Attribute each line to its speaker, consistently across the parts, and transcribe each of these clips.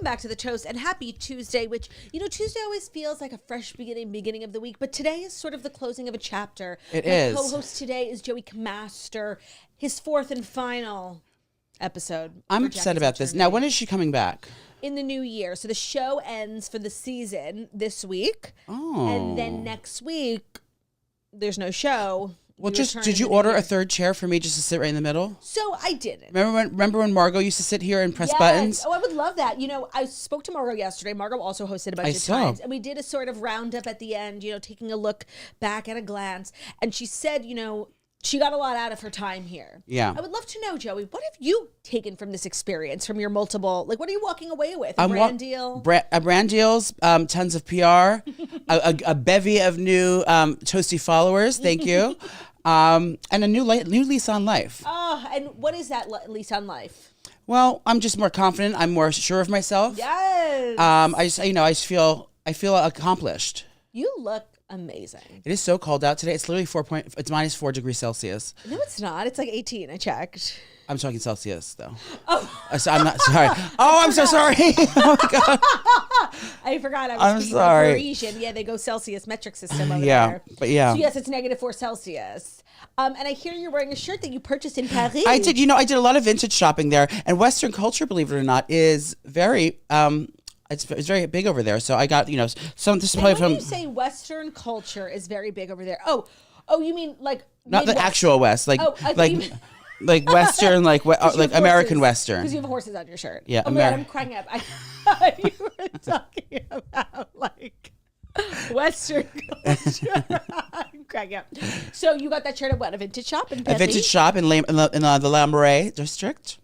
Speaker 1: Welcome back to The Toast and happy Tuesday, which, Tuesday always feels like a fresh beginning of the week, but today is sort of the closing of a chapter.
Speaker 2: It
Speaker 1: My
Speaker 2: is.
Speaker 1: co-host today is Joey Camasta, his fourth and final episode.
Speaker 2: I'm upset about this. Now, when is she coming back?
Speaker 1: In the new year. So the show ends for the season this week.
Speaker 2: Oh.
Speaker 1: And then next week, there's no show.
Speaker 2: Well, did you order a third chair for me just to sit right in the middle?
Speaker 1: So I didn't.
Speaker 2: Remember when Margot used to sit here and press buttons?
Speaker 1: Oh, I would love that. I spoke to Margot yesterday. Margot also hosted a bunch of times. And we did a sort of roundup at the end, taking a look back at a glance. And she said, she got a lot out of her time here.
Speaker 2: Yeah.
Speaker 1: I would love to know, Joey, what have you taken from this experience, from your multiple, what are you walking away with? A brand deal?
Speaker 2: Brand deals, tons of PR, a bevy of new Toasty followers, thank you, and a new lease on life.
Speaker 1: Oh, and what is that lease on life?
Speaker 2: Well, I'm just more confident. I'm more sure of myself.
Speaker 1: Yes.
Speaker 2: I feel accomplished.
Speaker 1: You look amazing.
Speaker 2: It is so cold out today. It's literally it's minus 4 degrees Celsius.
Speaker 1: No, it's not. It's like 18. I checked.
Speaker 2: I'm talking Celsius, though.
Speaker 1: Oh.
Speaker 2: I'm not sorry. Oh, I'm so sorry. Oh, my God.
Speaker 1: I forgot.
Speaker 2: I'm sorry.
Speaker 1: Parisian. Yeah, they go Celsius metric system over there.
Speaker 2: But yeah.
Speaker 1: So, yes, it's -4 Celsius. And I hear you're wearing a shirt that you purchased in Paris.
Speaker 2: I did. I did a lot of vintage shopping there. And Western culture, believe it or not, is very... It's very big over there. So I got, some... This is probably
Speaker 1: when you say Western culture is very big over there, oh, you mean like...
Speaker 2: Not
Speaker 1: Midwest.
Speaker 2: the actual West, like Western, like American Western.
Speaker 1: Because you have horses on your shirt.
Speaker 2: Yeah.
Speaker 1: Oh my God, I'm cracking up. I thought you were talking about Western culture. I'm cracking up. So you got that shirt at what? A vintage shop in Paris?
Speaker 2: A vintage shop in the Lamouret district.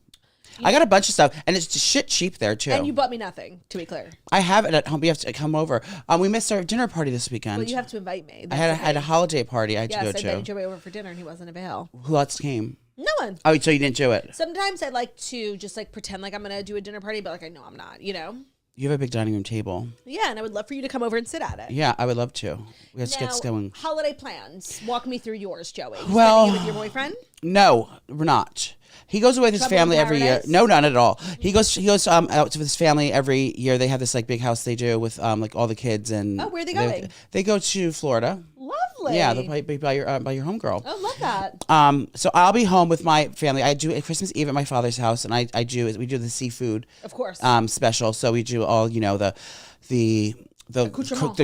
Speaker 2: I got a bunch of stuff, and it's shit cheap there too.
Speaker 1: And you bought me nothing, to be clear.
Speaker 2: I have it at home. We have to come over. We missed our dinner party this weekend.
Speaker 1: Well, you have to invite me.
Speaker 2: I had a holiday party I had to go to.
Speaker 1: Yes, I invited Joey over for dinner, and he wasn't available.
Speaker 2: Who else came?
Speaker 1: No one.
Speaker 2: Oh, so you didn't do it?
Speaker 1: Sometimes I like to just pretend like I'm going to do a dinner party, but I know I'm not,
Speaker 2: You have a big dining room table.
Speaker 1: Yeah, and I would love for you to come over and sit at it.
Speaker 2: Yeah, I would love to. Let's get going.
Speaker 1: Holiday plans. Walk me through yours, Joey.
Speaker 2: Well,
Speaker 1: with your boyfriend?
Speaker 2: No, we're not. He goes away with his family every year. No, not at all. He goes out with his family every year. They have this big house they do with all the kids and.
Speaker 1: Oh, where are they going?
Speaker 2: They go to Florida.
Speaker 1: Lovely.
Speaker 2: Yeah, they'll probably by your homegirl.
Speaker 1: Oh, love that.
Speaker 2: So I'll be home with my family. I do a Christmas Eve at my father's house, and we do the seafood.
Speaker 1: Of course.
Speaker 2: Special. So we do all the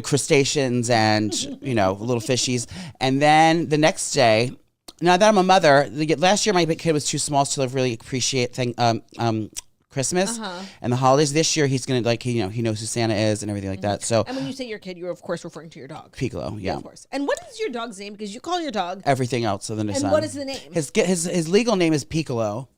Speaker 2: crustaceans and little fishies, and then the next day. Now that I'm a mother, last year my kid was too small to really appreciate Christmas and the holidays. This year he's gonna he knows who Santa is and everything like that. So
Speaker 1: and when you say your kid, you're of course referring to your dog.
Speaker 2: Piccolo, yeah,
Speaker 1: of course. And what is your dog's name? Because you call your dog
Speaker 2: everything else other than his son.
Speaker 1: what is the name?
Speaker 2: His legal name is Piccolo.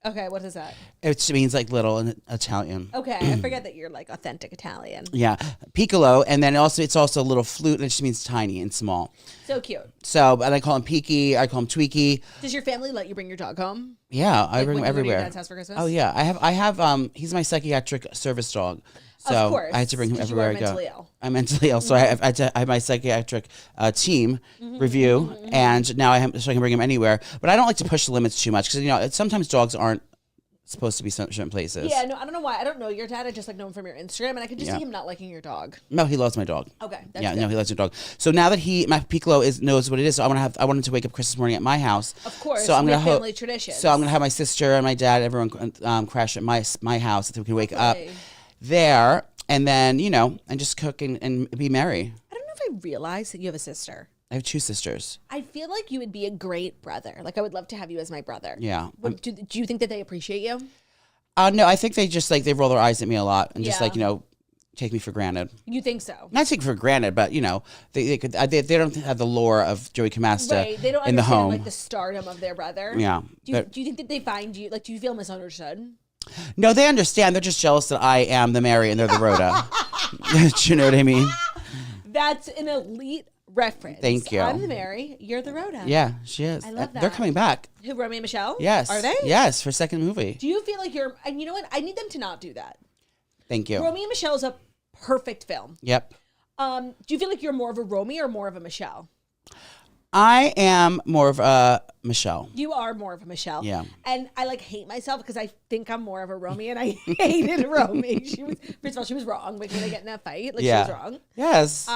Speaker 1: Okay, what is that?
Speaker 2: It means little in Italian.
Speaker 1: Okay, I forget that you're authentic Italian.
Speaker 2: Yeah, Piccolo, and then it's also a little flute, and it just means tiny and small.
Speaker 1: So cute.
Speaker 2: So, and I call him Peaky. I call him Tweaky.
Speaker 1: Does your family let you bring your dog home?
Speaker 2: Yeah, I bring him everywhere.
Speaker 1: Your dad's house for Christmas?
Speaker 2: Oh yeah, I have. He's my psychiatric service dog. So
Speaker 1: of course,
Speaker 2: I had to bring him everywhere I go.
Speaker 1: Mentally ill.
Speaker 2: I'm mentally ill, so I have my psychiatric team review, and now so I can bring him anywhere. But I don't like to push the limits too much because sometimes dogs aren't supposed to be certain places.
Speaker 1: Yeah, no, I don't know why. I don't know your dad. I just know him from your Instagram, and I could just see him not liking your dog.
Speaker 2: No, he loves my dog.
Speaker 1: Okay,
Speaker 2: that's good. No, he loves your dog. So now that my Piccolo knows what it is, so I want him to wake up Christmas morning at my house.
Speaker 1: Of course,
Speaker 2: so I'm gonna
Speaker 1: family tradition.
Speaker 2: So I'm gonna have my sister and my dad, everyone crash at my house so we can wake up there, and then and just cook and be merry.
Speaker 1: I don't know if I realize that you have a sister.
Speaker 2: I have 2 sisters.
Speaker 1: I feel like you would be a great brother. I would love to have you as my brother.
Speaker 2: Yeah.
Speaker 1: Do you think that they appreciate you?
Speaker 2: No, I think they just they roll their eyes at me a lot and just take me for granted.
Speaker 1: You think so?
Speaker 2: Not take for granted, but they don't have the lore of Joey Camasta
Speaker 1: right. They don't
Speaker 2: in the home.
Speaker 1: Like the stardom of their brother.
Speaker 2: Yeah.
Speaker 1: Do you think that they find you do you feel misunderstood?
Speaker 2: No, they understand. They're just jealous that I am the Mary and they're the Rhoda. Do you know what I mean?
Speaker 1: That's an elite reference.
Speaker 2: Thank you.
Speaker 1: I'm the Mary. You're the Rhoda.
Speaker 2: Yeah, she is.
Speaker 1: I love that.
Speaker 2: They're coming back.
Speaker 1: Who, Romeo and Michelle?
Speaker 2: Yes.
Speaker 1: Are they?
Speaker 2: Yes, for second movie.
Speaker 1: Do you feel like you're? And you know what? I need them to not do that.
Speaker 2: Thank you.
Speaker 1: Romeo and Michelle is a perfect film.
Speaker 2: Yep.
Speaker 1: Do you feel like you're more of a Romeo or more of a Michelle?
Speaker 2: I am more of a Michelle.
Speaker 1: You are more of a Michelle.
Speaker 2: Yeah.
Speaker 1: And I like hate myself because I think I'm more of a Romy, and I hated Romy. First of all, she was wrong. Like when they get in that fight, like she was wrong.
Speaker 2: Yes.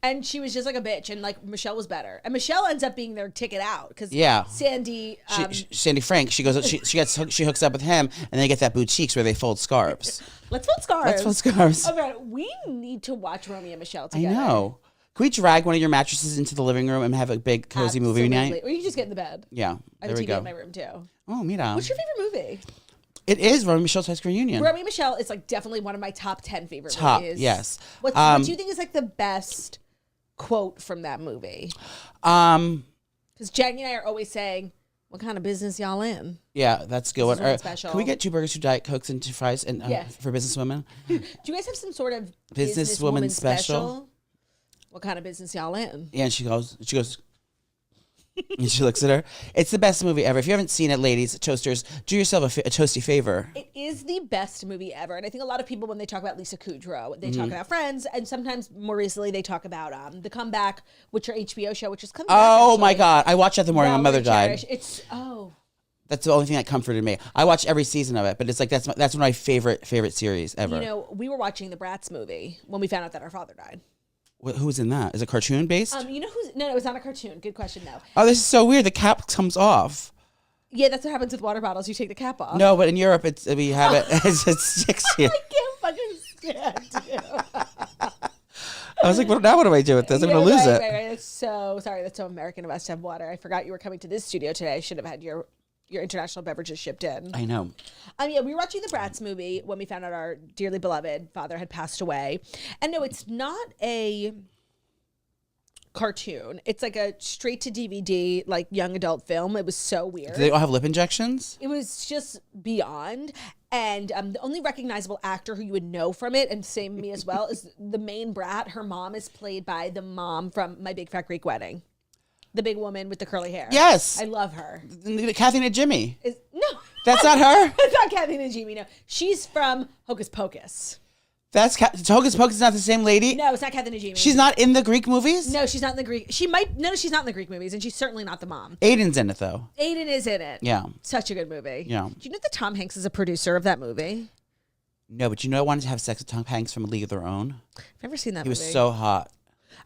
Speaker 1: And she was just like a bitch, and like Michelle was better. And Michelle ends up being their ticket out because Sandy,
Speaker 2: Sandy Frank, she hooks up with him, and they get that boutiques where they fold scarves.
Speaker 1: Let's fold scarves.
Speaker 2: Let's fold scarves.
Speaker 1: Oh god, we need to watch Romy and Michelle together.
Speaker 2: I know. Can we drag one of your mattresses into the living room and have a big cozy movie night?
Speaker 1: Or you can just get in the bed.
Speaker 2: Yeah,
Speaker 1: I have a TV in my room too.
Speaker 2: Oh, mira.
Speaker 1: What's your favorite movie?
Speaker 2: It is Romy and Michelle's High School Reunion.
Speaker 1: Romy and Michelle is like definitely one of my top 10 favorite movies.
Speaker 2: Yes.
Speaker 1: What do you think is like the best quote from that movie? Because Jackie and I are always saying, "What kind of business y'all in?"
Speaker 2: Yeah, that's a good one.
Speaker 1: Special.
Speaker 2: Can we get 2 burgers, 2 Diet Cokes, and 2 fries for businesswomen?
Speaker 1: Do you guys have some sort of
Speaker 2: businesswoman special?
Speaker 1: What kind of business y'all in?
Speaker 2: Yeah, and she goes, and she looks at her. It's the best movie ever. If you haven't seen it, ladies, toasters, do yourself a toasty favor.
Speaker 1: It is the best movie ever. And I think a lot of people, when they talk about Lisa Kudrow, they talk about Friends, and sometimes more recently they talk about The Comeback, which are HBO show, which is coming back.
Speaker 2: Oh my God. I watched that the morning my mother died. That's the only thing that comforted me. I watched every season of it, but it's like that's one of my favorite series ever.
Speaker 1: You know, we were watching the Bratz movie when we found out that our father died.
Speaker 2: Who's in that? Is it cartoon based?
Speaker 1: You know who's? No, it's not a cartoon. Good question. No.
Speaker 2: Oh, this is so weird. The cap comes off.
Speaker 1: Yeah, that's what happens with water bottles. You take the cap off.
Speaker 2: No, but in Europe, we have it. It sticks here.
Speaker 1: I can't fucking stand you.
Speaker 2: I was like, what do I do with this? I'm gonna lose it.
Speaker 1: Right. That's so sorry. That's so American of us to have water. I forgot you were coming to this studio today. I should have had your international beverages shipped in.
Speaker 2: I know.
Speaker 1: Yeah, we were watching the Bratz movie when we found out our dearly beloved father had passed away. And no, it's not a cartoon. It's like a straight to DVD, like young adult film. It was so weird.
Speaker 2: Do they all have lip injections?
Speaker 1: It was just beyond. And the only recognizable actor who you would know from it, and same me as well, is the main brat. Her mom is played by the mom from My Big Fat Greek Wedding. The big woman with the curly hair.
Speaker 2: Yes.
Speaker 1: I love her.
Speaker 2: Kathy and Jimmy.
Speaker 1: No.
Speaker 2: That's not her?
Speaker 1: It's not Kathy and Jimmy, no. She's from Hocus Pocus.
Speaker 2: Hocus Pocus is not the same lady?
Speaker 1: No, it's not Kathy and Jimmy.
Speaker 2: She's not in the Greek movies?
Speaker 1: No, she's not in the Greek. She's not in the Greek movies, and she's certainly not the mom.
Speaker 2: Aiden's in it, though.
Speaker 1: Aiden is in it.
Speaker 2: Yeah.
Speaker 1: Such a good movie.
Speaker 2: Yeah.
Speaker 1: Do you know that Tom Hanks is a producer of that movie?
Speaker 2: No, but you know I wanted to have sex with Tom Hanks from A League of Their Own?
Speaker 1: I've never seen that
Speaker 2: movie.
Speaker 1: He
Speaker 2: was so hot.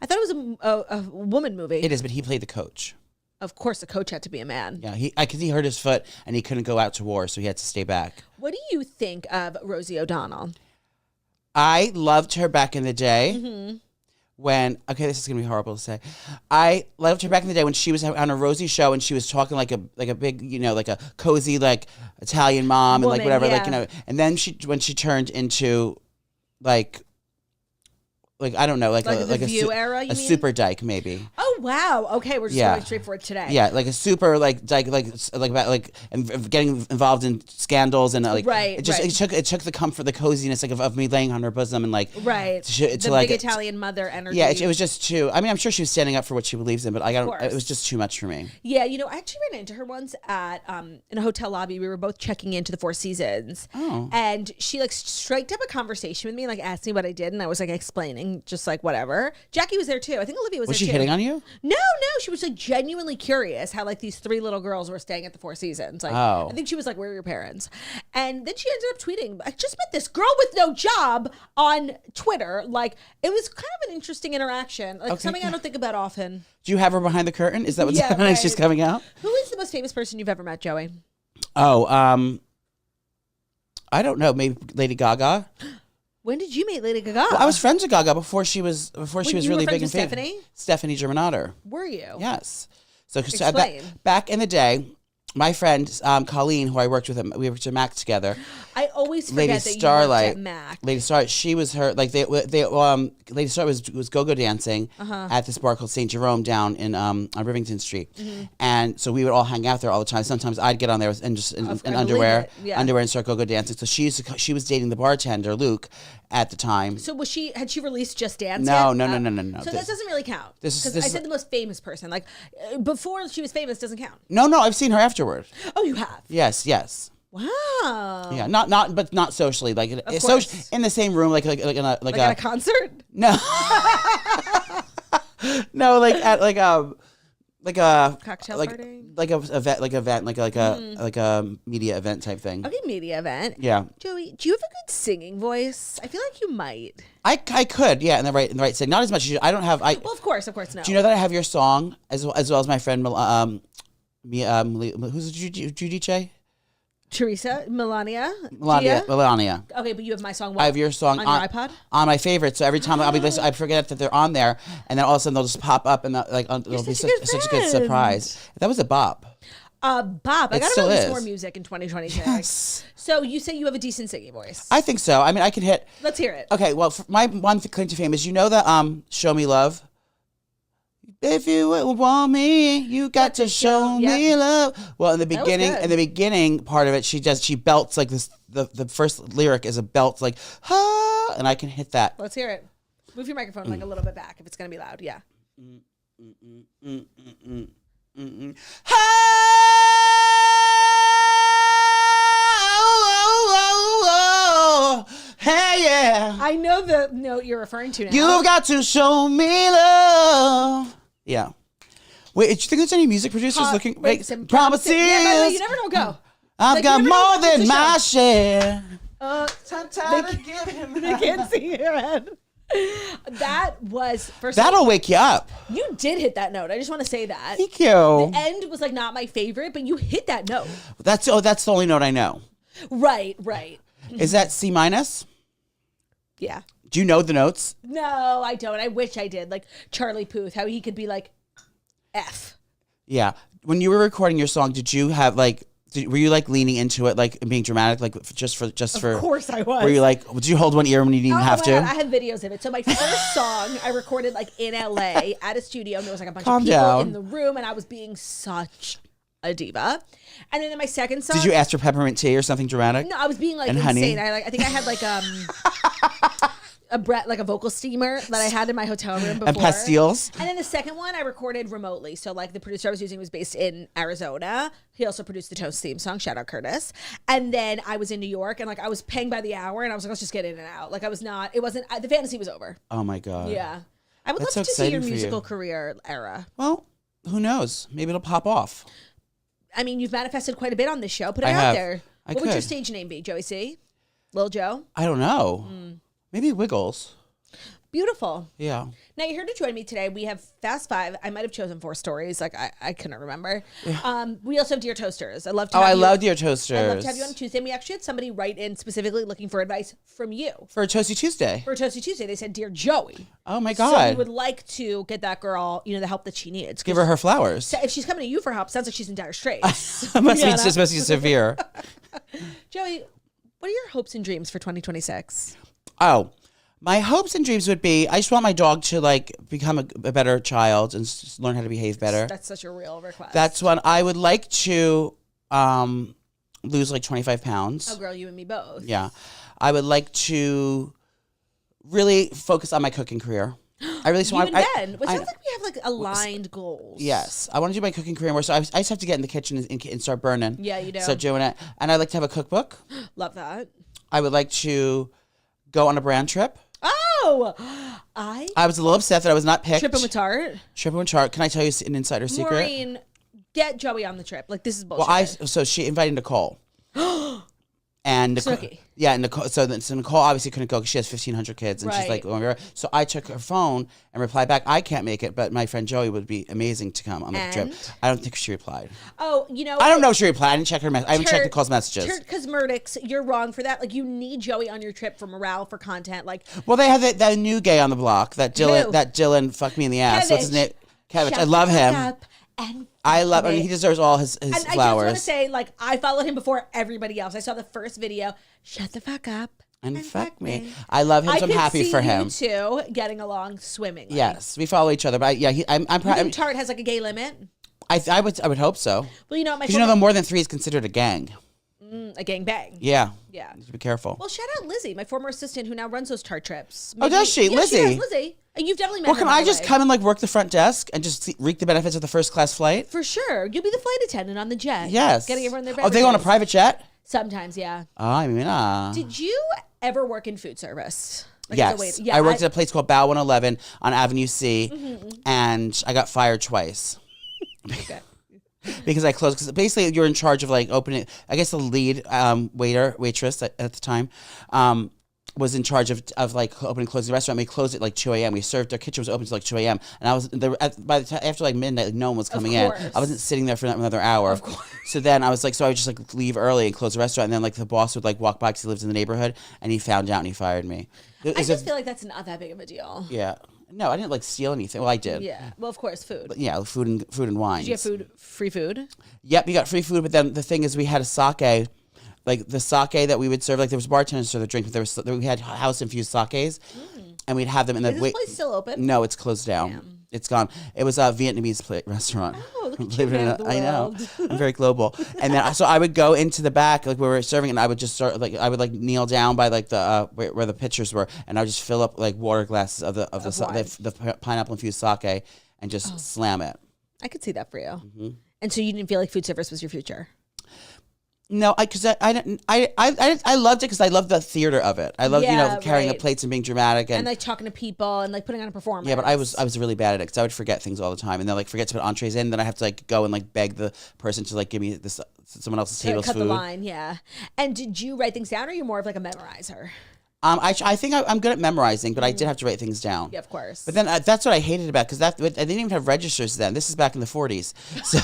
Speaker 1: I thought it was a woman movie.
Speaker 2: It is, but he played the coach.
Speaker 1: Of course, the coach had to be a man.
Speaker 2: Yeah, because he hurt his foot and he couldn't go out to war, so he had to stay back.
Speaker 1: What do you think of Rosie O'Donnell?
Speaker 2: I loved her back in the day when, okay, this is going to be horrible to say. I loved her back in the day when she was on a Rosie show and she was talking like a big, like a cozy, like Italian mom and like whatever,
Speaker 1: yeah.
Speaker 2: and then when she turned into like I don't know, like
Speaker 1: the View era, you
Speaker 2: a
Speaker 1: mean?
Speaker 2: super dyke maybe.
Speaker 1: Oh wow! Okay, we're just going straight for it today.
Speaker 2: Yeah, like a super dyke, and getting involved in scandals and
Speaker 1: right.
Speaker 2: It took the comfort, the coziness of me laying on her bosom and
Speaker 1: the big Italian mother energy.
Speaker 2: Yeah, it was just too. I mean, I'm sure she was standing up for what she believes in, but it was just too much for me.
Speaker 1: Yeah, I actually ran into her once at in a hotel lobby. We were both checking into the Four Seasons, and she like striked up a conversation with me, like asked me what I did, and I was like explaining. Just like whatever. Jackie was there too. I think Olivia was there too.
Speaker 2: Was she hitting on you?
Speaker 1: No. She was like genuinely curious how like these 3 little girls were staying at the Four Seasons. Like, I think she was like, "Where are your parents?" And then she ended up tweeting, "I just met this girl with no job on Twitter." Like, it was kind of an interesting interaction. Like something I don't think about often.
Speaker 2: Do you have her behind the curtain? Is that what's happening? Right. She's coming out.
Speaker 1: Who is the most famous person you've ever met, Joey?
Speaker 2: Oh, I don't know. Maybe Lady Gaga.
Speaker 1: When did you meet Lady Gaga?
Speaker 2: Well, I was friends with Gaga before she was really big and famous. Stephanie Germanotta.
Speaker 1: Were you?
Speaker 2: Yes. So
Speaker 1: explain.
Speaker 2: Back in the day, my friend Colleen, who I worked with, we worked at Mac together.
Speaker 1: I always forget
Speaker 2: Lady
Speaker 1: that
Speaker 2: Starlight,
Speaker 1: you worked at Mac.
Speaker 2: Lady Starlight, she was her like Lady Starlight was go-go dancing at this bar called St. Jerome down in on Rivington Street, and so we would all hang out there all the time. Sometimes I'd get on there and just in underwear, and start go-go dancing. So she was dating the bartender Luke at the time.
Speaker 1: So had she released Just Dance?
Speaker 2: No.
Speaker 1: So that doesn't really count. Because I said the most famous person. Like before she was famous doesn't count.
Speaker 2: No, I've seen her afterward.
Speaker 1: Oh, you have?
Speaker 2: Yes.
Speaker 1: Wow.
Speaker 2: Yeah, not socially, like in the same room, like at
Speaker 1: a concert.
Speaker 2: No, no, like at Like a
Speaker 1: cocktail party,
Speaker 2: like a event, like a media event type thing.
Speaker 1: Okay, media event.
Speaker 2: Yeah.
Speaker 1: Joey, do you have a good singing voice? I feel like you might.
Speaker 2: I could, yeah, in the right setting. Not as much as you. I don't have.
Speaker 1: Well, of course, no.
Speaker 2: Do you know that I have your song as well as my friend who's Judy J?
Speaker 1: Teresa, Melania. Okay, but you have my song.
Speaker 2: I have your song
Speaker 1: on your iPod
Speaker 2: on my favorite. So every time I'll be listening, I forget that they're on there, and then all of a sudden they'll just pop up, and it'll be such a good surprise. That was a bop.
Speaker 1: Bop. I gotta release more music in 2026. Yes. So you say you have a decent singing voice.
Speaker 2: I think so. I mean, I can hit.
Speaker 1: Let's hear it.
Speaker 2: Okay. Well, my one claim to fame is the "Show Me Love." If you want me, you got to show me love. Well, in the beginning part of it, she belts like this. The first lyric is a belt like ha, and I can hit that.
Speaker 1: Let's hear it. Move your microphone like a little bit back if it's gonna be loud. Yeah.
Speaker 2: Hey, yeah.
Speaker 1: I know the note you're referring to now.
Speaker 2: You've got to show me love. Yeah. Wait, do you think there's any music producers looking? Wait, promises.
Speaker 1: Yeah, you never know. Go.
Speaker 2: I've got more than my share.
Speaker 1: They can't see your head. That was
Speaker 2: That'll wake you up.
Speaker 1: You did hit that note. I just want to say that.
Speaker 2: Thank you.
Speaker 1: The end was like not my favorite, but you hit that note.
Speaker 2: That's the only note I know.
Speaker 1: Right.
Speaker 2: Is that C minus?
Speaker 1: Yeah.
Speaker 2: Do you know the notes?
Speaker 1: No, I don't. I wish I did. Like Charlie Puth, how he could be like F.
Speaker 2: Yeah. When you were recording your song, did you have were you like leaning into it, like being dramatic, like just for? Of
Speaker 1: course I was.
Speaker 2: Were you like, would you hold one ear when you didn't have to?
Speaker 1: God, I have videos of it. So my first song I recorded like in LA at a studio, and there was like a bunch of people in the room, and I was being such a diva. And then in my second song,
Speaker 2: did you ask for peppermint tea or something dramatic?
Speaker 1: No, I was being like insane. Honey? I think I had like a vocal steamer that I had in my hotel room before.
Speaker 2: And pastilles.
Speaker 1: And then the second one I recorded remotely. So like the producer I was using was based in Arizona. He also produced the Toast theme song. Shout out Curtis. And then I was in New York, and like I was paying by the hour, and I was like, let's just get in and out. Like the fantasy was over.
Speaker 2: Oh my God.
Speaker 1: Yeah. I would love to see your musical career era.
Speaker 2: Well, who knows? Maybe it'll pop off.
Speaker 1: I mean, you've manifested quite a bit on this show. Put it out there. What would your stage name be, Joey C? Lil Joe?
Speaker 2: I don't know. Maybe Wiggles.
Speaker 1: Beautiful.
Speaker 2: Yeah.
Speaker 1: Now, you're here to join me today. We have Fast Five. I might have chosen 4 stories. Like, I couldn't remember. Yeah. We also have Dear Toasters. I'd love to have you.
Speaker 2: Love Dear Toasters.
Speaker 1: I'd love to have you on Tuesday. And we actually had somebody write in specifically looking for advice from you.
Speaker 2: For a Toasty Tuesday.
Speaker 1: They said, Dear Joey.
Speaker 2: Oh, my God.
Speaker 1: So we would like to get that girl, the help that she needs.
Speaker 2: Give her flowers.
Speaker 1: So if she's coming to you for help, sounds like she's in dire straits.
Speaker 2: must be severe.
Speaker 1: Joey, what are your hopes and dreams for 2026?
Speaker 2: Oh, my hopes and dreams would be, I just want my dog to become a better child and just learn how to behave better.
Speaker 1: That's such a real request.
Speaker 2: That's one. I would like to lose 25 pounds.
Speaker 1: Oh, girl, you and me both.
Speaker 2: Yeah. I would like to really focus on my cooking career. I really want.
Speaker 1: You and Ben. It sounds like we have aligned goals.
Speaker 2: Yes, I want to do my cooking career more. So I just have to get in the kitchen and start burning.
Speaker 1: Yeah, you do.
Speaker 2: Start doing it, and I'd like to have a cookbook.
Speaker 1: Love that.
Speaker 2: I would like to go on a brand trip.
Speaker 1: Oh,
Speaker 2: I was a little upset that I was not picked.
Speaker 1: Tripping with Tart.
Speaker 2: Can I tell you an insider secret?
Speaker 1: Maureen, get Joey on the trip. This is bullshit.
Speaker 2: Well, so she invited Nicole. And Nicole,
Speaker 1: Snooki.
Speaker 2: Yeah, Nicole. So Nicole obviously couldn't go because she has 1,500 kids, and she's like, so I took her phone and replied back, I can't make it, but my friend Joey would be amazing to come on the trip. I don't think she replied.
Speaker 1: Oh,
Speaker 2: I don't know if she replied. I didn't check her. I haven't checked Nicole's messages.
Speaker 1: Because Murdix, you're wrong for that. You need Joey on your trip for morale, for content.
Speaker 2: Well, they have that new gay on the block. That Dylan fucked me in the ass. What's his name? Kevich. I love him. And he deserves all his flowers. I just
Speaker 1: want to say, I followed him before everybody else. I saw the first video. Shut the fuck up
Speaker 2: and fuck me. I love him, so I'm happy for him.
Speaker 1: You two getting along swimmingly.
Speaker 2: Yes, we follow each other, but I'm proud.
Speaker 1: You think Tart has a gay limit?
Speaker 2: I would hope so.
Speaker 1: Well,
Speaker 2: because that more than 3 is considered a gang.
Speaker 1: A gang bang.
Speaker 2: Yeah. You have to be careful.
Speaker 1: Well, shout out Lizzie, my former assistant who now runs those Tart trips.
Speaker 2: Does she?
Speaker 1: Yeah,
Speaker 2: Lizzie?
Speaker 1: She does, Lizzie. You've definitely met her.
Speaker 2: Well, can I just come and work the front desk and just reap the benefits of the first class flight?
Speaker 1: For sure. You'll be the flight attendant on the jet.
Speaker 2: Yes.
Speaker 1: Getting everyone their beverages.
Speaker 2: Oh, they go on a private jet?
Speaker 1: Sometimes, yeah.
Speaker 2: Did
Speaker 1: you ever work in food service?
Speaker 2: Yes. I worked at a place called Bow 111 on Avenue C, and I got fired twice.
Speaker 1: Okay.
Speaker 2: Because I closed, because basically you're in charge of like opening, I guess the lead waitress at the time was in charge of like opening and closing the restaurant. We closed at like 2 a.m. We served, our kitchen was open till like 2 a.m. And I was there by the time, after like midnight, like, no one was coming in. I wasn't sitting there for another hour.
Speaker 1: Of course.
Speaker 2: So then I was like, so I would just like leave early and close the restaurant. And then like the boss would like walk by because he lives in the neighborhood, and he found out and he fired me.
Speaker 1: I just feel like that's not that big of a deal.
Speaker 2: Yeah. No, I didn't like steal anything. Well, I did.
Speaker 1: Yeah. Well, of course, food.
Speaker 2: But, yeah, food and wine.
Speaker 1: Did you get free food?
Speaker 2: Yep, you got free food. But then the thing is, we had a sake, like the sake that we would serve. Like there was bartenders serve the drink, but we had house infused sakes, and we'd have them in the.
Speaker 1: Is this place still open?
Speaker 2: No, it's closed down.
Speaker 1: Damn.
Speaker 2: It's gone. It was a Vietnamese restaurant.
Speaker 1: Oh, look at you,
Speaker 2: I know. I'm very global. And then so I would go into the back, like where we were serving, and I would just start like I would like kneel down by like the where the pitchers were, and I would just fill up like water glasses of the pineapple infused sake and just slam it.
Speaker 1: I could see that for you. Mm-hmm. And so you didn't feel like food service was your future?
Speaker 2: No, because I loved it because I loved the theater of it. I loved carrying the plates and being dramatic and
Speaker 1: like talking to people and like putting on a performance.
Speaker 2: Yeah, but I was really bad at it because I would forget things all the time, and then like forget to put entrees in. Then I have to like go and like beg the person to like give me this someone else's table's
Speaker 1: cut
Speaker 2: food.
Speaker 1: The line, yeah. And did you write things down, or are you more of like a memorizer?
Speaker 2: I think I'm good at memorizing, but I did have to write things down.
Speaker 1: Yeah, of course.
Speaker 2: But then that's what I hated about because I didn't even have registers then. This is back in the 40s, so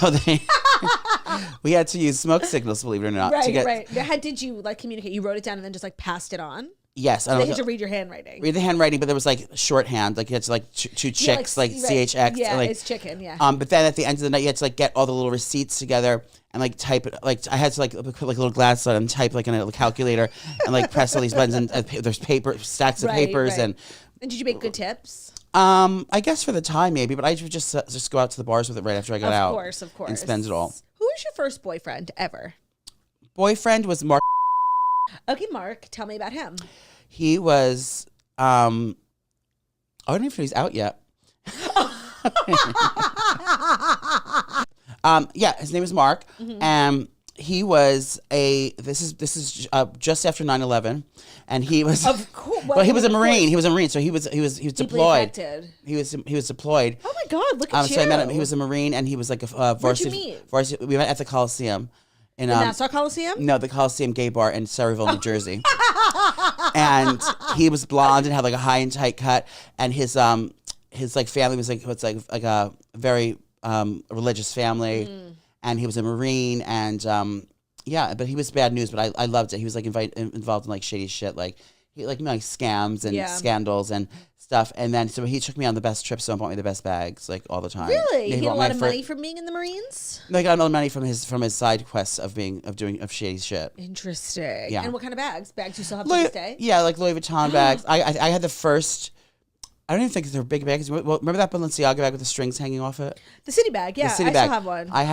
Speaker 2: we had to use smoke signals, believe it or not.
Speaker 1: Right. How did you like communicate? You wrote it down and then just like passed it on?
Speaker 2: Yes.
Speaker 1: So they had to read your handwriting.
Speaker 2: Read the handwriting, but there was like shorthand. Like you had to like two chicks, like CHX.
Speaker 1: Yeah,
Speaker 2: like,
Speaker 1: it's chicken, yeah.
Speaker 2: But then at the end of the night, you had to like get all the little receipts together and like type it. Like I had to like put like little glasses on and type like in a calculator and like press all these buttons and there's stacks of papers and
Speaker 1: did you make good tips?
Speaker 2: I guess for the time maybe, but I would just go out to the bars with it right after I got out.
Speaker 1: Of course.
Speaker 2: And spend it all.
Speaker 1: Who was your first boyfriend ever?
Speaker 2: Boyfriend was Mark.
Speaker 1: Okay, Mark, tell me about him.
Speaker 2: He was, I don't even know if he's out yet. Yeah, his name is Mark. Mm-hmm. He was this is just after 9/11, and he was
Speaker 1: of course.
Speaker 2: Well, he was a Marine. He was a Marine, so he was deployed. He was deployed.
Speaker 1: Oh my God! Look at you.
Speaker 2: So I met him. He was a Marine, and he was like a varsity.
Speaker 1: Where'd you meet?
Speaker 2: Varsity. We met at the Coliseum. In
Speaker 1: the Nassau Coliseum?
Speaker 2: No, the Coliseum Gay Bar in Saraville, New Jersey. And he was blonde and had like a high and tight cut, and his like family was like a very religious family, and he was a Marine, and yeah, but he was bad news, but I loved it. He was like involved in like shady shit, like he like scams and scandals and stuff, and then so he took me on the best trips, so bought me the best bags like all the time.
Speaker 1: Really? He got a lot of money from being in the Marines?
Speaker 2: No, he got a lot of money from his side quests of doing shady shit.
Speaker 1: Interesting.
Speaker 2: Yeah.
Speaker 1: And what kind of bags? Bags you still have to this day?
Speaker 2: Yeah, like Louis Vuitton bags. I had the first. I don't even think they're big bags. Well, remember that Balenciaga bag with the strings hanging off it?
Speaker 1: The city bag, yeah.
Speaker 2: Still
Speaker 1: have one.
Speaker 2: I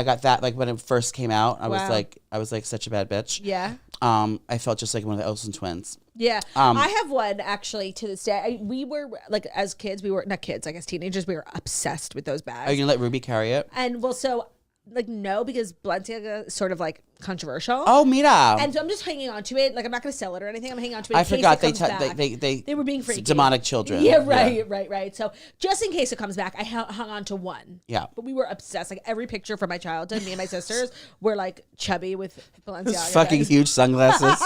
Speaker 2: got that like when it first came out. I was like such a bad bitch.
Speaker 1: Yeah.
Speaker 2: I felt just like one of the Olsen twins.
Speaker 1: Yeah. I have one actually to this day. We were like as kids, we were not kids, I guess teenagers, we were obsessed with those bags.
Speaker 2: Are you gonna let Ruby carry it?
Speaker 1: And well, so like no, because Balenciaga is sort of like controversial.
Speaker 2: Oh, mira.
Speaker 1: And so I'm just hanging on to it. Like I'm not going to sell it or anything. I'm hanging on to it.
Speaker 2: I forgot they
Speaker 1: were being freaky.
Speaker 2: Demonic children.
Speaker 1: Yeah, right. So just in case it comes back, I hung on to one.
Speaker 2: Yeah.
Speaker 1: But we were obsessed. Like every picture from my childhood, me and my sisters were like chubby with Balenciaga.
Speaker 2: Those fucking huge sunglasses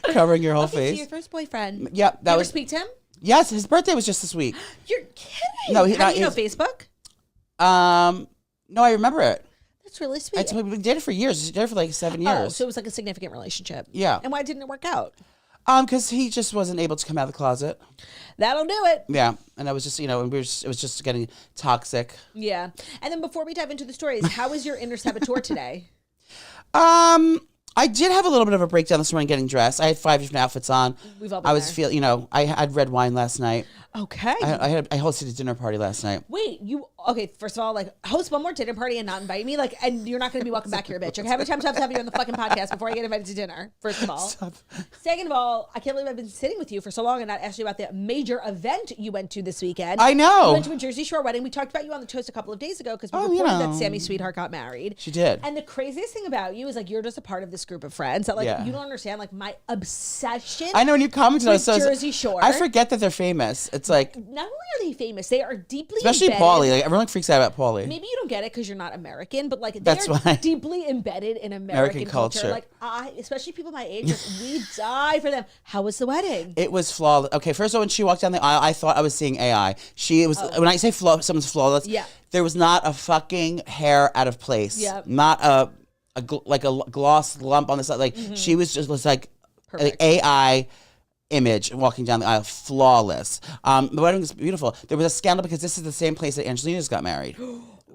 Speaker 2: covering your whole face.
Speaker 1: So your first boyfriend.
Speaker 2: Yep.
Speaker 1: Did you ever speak to him?
Speaker 2: Yes, his birthday was just this week.
Speaker 1: You're kidding.
Speaker 2: No,
Speaker 1: how do you know Facebook?
Speaker 2: No, I remember it.
Speaker 1: That's really sweet.
Speaker 2: We did it for years. We did it for like 7 years.
Speaker 1: Oh, so it was like a significant relationship.
Speaker 2: Yeah.
Speaker 1: And why didn't it work out?
Speaker 2: Because he just wasn't able to come out of the closet.
Speaker 1: That'll do it.
Speaker 2: Yeah, and I was just, and it was just getting toxic.
Speaker 1: Yeah, and then before we dive into the stories, how was your inner saboteur today?
Speaker 2: I did have a little bit of a breakdown this morning getting dressed. I had 5 different outfits on.
Speaker 1: We've all been there.
Speaker 2: I had red wine last night.
Speaker 1: Okay.
Speaker 2: I hosted a dinner party last night.
Speaker 1: Wait, first of all, like, host one more dinner party and not invite me? Like, and you're not going to be welcome back here, bitch. Okay, how many times do I have to have you on the fucking podcast before I get invited to dinner, first of all?
Speaker 2: Stop.
Speaker 1: Second of all, I can't believe I've been sitting with you for so long and not asked you about the major event you went to this weekend.
Speaker 2: I know.
Speaker 1: You went to a Jersey Shore wedding. We talked about you on the Toast a couple of days ago because we reported that Sammy's sweetheart got married.
Speaker 2: She did.
Speaker 1: And the craziest thing about you is, like, you're just a part of this group of friends that like you don't understand like my obsession.
Speaker 2: I know when you commented on
Speaker 1: Jersey Shore.
Speaker 2: I forget that they're famous. It's like
Speaker 1: not only are they famous, they are deeply
Speaker 2: especially
Speaker 1: embedded.
Speaker 2: Paulie. Like everyone freaks out about Paulie.
Speaker 1: Maybe you don't get it because you're not American, but like
Speaker 2: that's
Speaker 1: they're
Speaker 2: why
Speaker 1: deeply embedded in American culture. Like especially people my age, like, we die for them. How was the wedding?
Speaker 2: It was flawless. Okay, first of all, when she walked down the aisle, I thought I was seeing AI. She was when I say someone's flawless.
Speaker 1: Yeah.
Speaker 2: There was not a fucking hair out of place.
Speaker 1: Yep.
Speaker 2: Not a gloss lump on the side. Like she was like an AI image walking down the aisle, flawless. The wedding was beautiful. There was a scandal because this is the same place that Angelina's got married.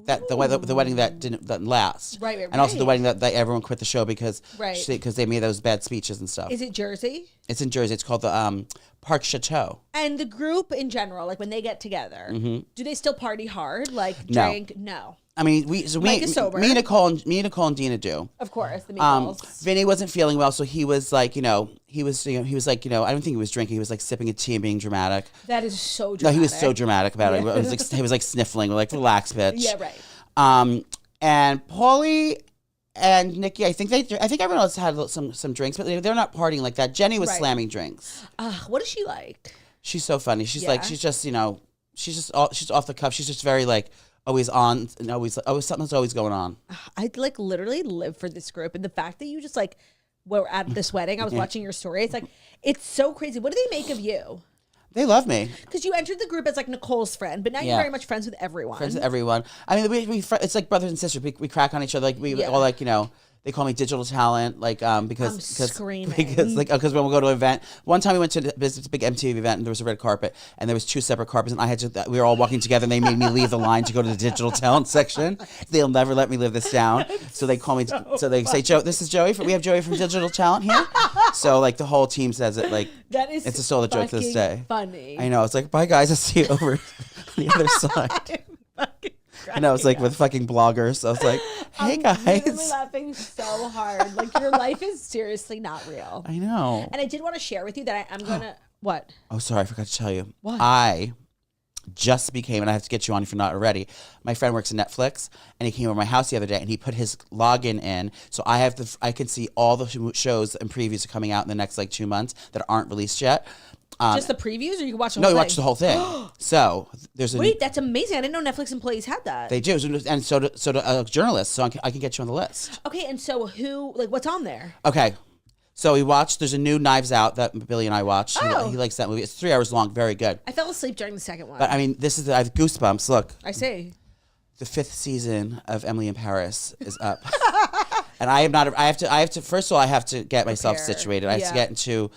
Speaker 2: That the wedding that didn't last.
Speaker 1: Right.
Speaker 2: And also the wedding that everyone quit the show because they made those bad speeches and stuff.
Speaker 1: Is it Jersey?
Speaker 2: It's in Jersey. It's called the Park Chateau.
Speaker 1: And the group in general, like when they get together, do they still party hard? Like drink? No.
Speaker 2: I mean, me and Nicole and Dina do.
Speaker 1: Of course, the meatballs.
Speaker 2: Vinny wasn't feeling well, so he was like, he was like, I don't think he was drinking. He was like sipping a tea and being dramatic.
Speaker 1: That is so dramatic.
Speaker 2: No, he was so dramatic about it. He was like sniffling. We're like, relax, bitch.
Speaker 1: Yeah, right.
Speaker 2: And Paulie and Nikki, I think everyone else had some drinks, but they're not partying like that. Jenny was slamming drinks.
Speaker 1: What is she like?
Speaker 2: She's so funny. She's like, she's just she's off the cuff. She's just very like always on and always something's always going on.
Speaker 1: I like literally live for this group, and the fact that you just like were at this wedding, I was watching your story. It's like it's so crazy. What do they make of you?
Speaker 2: They love me
Speaker 1: because you entered the group as like Nicole's friend, but now you're very much friends with everyone.
Speaker 2: Friends with everyone. I mean, we it's like brothers and sisters. We crack on each other. Like we all like they call me digital talent, like because
Speaker 1: I'm screaming.
Speaker 2: Because when we go to an event, one time we went to this big MTV event and there was a red carpet and there was 2 separate carpets and we were all walking together and they made me leave the line to go to the digital talent section. They'll never let me live this down, so they call me. So they say, "Joe, this is Joey. We have Joey from Digital Talent here." So like the whole team says it like
Speaker 1: that is
Speaker 2: it's still a joke to this day.
Speaker 1: Funny.
Speaker 2: I know. It's like, bye guys, I'll see you over on the other side. And I was like with fucking bloggers. I was like, hey guys. I'm
Speaker 1: literally laughing so hard. Like your life is seriously not real.
Speaker 2: I know.
Speaker 1: And I did want to share with you that I'm going to, what?
Speaker 2: Oh, sorry. I forgot to tell you.
Speaker 1: What?
Speaker 2: I just became, and I have to get you on if you're not already. My friend works at Netflix and he came over my house the other day and he put his login in. So I can see all the shows and previews coming out in the next like 2 months that aren't released yet.
Speaker 1: Just the previews, or you can watch the whole thing?
Speaker 2: No, you watch the whole thing. So there's
Speaker 1: Wait, that's amazing. I didn't know Netflix employees had that.
Speaker 2: They do, and so do journalists. So I can get you on the list.
Speaker 1: Okay, and so what's on there?
Speaker 2: Okay, so we watched. There's a new Knives Out that Billy and I watched.
Speaker 1: Oh.
Speaker 2: He likes that movie. It's 3 hours long. Very good.
Speaker 1: I fell asleep during the second one.
Speaker 2: But I mean, I have goosebumps. Look,
Speaker 1: I see.
Speaker 2: The 5th season of Emily in Paris is up, and I have to. First of all, I have to get myself situated. I have to get into.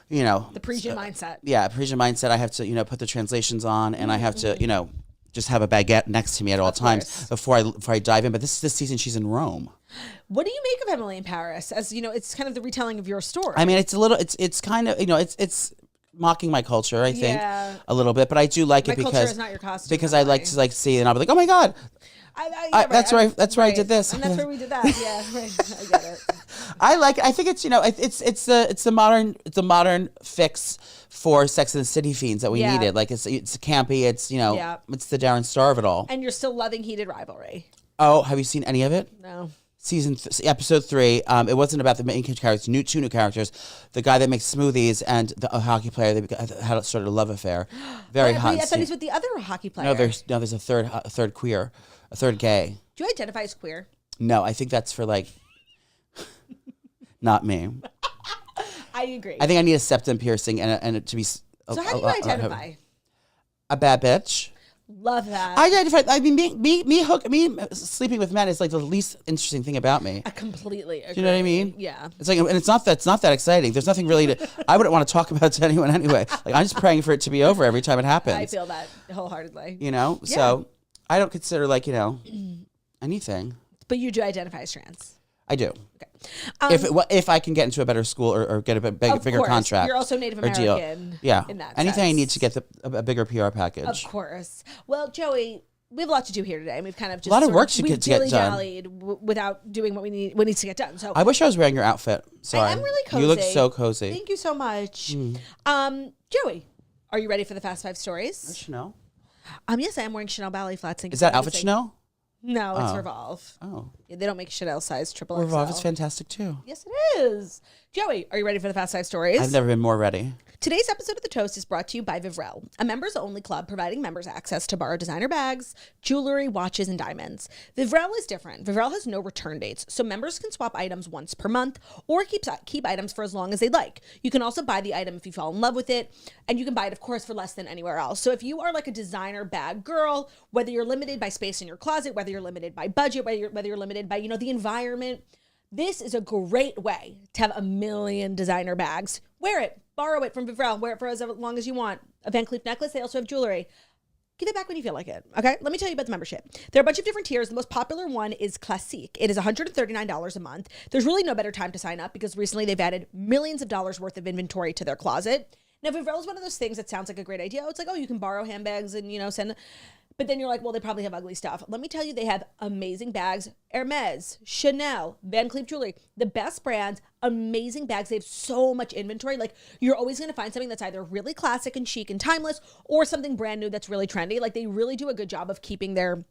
Speaker 1: The Parisian mindset.
Speaker 2: Yeah, Parisian mindset. I have to, put the translations on, and I have to, just have a baguette next to me at all times before I dive in. But this season, she's in Rome.
Speaker 1: What do you make of Emily in Paris? As it's kind of the retelling of your story.
Speaker 2: I mean, it's a little, it's kind of, it's mocking my culture. I think a little bit, but I do like it because
Speaker 1: culture is not your costume.
Speaker 2: Because I like to see it, and I'll be like, oh my god. That's where I did this,
Speaker 1: and that's where we did that. Yeah, right. I get it.
Speaker 2: I think it's it's the modern fix for Sex and the City fiends that we needed. Like it's campy. It's it's the Darren Star of it all.
Speaker 1: And you're still loving Heated Rivalry.
Speaker 2: Oh, have you seen any of it?
Speaker 1: No.
Speaker 2: Episode 3. It wasn't about the main characters. Two new characters. The guy that makes smoothies and a hockey player. They had started a love affair. Very hot.
Speaker 1: I thought he's with the other hockey player.
Speaker 2: No, there's a third queer, a third gay.
Speaker 1: Do you identify as queer?
Speaker 2: No, I think that's for like. Not me.
Speaker 1: I agree.
Speaker 2: I think I need a septum piercing and to be. So
Speaker 1: how do you identify?
Speaker 2: A bad bitch.
Speaker 1: Love that.
Speaker 2: I identify. I mean, me sleeping with men is like the least interesting thing about me.
Speaker 1: I completely agree.
Speaker 2: Do you know what I mean?
Speaker 1: Yeah.
Speaker 2: It's like, and it's not that exciting. There's nothing really to. I wouldn't want to talk about to anyone anyway. Like I'm just praying for it to be over every time it happens.
Speaker 1: I feel that wholeheartedly.
Speaker 2: Yeah. So I don't consider anything.
Speaker 1: But you do identify as trans.
Speaker 2: I do. Okay. If I can get into a better school or get a bigger contract.
Speaker 1: You're also Native American.
Speaker 2: Yeah.
Speaker 1: In that
Speaker 2: anything
Speaker 1: sense.
Speaker 2: I need to get a bigger PR package.
Speaker 1: Of course. Well, Joey, we have a lot to do here today. We've kind of just
Speaker 2: a lot of work to get done
Speaker 1: without doing what needs to get done. So
Speaker 2: I wish I was wearing your outfit. Sorry.
Speaker 1: I'm really cozy.
Speaker 2: You look so cozy.
Speaker 1: Thank you so much. Joey, are you ready for the Fast 5 stories?
Speaker 2: Chanel.
Speaker 1: Yes, I am wearing Chanel ballet flats.
Speaker 2: Is that outfit Chanel?
Speaker 1: No, it's Revolve.
Speaker 2: Oh.
Speaker 1: Yeah, they don't make Chanel size triple XL.
Speaker 2: Revolve is fantastic too.
Speaker 1: Yes, it is. Joey, are you ready for the Fast 5 stories?
Speaker 2: I've never been more ready.
Speaker 1: Today's episode of The Toast is brought to you by Vivrel, a members-only club providing members access to borrow designer bags, jewelry, watches, and diamonds. Vivrel is different. Vivrel has no return dates, so members can swap items once per month or keep items for as long as they'd like. You can also buy the item if you fall in love with it, and you can buy it, of course, for less than anywhere else. So if you are like a designer bag girl, whether you're limited by space in your closet, whether you're limited by budget, whether you're limited by, the environment, this is a great way to have a million designer bags. Wear it. Borrow it from Vivrel. Wear it for as long as you want. A Van Cleef necklace. They also have jewelry. Give it back when you feel like it. Okay? Let me tell you about the membership. There are a bunch of different tiers. The most popular one is Classique. It is $139 a month. There's really no better time to sign up because recently they've added millions of dollars worth of inventory to their closet. Now, Vivrel is one of those things that sounds like a great idea. It's like, you can borrow handbags and, send. But then you're like, well, they probably have ugly stuff. Let me tell you, they have amazing bags. Hermes, Chanel, Van Cleef jewelry, the best brands, amazing bags. They have so much inventory. Like, you're always going to find something that's either really classic and chic and timeless or something brand new that's really trendy. Like, they really do a good job of keeping their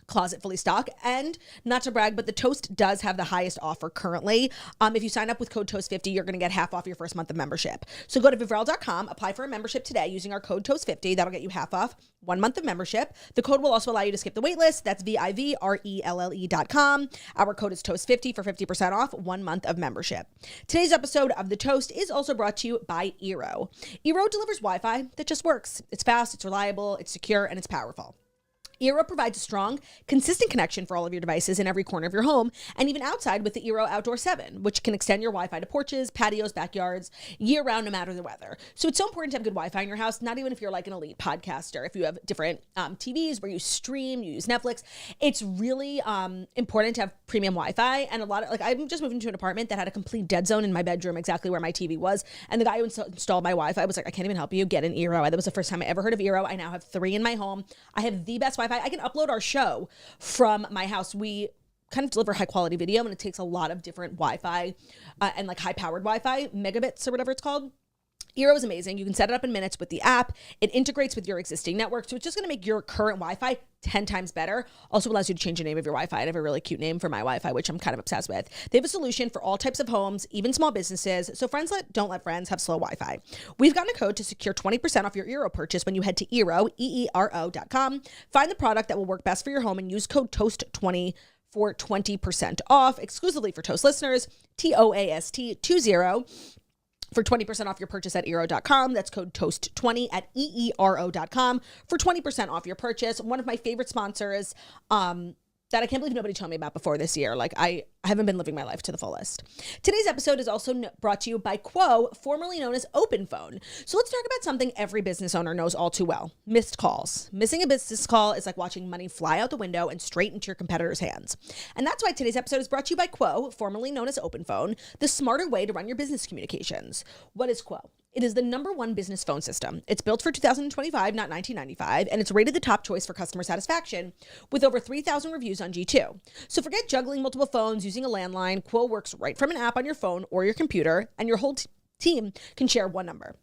Speaker 1: closet fully stocked. And not to brag, but the Toast does have the highest offer currently. If you sign up with code TOAST50, you're going to get half off your first month of membership. So go to Vivrel.com, apply for a membership today using our code TOAST50. That'll get you half off 1 month of membership. The code will also allow you to skip the wait list. That's Vivrelle.com. Our code is TOAST50 for 50% off 1 month of membership. Today's episode of The Toast is also brought to you by Eero. Eero delivers Wi-Fi that just works. It's fast, it's reliable, it's secure, and it's powerful. Eero provides a strong, consistent connection for all of your devices in every corner of your home and even outside with the Eero Outdoor 7, which can extend your Wi-Fi to porches, patios, backyards, year-round no matter the weather. So it's so important to have good Wi-Fi in your house, not even if you're like an elite podcaster. If you have different TVs where you stream, you use Netflix, it's really important to have premium Wi-Fi. And a lot of, I'm just moved into an apartment that had a complete dead zone in my bedroom, exactly where my TV was. And the guy who installed my Wi-Fi was like, I can't even help you, get an Eero. That was the first time I ever heard of Eero. I now have 3 in my home. I have the best Wi-Fi. I can upload our show from my house. We kind of deliver high quality video and it takes a lot of different Wi-Fi and like high powered Wi-Fi, megabits or whatever it's called. Eero is amazing. You can set it up in minutes with the app. It integrates with your existing network. So it's just going to make your current Wi-Fi 10 times better. Also allows you to change the name of your Wi-Fi. I have a really cute name for my Wi-Fi, which I'm kind of obsessed with. They have a solution for all types of homes, even small businesses. So don't let friends have slow Wi-Fi. We've gotten a code to secure 20% off your Eero purchase when you head to Eero, EERO.com. Find the product that will work best for your home and use code TOAST20 for 20% off exclusively for Toast listeners, TOAST20. For 20% off your purchase at Eero.com. That's code TOAST20 at EERO.com for 20% off your purchase. One of my favorite sponsors that I can't believe nobody told me about before this year. Like, I haven't been living my life to the fullest. Today's episode is also brought to you by Quo, formerly known as Open Phone. So let's talk about something every business owner knows all too well: missed calls. Missing a business call is like watching money fly out the window and straight into your competitor's hands. And that's why today's episode is brought to you by Quo, formerly known as Open Phone, the smarter way to run your business communications. What is Quo? It is the #1 business phone system. It's built for 2025, not 1995, and it's rated the top choice for customer satisfaction with over 3,000 reviews on G2. So forget juggling multiple phones using a landline. Quo works right from an app on your phone or your computer, and your whole team can share one number.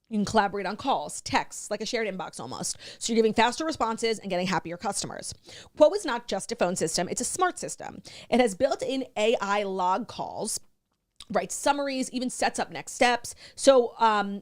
Speaker 1: You can collaborate on calls, texts, like a shared inbox almost. So you're giving faster responses and getting happier customers. Quo is not just a phone system, it's a smart system. It has built-in AI log calls, writes summaries, even sets up next steps. So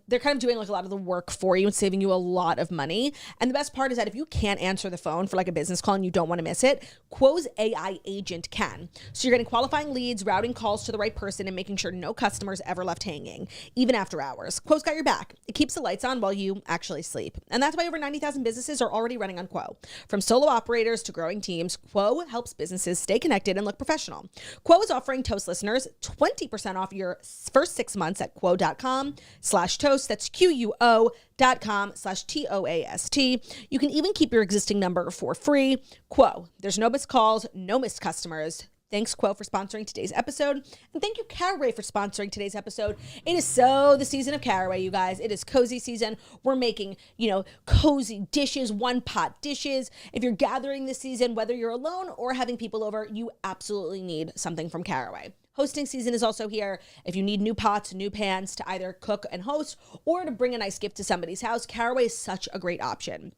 Speaker 1: they're kind of doing like a lot of the work for you and saving you a lot of money. And the best part is that if you can't answer the phone for like a business call and you don't want to miss it, Quo's AI agent can. So you're getting qualifying leads, routing calls to the right person, and making sure no customers ever left hanging, even after hours. Quo's got your back. It keeps the lights on while you actually sleep. And that's why over 90,000 businesses are already running on Quo. From solo operators to growing teams, Quo helps businesses stay connected and look professional. Quo is offering Toast listeners 20% off your first 6 months at quo.com/toast. That's QUO.com/TOAST. You can even keep your existing number for free. Quo. There's no missed calls, no missed customers. Thanks, Quo, for sponsoring today's episode. And thank you, Caraway, for sponsoring today's episode. It is so the season of Caraway, you guys. It is cozy season. We're making, cozy dishes, one-pot dishes. If you're gathering this season, whether you're alone or having people over, you absolutely need something from Caraway. Hosting season is also here. If you need new pots, new pans to either cook and host or to bring a nice gift to somebody's house, Caraway is such a great option.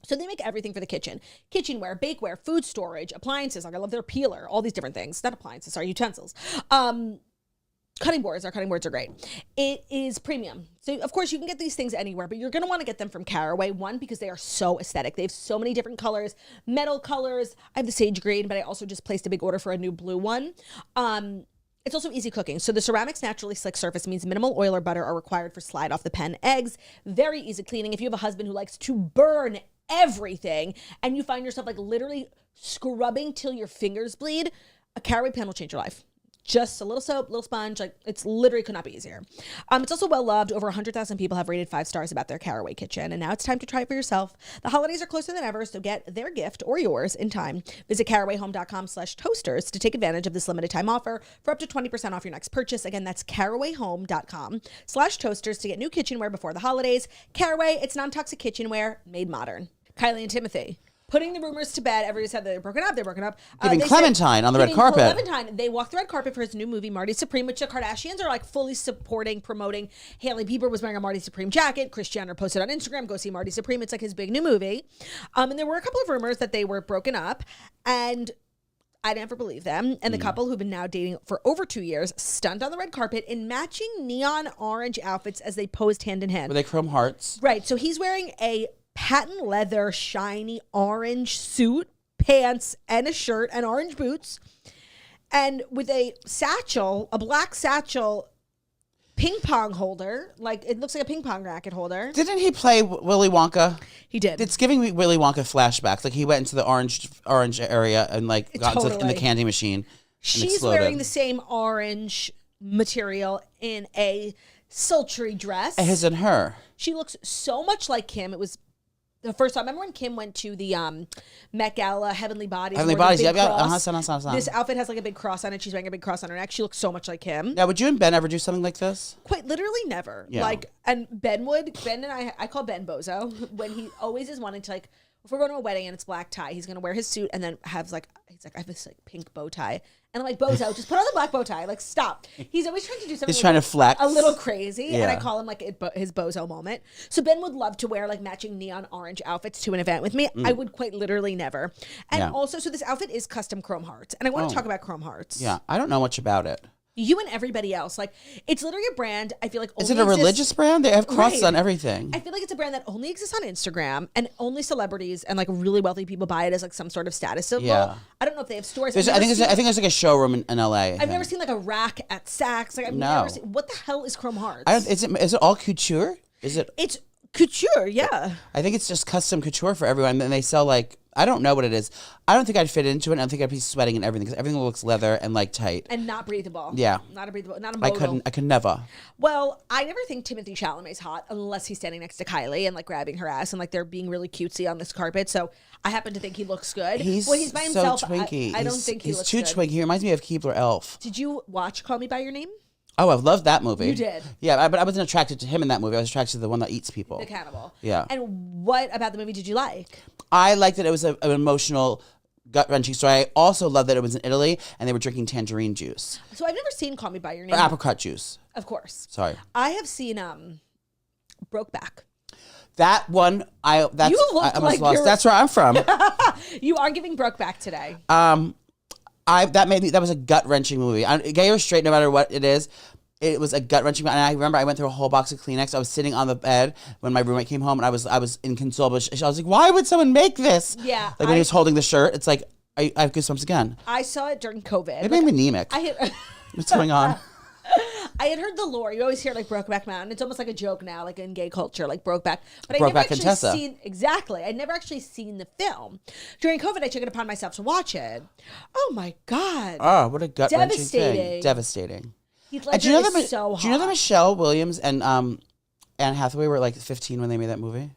Speaker 1: So they make everything for the kitchen. Kitchenware, bakeware, food storage, appliances. Like I love their peeler, all these different things. Not appliances, sorry, utensils. Cutting boards. Our cutting boards are great. It is premium. So, of course, you can get these things anywhere, but you're going to want to get them from Caraway. One, because they are so aesthetic. They have so many different colors, metal colors. I have the sage green, but I also just placed a big order for a new blue one. It's also easy cooking. So the ceramic's naturally slick surface means minimal oil or butter are required for slide off the pan eggs. Very easy cleaning. If you have a husband who likes to burn everything and you find yourself like literally scrubbing till your fingers bleed, a Caraway pan will change your life. Just a little soap, little sponge, like it's literally could not be easier. It's also well loved. Over 100,000 people have rated 5 stars about their Caraway kitchen. And now it's time to try it for yourself. The holidays are closer than ever, so get their gift or yours in time. Visit carawayhome.com/toasters to take advantage of this limited time offer for up to 20% off your next purchase. Again, that's carawayhome.com/toasters to get new kitchenware before the holidays. Caraway, it's non-toxic kitchenware made modern. Kylie and Timothy. Putting the rumors to bed. Everybody said they're broken up. They're broken up.
Speaker 2: Giving Clementine on the red carpet.
Speaker 1: Clementine. They walked the red carpet for his new movie, Marty Supreme, which the Kardashians are like fully supporting, promoting. Hailey Bieber was wearing a Marty Supreme jacket. Kris Jenner posted on Instagram, go see Marty Supreme. It's like his big new movie. And there were a couple of rumors that they were broken up. And I never believed them. And the couple, who've been now dating for over 2 years, stunned on the red carpet in matching neon orange outfits as they posed hand in hand.
Speaker 2: Were they chrome hearts?
Speaker 1: Right. So he's wearing a patent leather, shiny orange suit, pants, and a shirt, and orange boots. And with a satchel, a black satchel, ping pong holder. Like, it looks like a ping pong racket holder.
Speaker 2: Didn't he play Willy Wonka?
Speaker 1: He did.
Speaker 2: It's giving me Willy Wonka flashbacks. Like, he went into the orange area and, like, got into, in the candy machine.
Speaker 1: She's wearing the same orange material in a sultry dress.
Speaker 2: His and her.
Speaker 1: She looks so much like Kim. It was the first time. I remember when Kim went to the Met Gala, Heavenly Bodies.
Speaker 2: Heavenly Bodies, yeah.
Speaker 1: This outfit has like a big cross on it. She's wearing a big cross on her neck. She looks so much like Kim.
Speaker 2: Now, would you and Ben ever do something like this?
Speaker 1: Quite literally never.
Speaker 2: Yeah.
Speaker 1: Like, and Ben and I call Ben Bozo, when he always is wanting to, like, if we're going to a wedding and it's black tie, he's going to wear his suit and then have like, he's like, I have this like pink bow tie. And I'm like, Bozo, just put on the black bow tie. Like, stop. He's always trying to do something.
Speaker 2: He's trying to flex.
Speaker 1: A little crazy.
Speaker 2: Yeah.
Speaker 1: And I call him like his Bozo moment. So Ben would love to wear like matching neon orange outfits to an event with me. I would quite literally never. And also, so this outfit is custom chrome hearts. And I want to talk about chrome hearts.
Speaker 2: Yeah. I don't know much about it.
Speaker 1: You and everybody else. Like, it's literally a brand, I feel like only
Speaker 2: Is it a religious brand? They have crosses on everything.
Speaker 1: I feel like it's a brand that only exists on Instagram and only celebrities and like really wealthy people buy it as like some sort of status symbol.
Speaker 2: Yeah.
Speaker 1: I don't know if they have stores.
Speaker 2: I think there's like a showroom in LA.
Speaker 1: I've never seen like a rack at Saks. Like I've never seen. What the hell is Chrome Hearts?
Speaker 2: Is it all couture? Is it?
Speaker 1: It's couture, yeah.
Speaker 2: I think it's just custom couture for everyone. And they sell like, I don't know what it is. I don't think I'd fit into it. I don't think I'd be sweating and everything because everything looks leather and like tight.
Speaker 1: And not breathable.
Speaker 2: Yeah.
Speaker 1: Not a breathable, not a modal.
Speaker 2: I could never.
Speaker 1: Well, I never think Timothée Chalamet's hot unless he's standing next to Kylie and like grabbing her ass and like they're being really cutesy on this carpet. So I happen to think he looks good.
Speaker 2: He's
Speaker 1: by himself,
Speaker 2: so twinky.
Speaker 1: I don't think he looks good.
Speaker 2: He's too twinky. He reminds me of Keebler Elf.
Speaker 1: Did you watch Call Me By Your Name?
Speaker 2: Oh, I've loved that movie.
Speaker 1: You did?
Speaker 2: Yeah, but I wasn't attracted to him in that movie. I was attracted to the one that eats people.
Speaker 1: The cannibal.
Speaker 2: Yeah.
Speaker 1: And what about the movie did you like?
Speaker 2: I liked that it was an emotional, gut-wrenching story. I also loved that it was in Italy and they were drinking tangerine juice.
Speaker 1: So I've never seen Call Me By Your Name.
Speaker 2: Or apricot juice.
Speaker 1: Of course.
Speaker 2: Sorry.
Speaker 1: I have seen Brokeback.
Speaker 2: That one, I almost
Speaker 1: like
Speaker 2: lost. That's where I'm from.
Speaker 1: You are giving Brokeback today.
Speaker 2: That was a gut-wrenching movie. Gay or straight, no matter what it is, it was a gut-wrenching. And I remember I went through a whole box of Kleenex. I was sitting on the bed when my roommate came home, and I was inconsolable. I was like, "Why would someone make this?"
Speaker 1: Yeah.
Speaker 2: Like when he was holding the shirt, it's like I have goosebumps again.
Speaker 1: I saw it during COVID.
Speaker 2: It made me anemic. What's going on?
Speaker 1: I had heard the lore. You always hear like Brokeback Mountain. It's almost like a joke now, like in gay culture, like Brokeback. But I never actually seen exactly. I'd never actually seen the film. During COVID, I took it upon myself to watch it. Oh my god!
Speaker 2: Oh, what a gut wrenching thing! Devastating.
Speaker 1: Heath Ledger is so hot.
Speaker 2: Do you know that Michelle Williams and Anne Hathaway were like 15 when they made that movie?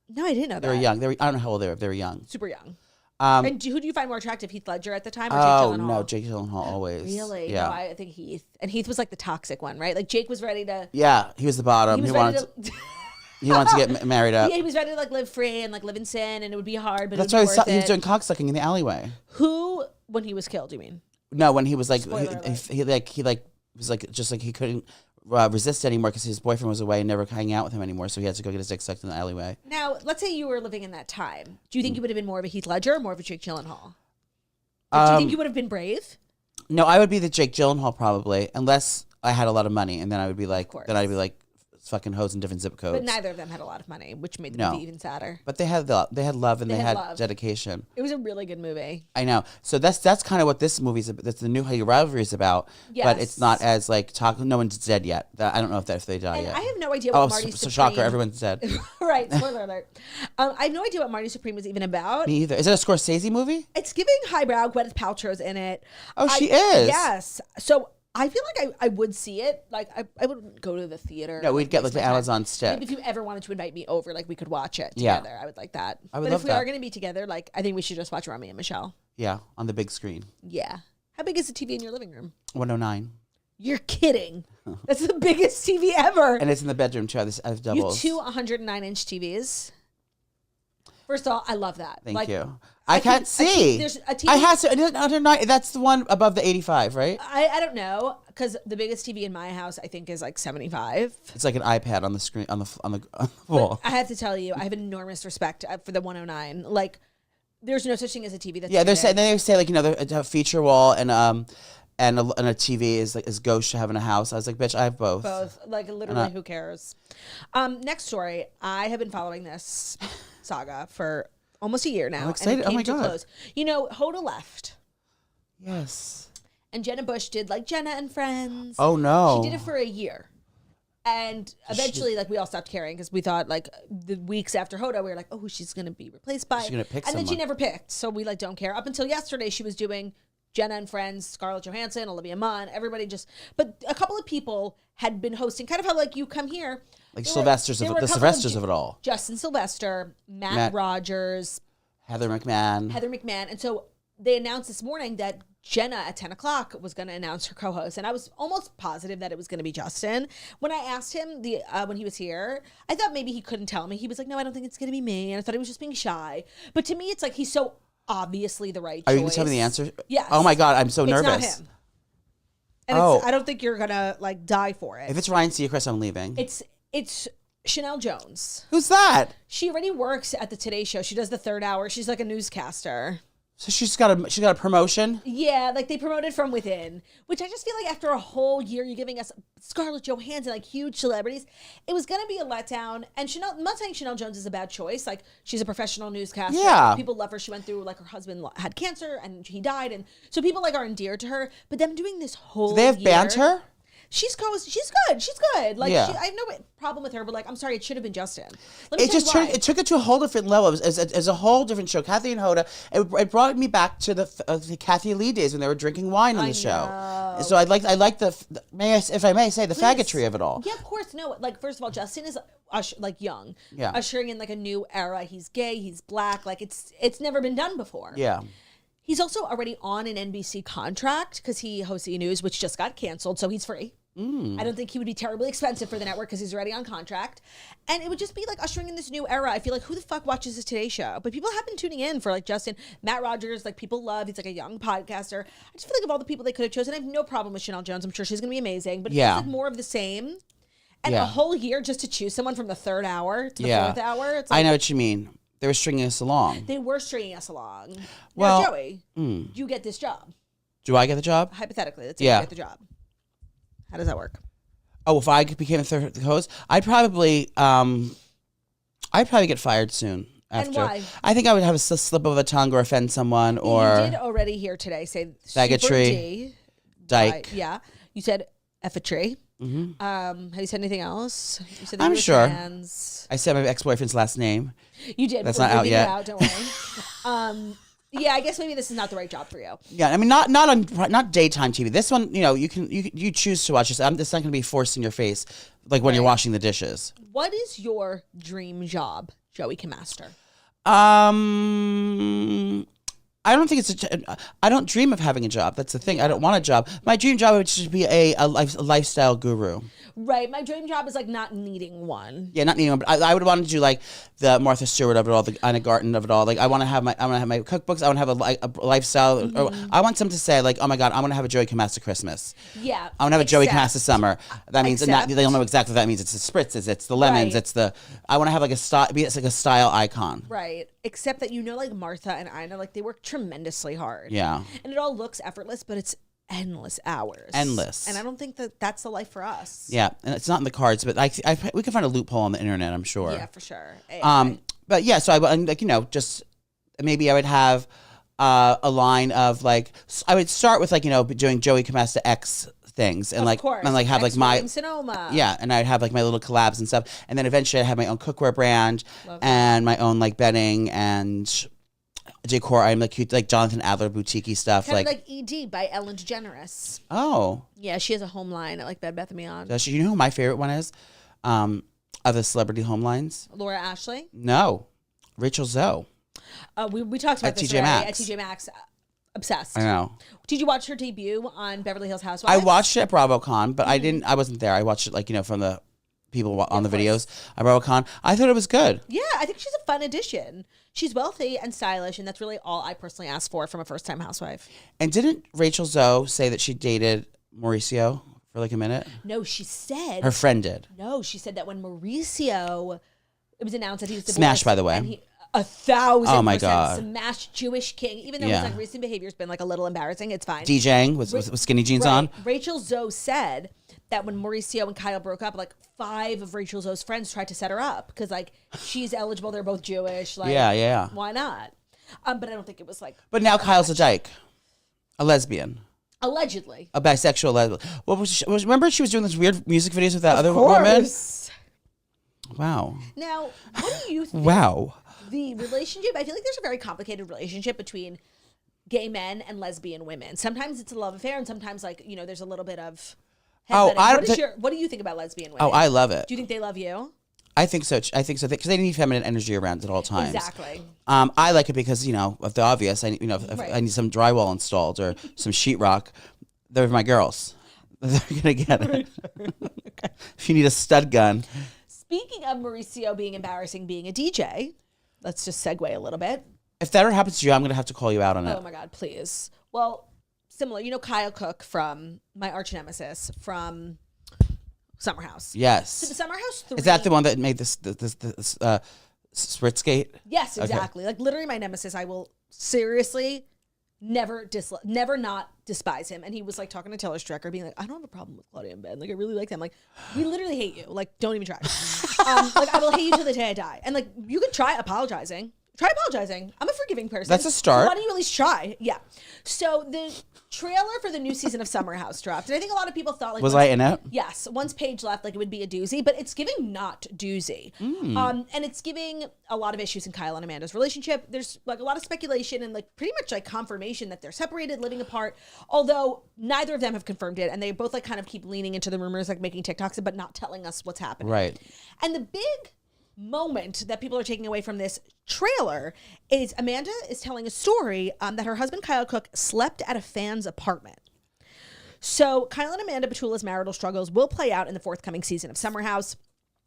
Speaker 1: No, I didn't know that.
Speaker 2: They were young. I don't know how old they were. They were young.
Speaker 1: Super young. And who do you find more attractive, Heath Ledger at the time or Jake Gyllenhaal?
Speaker 2: Oh, no, Jake Gyllenhaal always.
Speaker 1: Really?
Speaker 2: Yeah.
Speaker 1: No, I think Heath. And Heath was like the toxic one, right? Like Jake was ready to...
Speaker 2: Yeah, he was the bottom. He wanted to get married up.
Speaker 1: Yeah, he was ready to like live free and like live in sin and it would be hard, but
Speaker 2: that's
Speaker 1: it would be worth it.
Speaker 2: He was doing cocksucking in the alleyway.
Speaker 1: Who, when he was killed, you mean?
Speaker 2: No, when he was like...
Speaker 1: Spoiler alert.
Speaker 2: He was like, just like he couldn't resist anymore because his boyfriend was away and never hanging out with him anymore. So he had to go get his dick sucked in the alleyway.
Speaker 1: Now, let's say you were living in that time. Do you think you would have been more of a Heath Ledger or more of a Jake Gyllenhaal? Do you think you would have been brave?
Speaker 2: No, I would be the Jake Gyllenhaal probably, unless I had a lot of money, and then I would be like, fucking hoes in different zip codes.
Speaker 1: But neither of them had a lot of money, which made the movie even sadder.
Speaker 2: But they had love and they had dedication.
Speaker 1: It was a really good movie.
Speaker 2: I know. So that's kind of what this movie's about. That's the new Hayu rivalry is about. Yes. But it's not as like no one's dead yet. I don't know if they die yet.
Speaker 1: I have no idea what Marty Supreme.
Speaker 2: Shocker! Everyone's dead.
Speaker 1: Right. Spoiler alert. I have no idea what Marty Supreme was even about.
Speaker 2: Me either. Is it a Scorsese movie?
Speaker 1: It's giving highbrow. Gwyneth Paltrow's in it.
Speaker 2: Oh, she is.
Speaker 1: Yes. So. I feel like I would see it. Like, I wouldn't go to the theater.
Speaker 2: No, we'd get like the Amazon stick.
Speaker 1: Maybe if you ever wanted to invite me over, like, we could watch it together. Yeah. I would like that.
Speaker 2: I would love that.
Speaker 1: But if we are going to be together, like, I think we should just watch Romy and Michelle.
Speaker 2: Yeah, on the big screen.
Speaker 1: Yeah. How big is the TV in your living room?
Speaker 2: 109.
Speaker 1: You're kidding. That's the biggest TV ever.
Speaker 2: And it's in the bedroom, too. I have doubles.
Speaker 1: You have 2 109-inch TVs. First of all, I love that.
Speaker 2: Thank you. I can't see. There's a TV. I have to. That's the one above the 85, right?
Speaker 1: I don't know, because the biggest TV in my house, I think, is like 75.
Speaker 2: It's like an iPad on the screen on the wall.
Speaker 1: But I have to tell you, I have enormous respect for the 109. Like, there's no such thing as a TV that's
Speaker 2: they say like a feature wall and a TV is gauche to having a house. I was like, bitch, I have both.
Speaker 1: Both, like literally, who cares? Next story. I have been following this saga for almost a year now.
Speaker 2: I'm excited. Oh my God.
Speaker 1: Close. You know, Hoda left.
Speaker 2: Yes.
Speaker 1: And Jenna Bush did like Jenna and Friends.
Speaker 2: Oh no.
Speaker 1: She did it for a year. And eventually, like, we all stopped caring because we thought, like, the weeks after Hoda, we were like, oh, who's she's going to be replaced by?
Speaker 2: She's going to pick
Speaker 1: someone. And then she never picked. So we, like, don't care. Up until yesterday, she was doing Jenna and Friends, Scarlett Johansson, Olivia Munn, everybody just... But a couple of people had been hosting, kind of how, like, you come here.
Speaker 2: Like Sylvester's of the Sylvesters of it all.
Speaker 1: Justin Sylvester, Matt Rogers.
Speaker 2: Heather McMahon.
Speaker 1: And so they announced this morning that Jenna at 10 o'clock was going to announce her co-host. And I was almost positive that it was going to be Justin. When I asked him when he was here, I thought maybe he couldn't tell me. He was like, no, I don't think it's going to be me. And I thought he was just being shy. But to me, it's like he's so obviously the right choice.
Speaker 2: Are you going to tell me the answer?
Speaker 1: Yes.
Speaker 2: Oh my God, I'm so nervous.
Speaker 1: It's not him. And I don't think you're going to like die for it.
Speaker 2: If it's Ryan Seacrest, I'm leaving.
Speaker 1: It's Chanel Jones.
Speaker 2: Who's that?
Speaker 1: She already works at the Today Show. She does the third hour. She's like a newscaster.
Speaker 2: So she's got a promotion?
Speaker 1: Yeah, like they promoted from within, which I just feel like after a whole year you're giving us Scarlett Johansson, like huge celebrities, it was going to be a letdown. And I'm not saying Chanel Jones is a bad choice. Like, she's a professional newscaster.
Speaker 2: Yeah.
Speaker 1: People love her. She went through, like, her husband had cancer and he died. And so people, like, are endeared to her. But them doing this whole
Speaker 2: Do they have banter?
Speaker 1: She's good. She's good. Like,
Speaker 2: yeah.
Speaker 1: I have no problem with her, but like, I'm sorry, it should have been Justin.
Speaker 2: It took it to a whole different level. As a whole different show. Kathy and Hoda. It brought me back to the Kathy Lee days when they were drinking wine on the show. So I like if I may say the faggotry of it all.
Speaker 1: Yeah, of course. No, like, first of all, Justin is like young,
Speaker 2: yeah,
Speaker 1: ushering in like a new era. He's gay. He's black. Like, it's never been done before.
Speaker 2: Yeah.
Speaker 1: He's also already on an NBC contract because he hosts E! News, which just got canceled, so he's free. I don't think he would be terribly expensive for the network because he's already on contract. And it would just be like ushering in this new era. I feel like, who the fuck watches the Today Show? But people have been tuning in for like Justin. Matt Rogers, like, people love. He's like a young podcaster. I just feel like of all the people they could have chosen, I have no problem with Chanel Jones. I'm sure she's going to be amazing. But it's like more of the same. And a whole year just to choose someone from the third hour to the fourth hour. It's like,
Speaker 2: I know what you mean. They were stringing us along.
Speaker 1: They were stringing us along.
Speaker 2: Well,
Speaker 1: now, Joey, you get this job.
Speaker 2: Do I get the job?
Speaker 1: Hypothetically, let's say you get the job. How does that work?
Speaker 2: Oh, if I became a third host, I'd probably get fired soon. After.
Speaker 1: And why?
Speaker 2: I think I would have a slip of a tongue or offend someone, or
Speaker 1: you did already here today say
Speaker 2: faggotry, dyke.
Speaker 1: Yeah, you said effatry.
Speaker 2: Mm-hmm.
Speaker 1: Have you said anything else? You said that
Speaker 2: I'm sure.
Speaker 1: trans.
Speaker 2: I said my ex-boyfriend's last name.
Speaker 1: You did.
Speaker 2: That's not out yet.
Speaker 1: Don't worry. Yeah, I guess maybe this is not the right job for you.
Speaker 2: Yeah, I mean, not daytime TV. This one, you choose to watch this. It's not going to be forced in your face, like when you're washing the dishes.
Speaker 1: What is your dream job, Joey Camasta?
Speaker 2: I don't think I don't dream of having a job. That's the thing. I don't want a job. My dream job would just be a lifestyle guru.
Speaker 1: Right. My dream job is like not needing one.
Speaker 2: Yeah, not needing one, but I would want to do like the Martha Stewart of it all, the Anna Garten of it all. Like I want to have my cookbooks. I want to have a lifestyle. Mm-hmm. Or I want someone to say like, oh my God, I want to have a Joey Camasta Christmas.
Speaker 1: Yeah.
Speaker 2: I want to have a Joey Camasta summer. That means they don't know exactly what that means. It's the spritzes, it's the lemons, it's the. I want to have like it's like a style icon.
Speaker 1: Right. Except that like Martha and Ina, like they work tremendously hard.
Speaker 2: Yeah.
Speaker 1: And it all looks effortless, but it's endless hours.
Speaker 2: Endless.
Speaker 1: And I don't think that that's the life for us.
Speaker 2: Yeah, and it's not in the cards, but we can find a loophole on the internet, I'm sure.
Speaker 1: Yeah, for sure.
Speaker 2: But yeah, so I'm like, just maybe I would have a line of like, I would start with like, doing Joey Camasta X things and have like my
Speaker 1: Sonoma.
Speaker 2: Yeah, and I'd have like my little collabs and stuff, and then eventually I'd have my own cookware brand and my own like bedding and decor. I'm like cute, like Jonathan Adler boutique-y stuff,
Speaker 1: kind of like ED by Ellen DeGeneres.
Speaker 2: Oh,
Speaker 1: yeah, she has a home line at like Bed Bath & Beyond.
Speaker 2: Does she? You know who my favorite one is? Of the celebrity home lines?
Speaker 1: Laura Ashley?
Speaker 2: No, Rachel Zoe.
Speaker 1: We talked about this
Speaker 2: TJ Maxx.
Speaker 1: at TJ Maxx. Obsessed.
Speaker 2: I know.
Speaker 1: Did you watch her debut on Beverly Hills Housewives?
Speaker 2: I watched it at BravoCon, but I wasn't there. I watched it like from the people on the videos at BravoCon. I thought it was good.
Speaker 1: Yeah, I think she's a fun addition. She's wealthy and stylish, and that's really all I personally asked for from a first-time housewife.
Speaker 2: And didn't Rachel Zoe say that she dated Mauricio for like a minute?
Speaker 1: No, she said...
Speaker 2: Her friend did.
Speaker 1: No, she said that when Mauricio... It was announced that he was divorced.
Speaker 2: Smashed, by the way.
Speaker 1: And 1,000%
Speaker 2: oh my God.
Speaker 1: smashed Jewish king. Even though his like recent behavior's been like a little embarrassing, it's fine.
Speaker 2: DJing with skinny jeans on.
Speaker 1: Rachel Zoe said that when Mauricio and Kyle broke up, like 5 of Rachel Zoe's friends tried to set her up because like she's eligible. They're both Jewish. Like,
Speaker 2: yeah.
Speaker 1: Why not? But I don't think it was like.
Speaker 2: But now Kyle's a dyke, a lesbian.
Speaker 1: Allegedly.
Speaker 2: A bisexual lesbian. Well, remember she was doing those weird music videos with that other woman? Wow.
Speaker 1: Now, what do you think?
Speaker 2: Wow.
Speaker 1: The relationship, I feel like there's a very complicated relationship between gay men and lesbian women. Sometimes it's a love affair, and sometimes like, there's a little bit of what do you think about lesbian women?
Speaker 2: Oh, I love it.
Speaker 1: Do you think they love you?
Speaker 2: I think so because they need feminine energy around at all times.
Speaker 1: Exactly.
Speaker 2: I like it because of the obvious. If I need some drywall installed or some sheetrock, they're my girls. They're gonna get it. Okay. If you need a stud gun.
Speaker 1: Speaking of Mauricio being embarrassing being a DJ, let's just segue a little bit.
Speaker 2: If that ever happens to you, I'm going to have to call you out on it.
Speaker 1: Oh my God, please. Well, similar. Kyle Cook from my arch nemesis from Summer House.
Speaker 2: Yes.
Speaker 1: So the Summer House 3.
Speaker 2: Is that the one that made this Spritzgate?
Speaker 1: Yes, exactly. Okay. Like literally my nemesis. I will seriously never not despise him. And he was like talking to Taylor Strecker, being like, I don't have a problem with Claudia and Ben. Like I really like them. Like we literally hate you. Like don't even try. Like I will hate you till the day I die. And like you could try apologizing. Try apologizing. I'm a forgiving person.
Speaker 2: That's a start.
Speaker 1: So why don't you at least try? Yeah. So the trailer for the new season of Summer House dropped. And I think a lot of people thought like...
Speaker 2: Was I in it?
Speaker 1: Yes. Once Paige left, like it would be a doozy. But it's giving not doozy. And it's giving a lot of issues in Kyle and Amanda's relationship. There's like a lot of speculation and like pretty much like confirmation that they're separated, living apart. Although neither of them have confirmed it. And they both like kind of keep leaning into the rumors, like making TikToks, but not telling us what's happening.
Speaker 2: Right.
Speaker 1: And the big moment that people are taking away from this trailer is Amanda is telling a story that her husband Kyle Cook slept at a fan's apartment. So Kyle and Amanda Petula's marital struggles will play out in the forthcoming season of Summer House.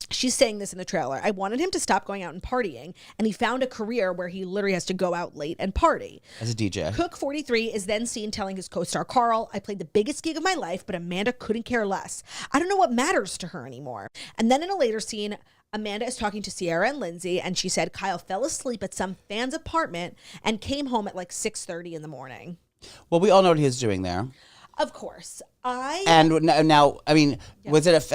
Speaker 1: She's saying this in the trailer. I wanted him to stop going out and partying, and he found a career where he literally has to go out late and party.
Speaker 2: As a DJ.
Speaker 1: Cook, 43, is then seen telling his co-star Carl, I played the biggest gig of my life, but Amanda couldn't care less. I don't know what matters to her anymore. And then in a later scene, Amanda is talking to Sierra and Lindsay, and she said Kyle fell asleep at some fan's apartment and came home at like 6:30 in the morning.
Speaker 2: Well, we all know what he was doing there.
Speaker 1: Of course.
Speaker 2: And now, I mean, was it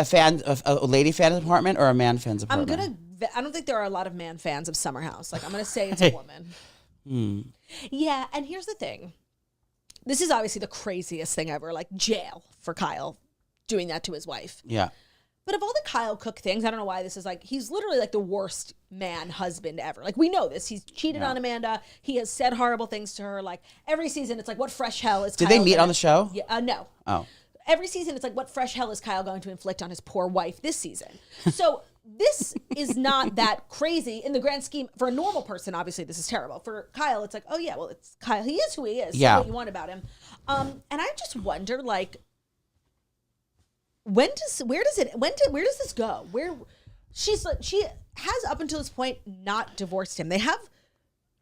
Speaker 2: a lady fan's apartment or a man fan's apartment?
Speaker 1: I don't think there are a lot of man fans of Summer House. Like, I'm going to say it's a woman. Yeah, and here's the thing. This is obviously the craziest thing ever, like jail for Kyle doing that to his wife.
Speaker 2: Yeah.
Speaker 1: But of all the Kyle Cook things, I don't know why this is like, he's literally like the worst husband ever. Like, we know this. He's cheated on Amanda. He has said horrible things to her. Like, every season, it's like, what fresh hell is Kyle
Speaker 2: Did they meet on the show?
Speaker 1: Yeah, no.
Speaker 2: Oh.
Speaker 1: Every season, it's like, what fresh hell is Kyle going to inflict on his poor wife this season? So this is not that crazy in the grand scheme. For a normal person, obviously, this is terrible. For Kyle, it's like, oh, yeah, well, it's Kyle. He is who he is.
Speaker 2: Yeah.
Speaker 1: Say what you want about him. And I just wonder, like, where does this go? She has up until this point not divorced him. They have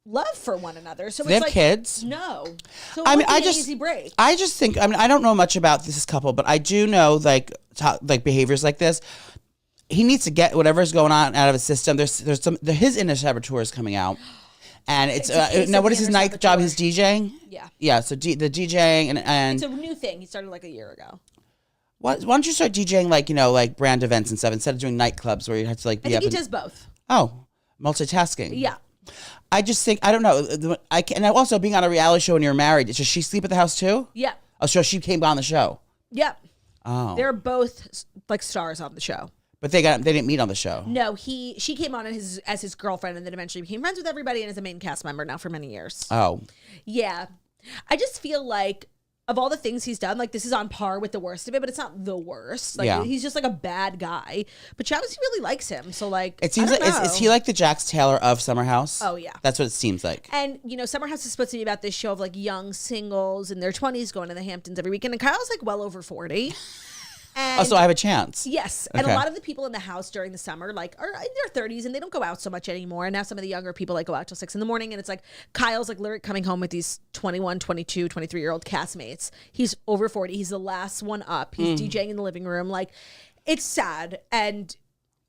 Speaker 1: love for one another. So
Speaker 2: they
Speaker 1: it's
Speaker 2: have
Speaker 1: like
Speaker 2: kids.
Speaker 1: No. So
Speaker 2: I mean,
Speaker 1: easy break.
Speaker 2: I just think. I mean, I don't know much about this couple, but I do know like behaviors like this. He needs to get whatever's going on out of his system. There's some his inner saboteur is coming out, and it's now what is his night job? He's DJing. Yeah. So the DJing and
Speaker 1: it's a new thing. He started like a year ago.
Speaker 2: Why don't you start DJing like brand events and stuff instead of doing nightclubs where you have to like be
Speaker 1: I think he does both.
Speaker 2: Oh, multitasking.
Speaker 1: Yeah.
Speaker 2: I just think I don't know. And also being on a reality show when you're married. Does she sleep at the house too?
Speaker 1: Yeah.
Speaker 2: Oh, so she came on the show.
Speaker 1: Yep.
Speaker 2: Oh.
Speaker 1: They're both like stars on the show.
Speaker 2: But they didn't meet on the show.
Speaker 1: No, she came on as his girlfriend and then eventually became friends with everybody and is a main cast member now for many years.
Speaker 2: Oh.
Speaker 1: Yeah. I just feel like of all the things he's done, like this is on par with the worst of it, but it's not the worst. Like he's just like a bad guy. But Travis really likes him. So like
Speaker 2: it seems like is he like the Jax Taylor of Summer House?
Speaker 1: Oh yeah.
Speaker 2: That's what it seems like.
Speaker 1: And Summer House is supposed to be about this show of like young singles in their 20s going to the Hamptons every weekend. And Kyle's like well over 40. And
Speaker 2: so I have a chance.
Speaker 1: Yes. And a lot of the people in the house during the summer like are in their 30s and they don't go out so much anymore. And now some of the younger people like go out till 6 a.m. and it's like Kyle's like literally coming home with these 21, 22, 23-year-old castmates. He's over 40. He's the last one up. He's DJing in the living room. Like it's sad. And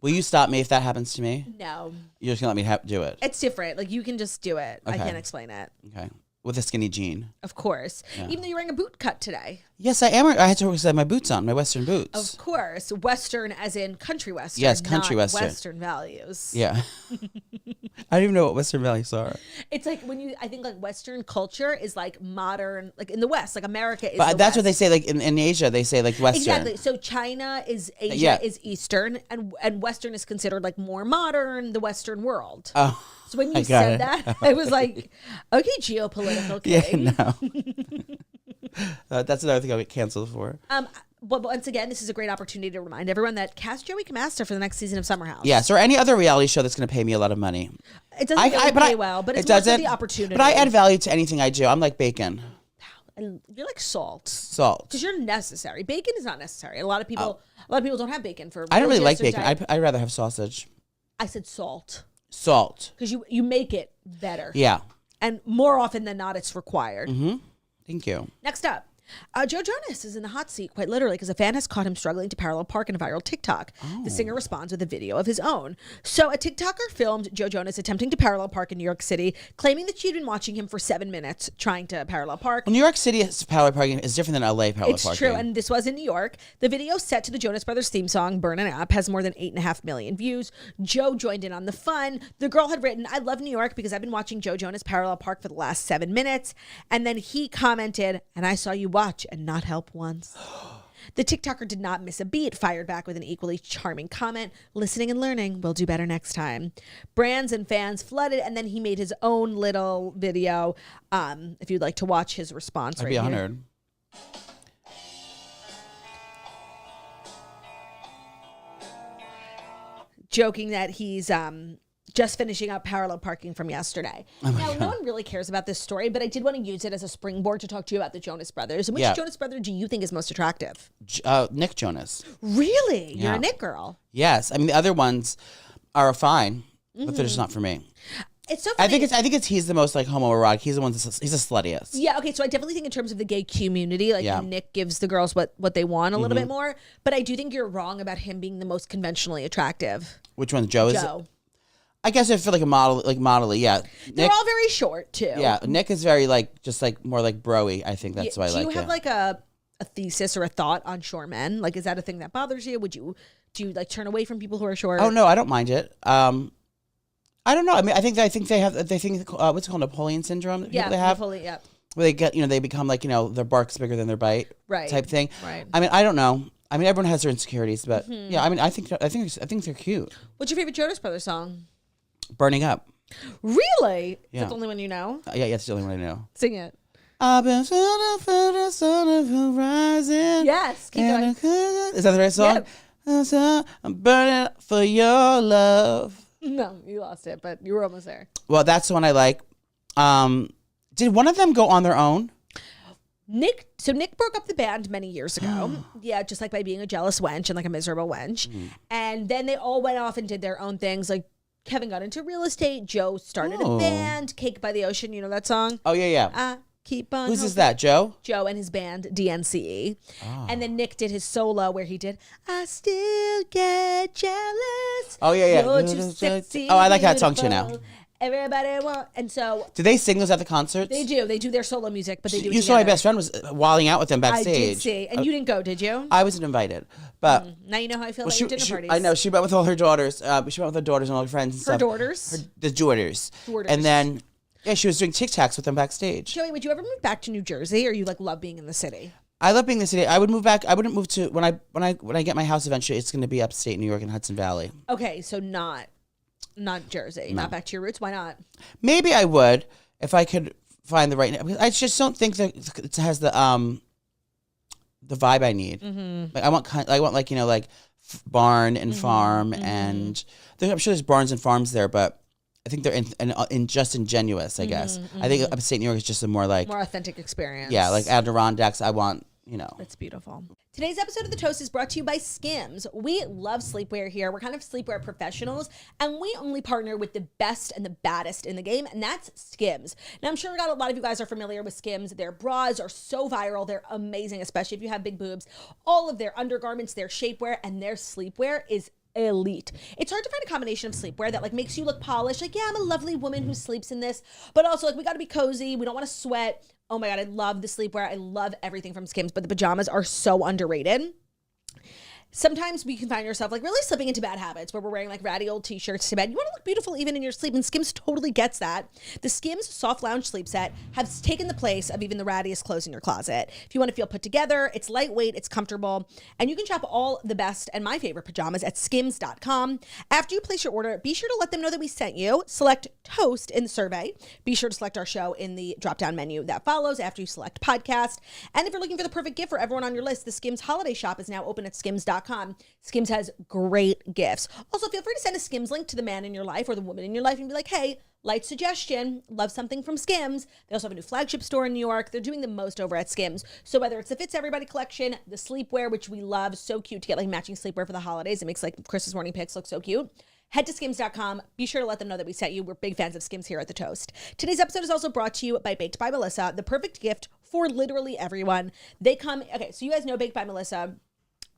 Speaker 2: will you stop me if that happens to me?
Speaker 1: No.
Speaker 2: You're just gonna let me do it.
Speaker 1: It's different. Like you can just do it.
Speaker 2: Okay.
Speaker 1: I can't explain it.
Speaker 2: Okay. With a skinny jean.
Speaker 1: Of course.
Speaker 2: Yeah.
Speaker 1: Even though you're wearing a boot cut today.
Speaker 2: Yes, I am. I had to have my boots on, my Western boots.
Speaker 1: Of course. Western as in country Western.
Speaker 2: Yes, country
Speaker 1: not
Speaker 2: Western.
Speaker 1: Western values.
Speaker 2: Yeah. I don't even know what Western values are.
Speaker 1: It's like I think like Western culture is like modern, like in the West, like America is
Speaker 2: But that's
Speaker 1: West.
Speaker 2: what they say, like in Asia, they say like Western.
Speaker 1: Exactly. So China is Asia is Eastern and Western is considered like more modern, the Western world.
Speaker 2: Oh.
Speaker 1: So when you said that, I was like, okay, geopolitical king.
Speaker 2: Yeah, no. That's another thing I'll get canceled for.
Speaker 1: But once again, this is a great opportunity to remind everyone that cast Joey Camasta for the next season of Summer House.
Speaker 2: Yes, or any other reality show that's going to pay me a lot of money.
Speaker 1: It doesn't really pay well, but it's more so the opportunity.
Speaker 2: But I add value to anything I do. I'm like bacon.
Speaker 1: You're like salt.
Speaker 2: Salt.
Speaker 1: Because you're necessary. Bacon is not necessary. A lot of people don't have bacon for.
Speaker 2: I don't really like bacon. I'd rather have sausage.
Speaker 1: I said salt.
Speaker 2: Salt.
Speaker 1: Because you make it better.
Speaker 2: Yeah.
Speaker 1: And more often than not, it's required.
Speaker 2: Mm-hmm. Thank you.
Speaker 1: Next up. Joe Jonas is in the hot seat, quite literally, because a fan has caught him struggling to parallel park in a viral TikTok. The singer responds with a video of his own. So a TikToker filmed Joe Jonas attempting to parallel park in New York City, claiming that she'd been watching him for 7 minutes trying to parallel park.
Speaker 2: Well, New York City parallel parking is different than LA parallel parking.
Speaker 1: It's true, and this was in New York. The video, set to the Jonas Brothers theme song, Burn It Up, has more than 8.5 million views. Joe joined in on the fun. The girl had written, I love New York because I've been watching Joe Jonas parallel park for the last 7 minutes. And then he commented, and I saw you watch and not help once. The TikToker did not miss a beat, fired back with an equally charming comment, listening and learning, we'll do better next time. Brands and fans flooded, and then he made his own little video. If you'd like to watch his response,
Speaker 2: I'd be honored.
Speaker 1: Joking that he's just finishing up parallel parking from yesterday. Now, no one really cares about this story, but I did want to use it as a springboard to talk to you about the Jonas Brothers. And which Jonas Brother do you think is most attractive?
Speaker 2: Nick Jonas.
Speaker 1: Really? You're a Nick girl.
Speaker 2: Yes. I mean, the other ones are fine, but they're just not for me.
Speaker 1: It's so funny.
Speaker 2: I think he's the most like homoerotic. He's the one he's the sluttiest.
Speaker 1: Yeah, okay, so I definitely think in terms of the gay community, like Nick gives the girls what they want a little bit more. But I do think you're wrong about him being the most conventionally attractive.
Speaker 2: Which one? Joe is? I guess I feel like a model, like modelly, yeah.
Speaker 1: They're all very short too.
Speaker 2: Yeah, Nick is very like just like more like bro-y. I think that's why I like it.
Speaker 1: Do you have like a thesis or a thought on short men? Like, is that a thing that bothers you? Do you like turn away from people who are short?
Speaker 2: Oh no, I don't mind it. I don't know. I mean, I think they have what's it called, Napoleon syndrome. That they have.
Speaker 1: Napoleon, yeah.
Speaker 2: Where they get they become like their bark's bigger than their bite,
Speaker 1: right?
Speaker 2: Type thing.
Speaker 1: Right.
Speaker 2: I mean, I don't know. I mean, everyone has their insecurities, but yeah. I mean, I think they're cute.
Speaker 1: What's your favorite Jonas Brothers song?
Speaker 2: Burning Up.
Speaker 1: Really?
Speaker 2: Yeah.
Speaker 1: Is that the only one you know?
Speaker 2: Yeah, it's the only one I know.
Speaker 1: Sing it.
Speaker 2: I've been feeling for the sun of horizon.
Speaker 1: Yes. Keep going.
Speaker 2: Is that the right song?
Speaker 1: Yeah.
Speaker 2: I'm burning for your love.
Speaker 1: No, you lost it, but you were almost there.
Speaker 2: Well, that's the one I like. Did one of them go on their own?
Speaker 1: Nick broke up the band many years ago. Yeah, just like by being a jealous wench and like a miserable wench. And then they all went off and did their own things. Like Kevin got into real estate. Joe started a band, Cake by the Ocean. You know that song?
Speaker 2: Oh, yeah.
Speaker 1: Keep on.
Speaker 2: Whose is that, Joe?
Speaker 1: Joe and his band, DNCE. And then Nick did his solo where he did, I Still Get Jealous.
Speaker 2: Oh, yeah.
Speaker 1: You're too sexy,
Speaker 2: I like that song too now.
Speaker 1: Everybody want, and so
Speaker 2: do they sing those at the concerts?
Speaker 1: They do. They do their solo music, but they do.
Speaker 2: You saw my best friend was wilding out with them backstage.
Speaker 1: I did see, and you didn't go, did you?
Speaker 2: I wasn't invited, but
Speaker 1: now you know how I feel about your dinner parties.
Speaker 2: I know she went with all her daughters. She went with her daughters and all her friends. And
Speaker 1: her
Speaker 2: stuff.
Speaker 1: daughters,
Speaker 2: the daughters, and then she was doing Tic Tacs with them backstage.
Speaker 1: Joey, would you ever move back to New Jersey, or you like love being in the city?
Speaker 2: I love being in the city. I would move back. I wouldn't move to when I get my house eventually. It's going to be upstate New York in Hudson Valley.
Speaker 1: Okay, so not Jersey, not back to your roots. Why not?
Speaker 2: Maybe I would if I could find the right. I just don't think that it has the vibe I need. Like I want like barn and farm, and I'm sure there's barns and farms there, but I think they're just ingenuous. I guess I think upstate New York is just a more
Speaker 1: authentic experience.
Speaker 2: Yeah, like Adirondacks. I want.
Speaker 1: That's beautiful. Today's episode of The Toast is brought to you by Skims. We love sleepwear here. We're kind of sleepwear professionals, and we only partner with the best and the baddest in the game, and that's Skims. Now, I'm sure a lot of you guys are familiar with Skims. Their bras are so viral. They're amazing, especially if you have big boobs. All of their undergarments, their shapewear, and their sleepwear is elite. It's hard to find a combination of sleepwear that makes you look polished. Like, yeah, I'm a lovely woman who sleeps in this, but also we got to be cozy. We don't want to sweat. Oh my God, I love the sleepwear. I love everything from Skims, but the pajamas are so underrated. Sometimes we can find yourself really slipping into bad habits where we're wearing ratty old t-shirts to bed. You want to look beautiful even in your sleep, and Skims totally gets that. The Skims Soft Lounge Sleep Set has taken the place of even the rattiest clothes in your closet. If you want to feel put together, it's lightweight, it's comfortable, and you can shop all the best and my favorite pajamas at skims.com. After you place your order, be sure to let them know that we sent you. Select Toast in the survey. Be sure to select our show in the drop-down menu that follows after you select podcast. And if you're looking for the perfect gift for everyone on your list, the Skims Holiday Shop is now open at skims.com. Skims has great gifts. Also, feel free to send a Skims link to the man in your life or the woman in your life and be like, hey, light suggestion, love something from Skims. They also have a new flagship store in New York. They're doing the most over at Skims. So whether it's the Fits Everybody collection, the sleepwear, which we love, so cute to get matching sleepwear for the holidays. It makes Christmas morning pics look so cute. Head to skims.com. Be sure to let them know that we sent you. We're big fans of Skims here at The Toast. Today's episode is also brought to you by Baked by Melissa, the perfect gift for literally everyone. Okay, so you guys know Baked by Melissa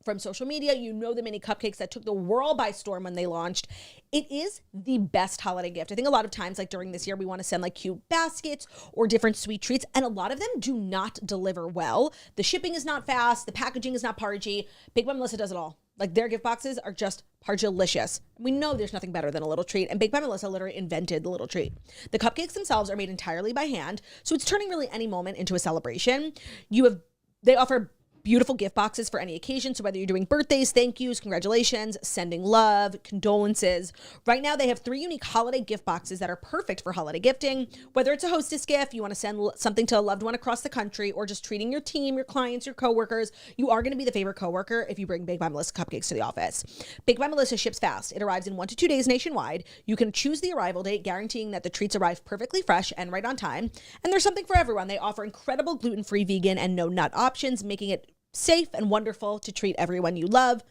Speaker 1: from social media. You know the mini cupcakes that took the world by storm when they launched. It is the best holiday gift. I think a lot of times, during this year, we want to send cute baskets or different sweet treats, and a lot of them do not deliver well. The shipping is not fast. The packaging is not pargy. Baked by Melissa does it all. Their gift boxes are just pargelicious. We know there's nothing better than a little treat, and Baked by Melissa literally invented the little treat. The cupcakes themselves are made entirely by hand, so it's turning really any moment into a celebration. They offer beautiful gift boxes for any occasion. So whether you're doing birthdays, thank yous, congratulations, sending love, condolences. Right now, they have 3 unique holiday gift boxes that are perfect for holiday gifting. Whether it's a hostess gift, you want to send something to a loved one across the country, or just treating your team, your clients, your coworkers, you are going to be the favorite coworker if you bring Baked by Melissa cupcakes to the office. Baked by Melissa ships fast. It arrives in 1 to 2 days nationwide. You can choose the arrival date, guaranteeing that the treats arrive perfectly fresh and right on time. And there's something for everyone. They offer incredible gluten-free, vegan, and no nut options, making it safe and wonderful to treat everyone you love.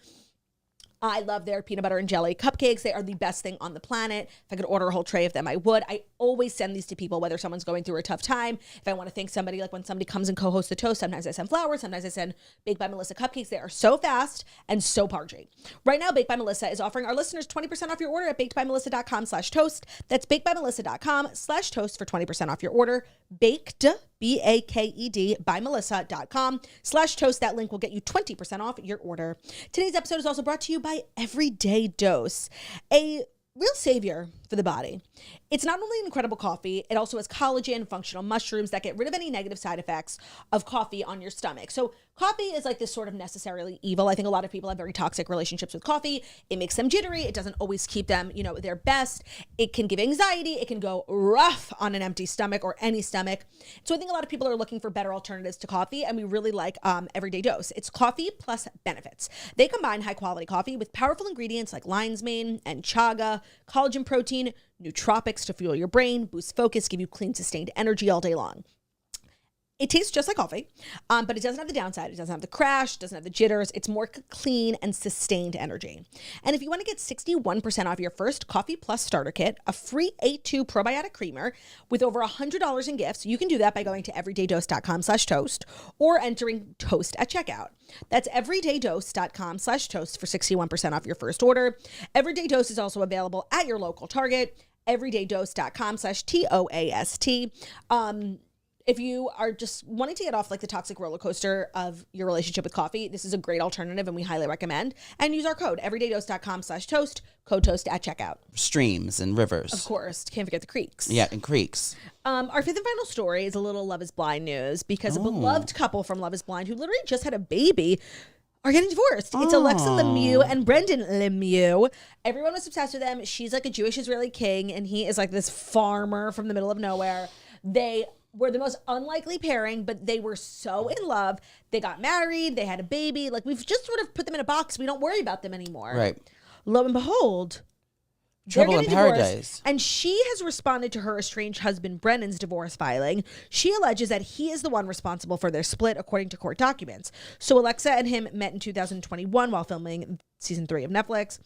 Speaker 1: I love their peanut butter and jelly cupcakes. They are the best thing on the planet. If I could order a whole tray of them, I would. I always send these to people, whether someone's going through a tough time. If I want to thank somebody, when somebody comes and co-hosts The Toast, sometimes I send flowers, sometimes I send Baked by Melissa cupcakes. They are so fast and so pargy. Right now, Baked by Melissa is offering our listeners 20% off your order at bakedbymelissa.com/toast. That's bakedbymelissa.com/toast for 20% off your order. Baked, BAKED, by Melissa.com/toast. That link will get you 20% off your order. Today's episode is also brought to you by Everyday Dose, a real savior for the body. It's not only an incredible coffee, it also has collagen, functional mushrooms that get rid of any negative side effects of coffee on your stomach. So coffee is like this sort of necessarily evil. I think a lot of people have very toxic relationships with coffee. It makes them jittery. It doesn't always keep them, their best. It can give anxiety. It can go rough on an empty stomach or any stomach. So I think a lot of people are looking for better alternatives to coffee, and we really like Everyday Dose. It's coffee plus benefits. They combine high quality coffee with powerful ingredients like lion's mane and chaga, collagen protein, nootropics to fuel your brain, boost focus, give you clean, sustained energy all day long. It tastes just like coffee, but it doesn't have the downside. It doesn't have the crash, doesn't have the jitters. It's more clean and sustained energy. And if you want to get 61% off your first Coffee Plus starter kit, a free A2 probiotic creamer with over $100 in gifts, you can do that by going to everydaydose.com/toast or entering toast at checkout. That's everydaydose.com/toast for 61% off your first order. Everyday Dose is also available at your local Target, everydaydose.com/TOAST. If you are just wanting to get off like the toxic roller coaster of your relationship with coffee, this is a great alternative and we highly recommend. And use our code, everydaydose.com/toast, code toast at checkout.
Speaker 2: Streams and rivers.
Speaker 1: Of course. Can't forget the creeks.
Speaker 2: Yeah, and creeks.
Speaker 1: Our fifth and final story is a little Love is Blind news because a beloved couple from Love is Blind who literally just had a baby are getting divorced. It's Alexa Lemieux and Brendan Lemieux. Everyone was obsessed with them. She's like a Jewish Israeli king and he is like this farmer from the middle of nowhere. They were the most unlikely pairing, but they were so in love. They got married. They had a baby. Like, we've just sort of put them in a box. We don't worry about them anymore.
Speaker 2: Right.
Speaker 1: Lo and behold,
Speaker 2: Trouble in Paradise.
Speaker 1: And she has responded to her estranged husband Brennan's divorce filing. She alleges that he is the one responsible for their split, according to court documents. So Alexa and him met in 2021 while filming season 3 of Netflix.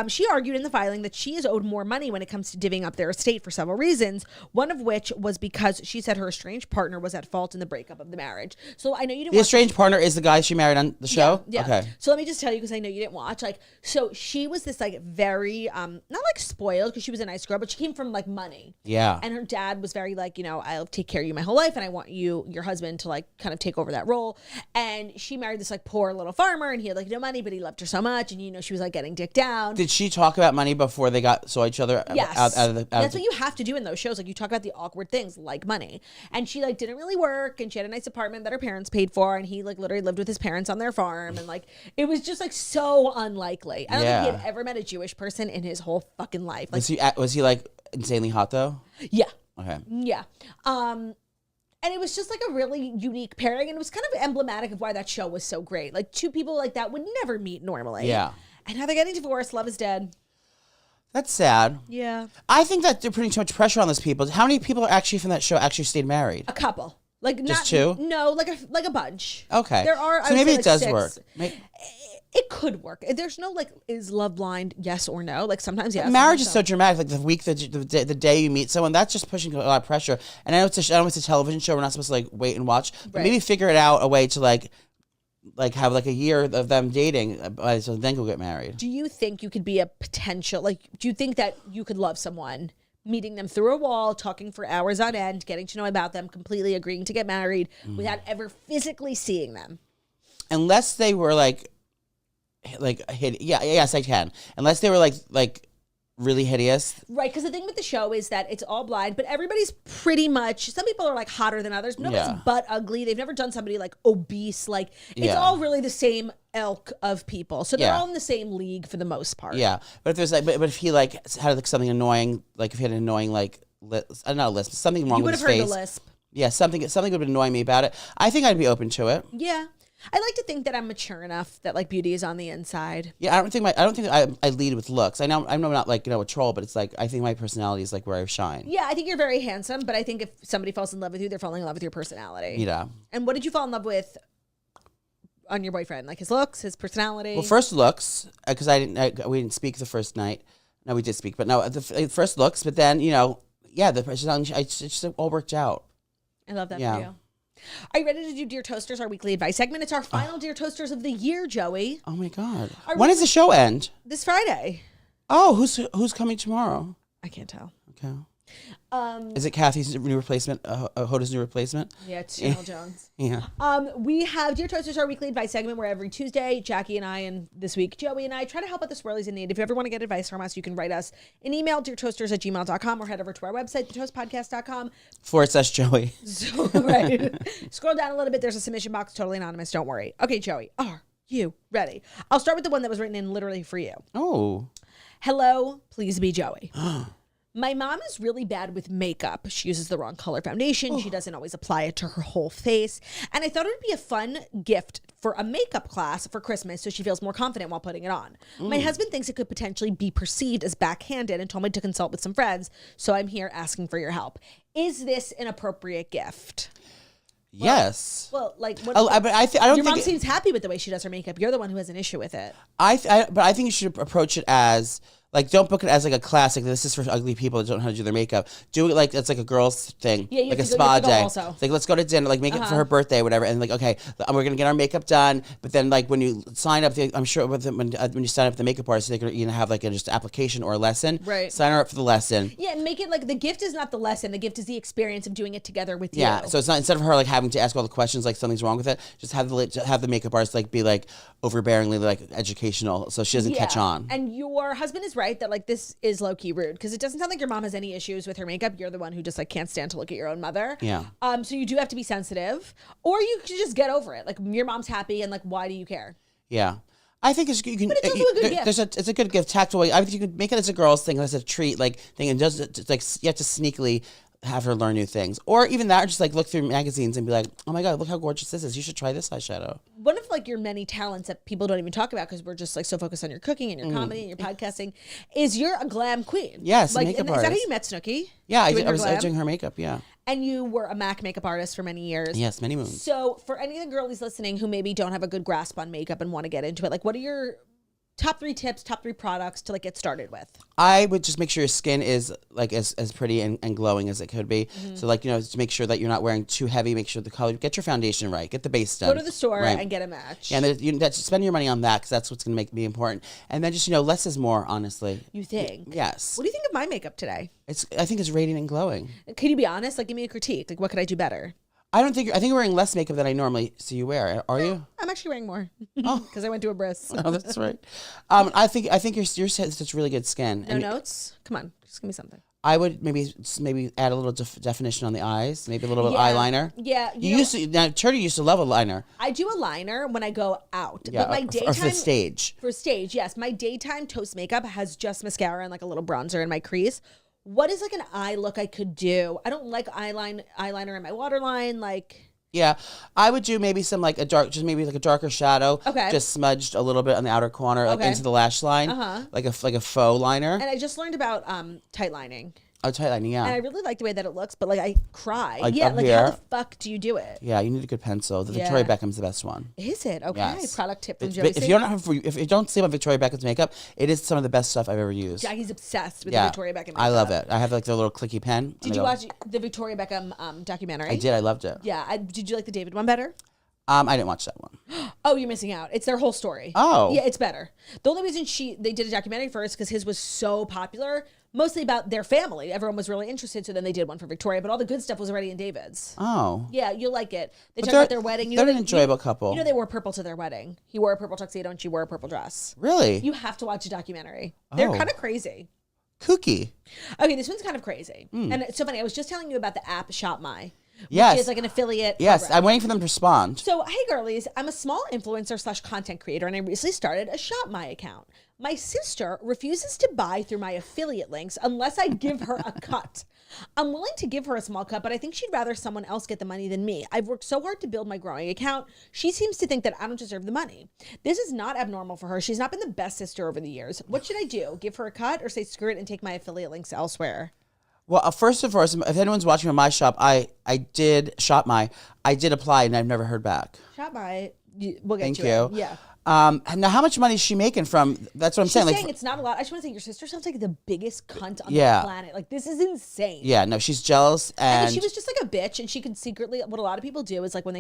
Speaker 1: She argued in the filing that she is owed more money when it comes to divvying up their estate for several reasons, one of which was because she said her estranged partner was at fault in the breakup of the marriage. So I know you didn't
Speaker 2: The estranged partner is the guy she married on the show?
Speaker 1: Yeah.
Speaker 2: Okay.
Speaker 1: So let me just tell you, because I know you didn't watch, like, so she was this like very, not like spoiled because she was a nice girl, but she came from like money.
Speaker 2: Yeah.
Speaker 1: And her dad was very like, I'll take care of you my whole life and I want you, your husband, to like kind of take over that role. And she married this like poor little farmer and he had like no money, but he loved her so much. And she was like getting dicked down.
Speaker 2: Did she talk about money before they saw each other?
Speaker 1: Yes. That's what you have to do in those shows. Like you talk about the awkward things like money. And she like didn't really work and she had a nice apartment that her parents paid for and he like literally lived with his parents on their farm and like it was just like so unlikely. I don't think he had ever met a Jewish person in his whole fucking life. Like,
Speaker 2: was he like insanely hot though?
Speaker 1: Yeah.
Speaker 2: Okay.
Speaker 1: Yeah. And it was just like a really unique pairing and it was kind of emblematic of why that show was so great. Like two people like that would never meet normally.
Speaker 2: Yeah.
Speaker 1: And now they're getting divorced. Love is dead.
Speaker 2: That's sad.
Speaker 1: Yeah.
Speaker 2: I think that they're putting too much pressure on those people. How many people are actually from that show actually stayed married?
Speaker 1: A couple. Like
Speaker 2: just
Speaker 1: not,
Speaker 2: 2?
Speaker 1: No, like a bunch.
Speaker 2: Okay.
Speaker 1: There are.
Speaker 2: So maybe it does
Speaker 1: 6.
Speaker 2: work.
Speaker 1: It could work. There's no like, is love blind? Yes or no? Like sometimes yes.
Speaker 2: Marriage is so dramatic. Like the day you meet someone, that's just pushing a lot of pressure. And I know it's a television show. We're not supposed to like wait and watch. But maybe figure it out a way to like have like a year of them dating, so then go get married.
Speaker 1: Do you think you could be a potential, like, do you think that you could love someone, meeting them through a wall, talking for hours on end, getting to know about them, completely agreeing to get married without ever physically seeing them?
Speaker 2: Unless they were like yes, I can. Unless they were like really hideous.
Speaker 1: Right, because the thing with the show is that it's all blind, but everybody's pretty much, some people are like hotter than others. Nobody's butt ugly. They've never done somebody like obese. Like it's all really the same ilk of people. So they're all in the same league for the most part.
Speaker 2: Yeah. But if there's like, but if he like had like something annoying, like if he had an annoying like, not a lisp, something wrong with his face. You would have heard the lisp. Yeah, something would annoy me about it. I think I'd be open to it.
Speaker 1: Yeah. I like to think that I'm mature enough that like beauty is on the inside.
Speaker 2: Yeah, I don't think I lead with looks. I'm not like a troll, but it's like I think my personality is like where I shine.
Speaker 1: Yeah, I think you're very handsome, but I think if somebody falls in love with you, they're falling in love with your personality.
Speaker 2: Yeah.
Speaker 1: And what did you fall in love with on your boyfriend? Like his looks, his personality?
Speaker 2: Well, first looks, because we didn't speak the first night. No, we did speak, but no, the first looks. But then the personality, it just all worked out.
Speaker 1: I love that for you. Are you ready to do Dear Toasters, our weekly advice segment? It's our final Dear Toasters of the year, Joey.
Speaker 2: Oh my God. When does the show end?
Speaker 1: This Friday.
Speaker 2: Oh, who's coming tomorrow?
Speaker 1: I can't tell.
Speaker 2: Okay. Is it Kathy's new replacement? Hoda's new replacement?
Speaker 1: Yeah, it's Chanel Jones.
Speaker 2: Yeah.
Speaker 1: We have Dear Toasters, our weekly advice segment where every Tuesday, Jackie and I, and this week, Joey and I, try to help out the swirlies in need. If you ever want to get advice from us, you can write us an email, deartoasters@gmail.com, or head over to our website, thetoastpodcast.com.
Speaker 2: /Joey.
Speaker 1: So, right. Scroll down a little bit. There's a submission box, totally anonymous. Don't worry. Okay, Joey, are you ready? I'll start with the one that was written in literally for you.
Speaker 2: Oh.
Speaker 1: Hello, please be Joey. My mom is really bad with makeup. She uses the wrong color foundation. She doesn't always apply it to her whole face. And I thought it would be a fun gift for a makeup class for Christmas so she feels more confident while putting it on. My husband thinks it could potentially be perceived as backhanded and told me to consult with some friends. So I'm here asking for your help. Is this an appropriate gift?
Speaker 2: Yes.
Speaker 1: Well, like, what,
Speaker 2: but I don't
Speaker 1: your
Speaker 2: think
Speaker 1: mom seems happy with the way she does her makeup. You're the one who has an issue with it.
Speaker 2: but I think you should approach it as like, don't book it as like a classic. This is for ugly people that don't know how to do their makeup. Do it like it's like a girl's thing,
Speaker 1: Yeah, you
Speaker 2: like a
Speaker 1: have to
Speaker 2: spa
Speaker 1: go
Speaker 2: day.
Speaker 1: also.
Speaker 2: Like, let's go to dinner, like make it for her birthday, whatever. And like, okay, we're gonna get our makeup done. But then like when you sign up, I'm sure when you sign up for the makeup artist, they're gonna either have like just application or a lesson.
Speaker 1: Right.
Speaker 2: Sign her up for the lesson.
Speaker 1: Yeah, and make it like the gift is not the lesson. The gift is the experience of doing it together with you.
Speaker 2: Yeah, so it's not, instead of her like having to ask all the questions like something's wrong with it, just have the makeup artist like be like overbearingly like educational, so she doesn't catch on.
Speaker 1: And your husband is right that like this is low key rude because it doesn't sound like your mom has any issues with her makeup. You're the one who just like can't stand to look at your own mother.
Speaker 2: Yeah.
Speaker 1: So you do have to be sensitive, or you could just get over it. Like your mom's happy, and like why do you care?
Speaker 2: Yeah. I think you can.
Speaker 1: But it's also a good gift.
Speaker 2: It's a good gift, tactile way. I think you can make it as a girl's thing, as a treat, like thing, and just like you have to sneakily have her learn new things, or even that, or just like look through magazines and be like, oh my god, look how gorgeous this is. You should try this eyeshadow.
Speaker 1: One of like your many talents that people don't even talk about because we're just like so focused on your cooking and your comedy and your podcasting is you're a glam queen.
Speaker 2: Yes,
Speaker 1: like
Speaker 2: makeup
Speaker 1: is that how
Speaker 2: artist.
Speaker 1: you met Snooki?
Speaker 2: Yeah, I was doing her makeup. Yeah,
Speaker 1: and you were a MAC makeup artist for many years.
Speaker 2: Yes, many moons.
Speaker 1: So for any of the girlies listening who maybe don't have a good grasp on makeup and want to get into it, like what are your top 3 tips, top 3 products to like get started with?
Speaker 2: I would just make sure your skin is like as pretty and glowing as it could be. So like, just make sure that you're not wearing too heavy. Make sure the color, get your foundation right, get the base done.
Speaker 1: Go to the store and get a match.
Speaker 2: Yeah, and spend your money on that because that's what's going to be important. And then just, less is more, honestly.
Speaker 1: You think?
Speaker 2: Yes.
Speaker 1: What do you think of my makeup today?
Speaker 2: I think it's radiant and glowing.
Speaker 1: Can you be honest? Like give me a critique. Like what could I do better?
Speaker 2: I think you're wearing less makeup than I normally see you wear. Are you?
Speaker 1: I'm actually wearing more. Oh, because I went to a bris.
Speaker 2: Oh, that's right. I think your such really good skin.
Speaker 1: No notes? Come on, just give me something.
Speaker 2: I would maybe add a little definition on the eyes, maybe a little bit of eyeliner.
Speaker 1: Yeah,
Speaker 2: Turdy used to love a liner.
Speaker 1: I do a liner when I go out,
Speaker 2: Yeah,
Speaker 1: but my daytime
Speaker 2: for stage.
Speaker 1: For stage, yes, my daytime toast makeup has just mascara and like a little bronzer in my crease. What is like an eye look I could do? I don't like eyeliner in my waterline. Like,
Speaker 2: yeah, I would do maybe some like a darker shadow.
Speaker 1: Okay.
Speaker 2: Just smudged a little bit on the outer corner, like into the lash line. Like a faux liner.
Speaker 1: And I just learned about tight lining.
Speaker 2: Oh, tight lining, yeah.
Speaker 1: And I really like the way that it looks, but like I cry.
Speaker 2: Like
Speaker 1: yeah,
Speaker 2: up
Speaker 1: like
Speaker 2: here.
Speaker 1: how the fuck do you do it?
Speaker 2: Yeah, you need a good pencil. The Victoria Beckham's the best one.
Speaker 1: Is it? Okay.
Speaker 2: Yes.
Speaker 1: Product tip from Joey.
Speaker 2: If you don't see about Victoria Beckham's makeup, it is some of the best stuff I've ever used.
Speaker 1: Jackie's obsessed with the Victoria Beckham makeup.
Speaker 2: I love it. I have like the little clicky pen.
Speaker 1: Did you watch the Victoria Beckham documentary?
Speaker 2: I did. I loved it.
Speaker 1: Yeah. Did you like the David one better?
Speaker 2: I didn't watch that one.
Speaker 1: Oh, you're missing out. It's their whole story.
Speaker 2: Oh.
Speaker 1: Yeah, it's better. The only reason they did a documentary first because his was so popular, mostly about their family. Everyone was really interested, so then they did one for Victoria, but all the good stuff was already in David's.
Speaker 2: Oh.
Speaker 1: Yeah, you'll like it. They talk about their wedding.
Speaker 2: They're an enjoyable couple.
Speaker 1: They wore purple to their wedding. He wore a purple tuxedo and she wore a purple dress.
Speaker 2: Really?
Speaker 1: You have to watch a documentary. They're kind of crazy.
Speaker 2: Kooky.
Speaker 1: Okay, this one's kind of crazy. And it's so funny. I was just telling you about the app Shop My.
Speaker 2: Yes.
Speaker 1: Which is like an affiliate.
Speaker 2: Yes,
Speaker 1: program.
Speaker 2: I'm waiting for them to respond.
Speaker 1: So, hey girlies, I'm a small influencer / content creator and I recently started a Shop My account. My sister refuses to buy through my affiliate links unless I give her a cut. I'm willing to give her a small cut, but I think she'd rather someone else get the money than me. I've worked so hard to build my growing account. She seems to think that I don't deserve the money. This is not abnormal for her. She's not been the best sister over the years. What should I do? Give her a cut or say screw it and take my affiliate links elsewhere?
Speaker 2: Well, first and foremost, if anyone's watching on my shop, I did apply and I've never heard back.
Speaker 1: Shop My, we'll get
Speaker 2: Thank
Speaker 1: to
Speaker 2: you.
Speaker 1: it. Yeah.
Speaker 2: Now, how much money is she making from? That's what I'm saying.
Speaker 1: She's
Speaker 2: Like,
Speaker 1: saying it's not a lot. I just want to say your sister sounds like the biggest cunt on the planet. Like this is insane.
Speaker 2: Yeah, no, she's jealous and
Speaker 1: she was just like a bitch, and she could secretly. What a lot of people do is like when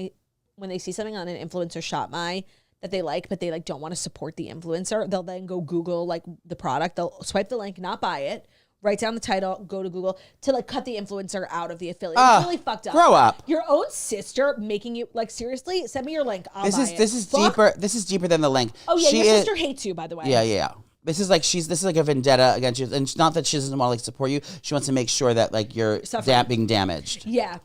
Speaker 1: they see something on an influencer Shop My that they like, but they like don't want to support the influencer, they'll then go Google like the product. They'll swipe the link, not buy it, write down the title, go to Google to like cut the influencer out of the affiliate. It's really fucked up.
Speaker 2: Grow up.
Speaker 1: Your own sister making you like seriously. Send me your link.
Speaker 2: This is deeper. This is deeper than the link.
Speaker 1: Oh yeah, your sister hates you, by the way.
Speaker 2: Yeah. This is like a vendetta against you, and it's not that she doesn't want to like support you. She wants to make sure that like you're being damaged.
Speaker 1: Yeah.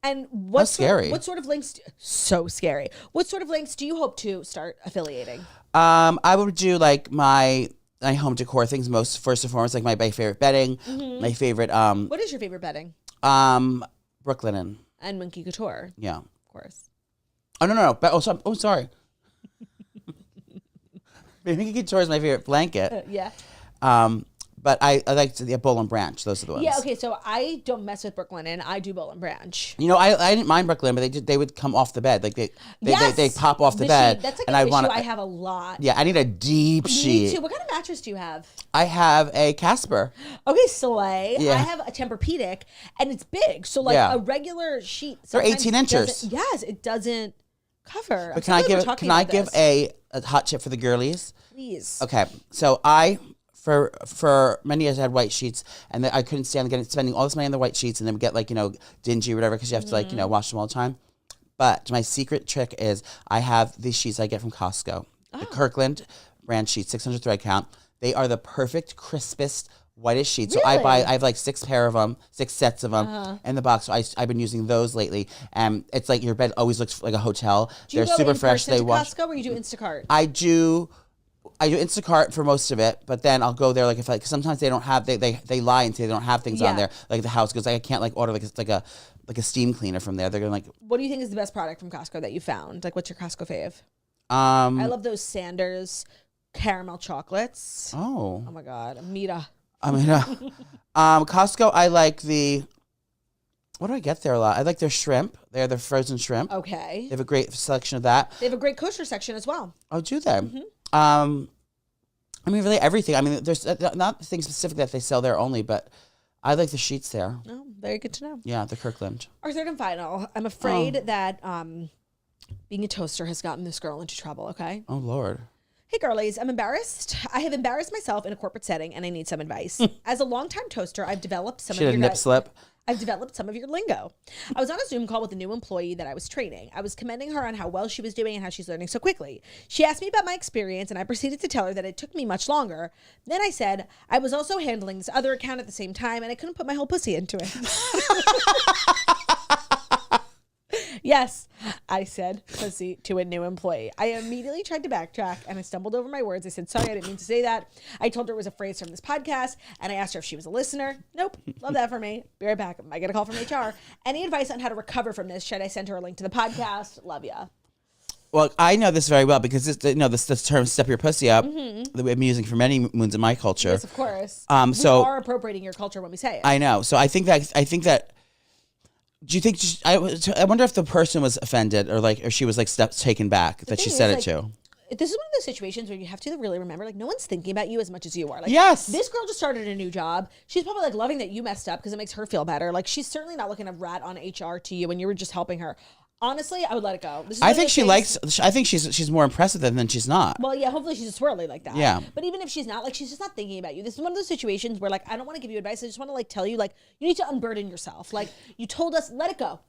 Speaker 1: And
Speaker 2: what's scary?
Speaker 1: What sort of links? So scary. What sort of links do you hope to start affiliating?
Speaker 2: I would do like my home decor things first and foremost, like my favorite bedding, my favorite.
Speaker 1: What is your favorite bedding?
Speaker 2: Brooklinen
Speaker 1: and Monkey Couture.
Speaker 2: Yeah,
Speaker 1: of course.
Speaker 2: Oh no. Sorry. Monkey Couture is my favorite blanket.
Speaker 1: Yeah.
Speaker 2: But I like the Boll and Branch. Those are the ones.
Speaker 1: Yeah, okay, so I don't mess with Brooklinen. I do Boll and Branch.
Speaker 2: You know, I didn't mind Brooklyn, but they would come off the bed. Like they pop off the bed.
Speaker 1: Sheet. That's like
Speaker 2: and
Speaker 1: an issue I have a lot.
Speaker 2: Yeah, I need a deep sheet.
Speaker 1: Me too. What kind of mattress do you have?
Speaker 2: I have a Casper.
Speaker 1: Okay, slay.
Speaker 2: Yeah.
Speaker 1: I have a Tempur-Pedic, and it's big. So like a regular sheet.
Speaker 2: They're 18 inches.
Speaker 1: Yes, it doesn't cover.
Speaker 2: But can I give a hot tip for the girlies?
Speaker 1: Please.
Speaker 2: Okay, so for many years I had white sheets, and I couldn't stand spending all this money on the white sheets, and then get like dingy or whatever because you have to like wash them all the time. But my secret trick is I have these sheets I get from Costco, the Kirkland brand sheets, 600 thread count. They are the perfect, crispest, whitest sheets.
Speaker 1: Really?
Speaker 2: So I have like 6 sets of them in the box. So I've been using those lately, and it's like your bed always looks like a hotel.
Speaker 1: They're
Speaker 2: super fresh.
Speaker 1: They wash. Costco, or you do Instacart?
Speaker 2: I do Instacart for most of it, but then I'll go there like cause sometimes they don't have they lie and say they don't have things on there like the house, because I can't like order like a steam cleaner from there. They're gonna like. What
Speaker 1: do you think is the best product from Costco that you found? Like, what's your Costco fave? I love those Sanders caramel chocolates.
Speaker 2: Oh
Speaker 1: my god, Amita.
Speaker 2: Costco. I like the. What do I get there a lot? I like their shrimp. They're the frozen shrimp.
Speaker 1: Okay.
Speaker 2: They have a great selection of that.
Speaker 1: They have a great kosher section as well.
Speaker 2: Oh, do they? I mean, really everything. I mean, there's not things specific that they sell there only, but I like the sheets there.
Speaker 1: Oh, very good to know.
Speaker 2: Yeah, the Kirkland.
Speaker 1: Our third and final. I'm afraid that being a toaster has gotten this girl into trouble, okay?
Speaker 2: Oh, Lord.
Speaker 1: Hey, girlies, I'm embarrassed. I have embarrassed myself in a corporate setting, and I need some advice. As a longtime toaster, I've developed some of your...
Speaker 2: nip slip.
Speaker 1: I've developed some of your lingo. I was on a Zoom call with a new employee that I was training. I was commending her on how well she was doing and how she's learning so quickly. She asked me about my experience, and I proceeded to tell her that it took me much longer. Then I said I was also handling this other account at the same time, and I couldn't put my whole pussy into it. Yes, I said pussy to a new employee. I immediately tried to backtrack, and I stumbled over my words. I said, sorry, I didn't mean to say that. I told her it was a phrase from this podcast, and I asked her if she was a listener. Nope. Love that for me. Be right back. I get a call from HR. Any advice on how to recover from this? Should I send her a link to the podcast? Love ya.
Speaker 2: Well, I know this very well because this term "step your pussy up" that we've been using for many moons in my culture.
Speaker 1: Yes, of course. We are appropriating your culture when we say it.
Speaker 2: I know. So I think that. Do you think? I wonder if the person was offended or she was like taken back that she said it to.
Speaker 1: This is one of those situations where you have to really remember, like, no one's thinking about you as much as you are. Like,
Speaker 2: yes.
Speaker 1: This girl just started a new job. She's probably like loving that you messed up because it makes her feel better. Like, she's certainly not looking to rat on HR to you, and you were just helping her. Honestly, I would let it go.
Speaker 2: I think she's more impressive than she's not.
Speaker 1: Well, yeah, hopefully she's a swirly like that.
Speaker 2: Yeah.
Speaker 1: But even if she's not, like, she's just not thinking about you. This is one of those situations where, like, I don't want to give you advice. I just want to, like, tell you, like, you need to unburden yourself. Like, you told us, let it go.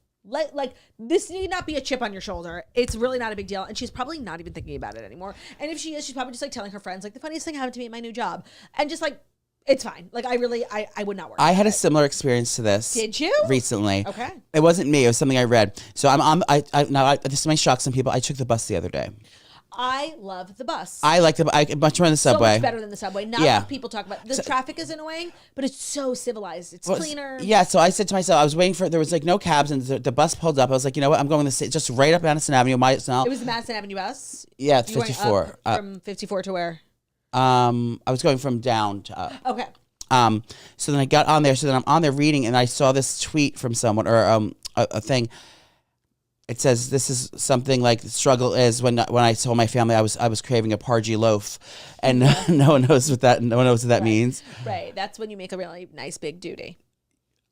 Speaker 1: This need not be a chip on your shoulder. It's really not a big deal. And she's probably not even thinking about it anymore. And if she is, she's probably just, like, telling her friends, like, the funniest thing happened to me at my new job. And just, like, it's fine. Like, I would not worry.
Speaker 2: I had a similar experience to this.
Speaker 1: Did you?
Speaker 2: Recently.
Speaker 1: Okay.
Speaker 2: It wasn't me. It was something I read. So this might shock some people. I took the bus the other day.
Speaker 1: I love the bus.
Speaker 2: I like much more than the subway.
Speaker 1: So much better than the subway. Not enough people talk about it. The traffic is annoying, but it's so civilized. It's cleaner.
Speaker 2: Yeah, so I said to myself, I was waiting there was like no cabs, and the bus pulled up. I was like, you know what? I'm going just right up Madison Avenue.
Speaker 1: It was the Madison Avenue bus?
Speaker 2: Yeah, it's 54.
Speaker 1: From 54 to where?
Speaker 2: I was going from down to up.
Speaker 1: Okay.
Speaker 2: So then I got on there. So then I'm on there reading, and I saw this tweet from someone or a thing. It says this is something like the struggle is when I told my family I was craving a pargy loaf, and no one knows what that means.
Speaker 1: Right, that's when you make a really nice big duty.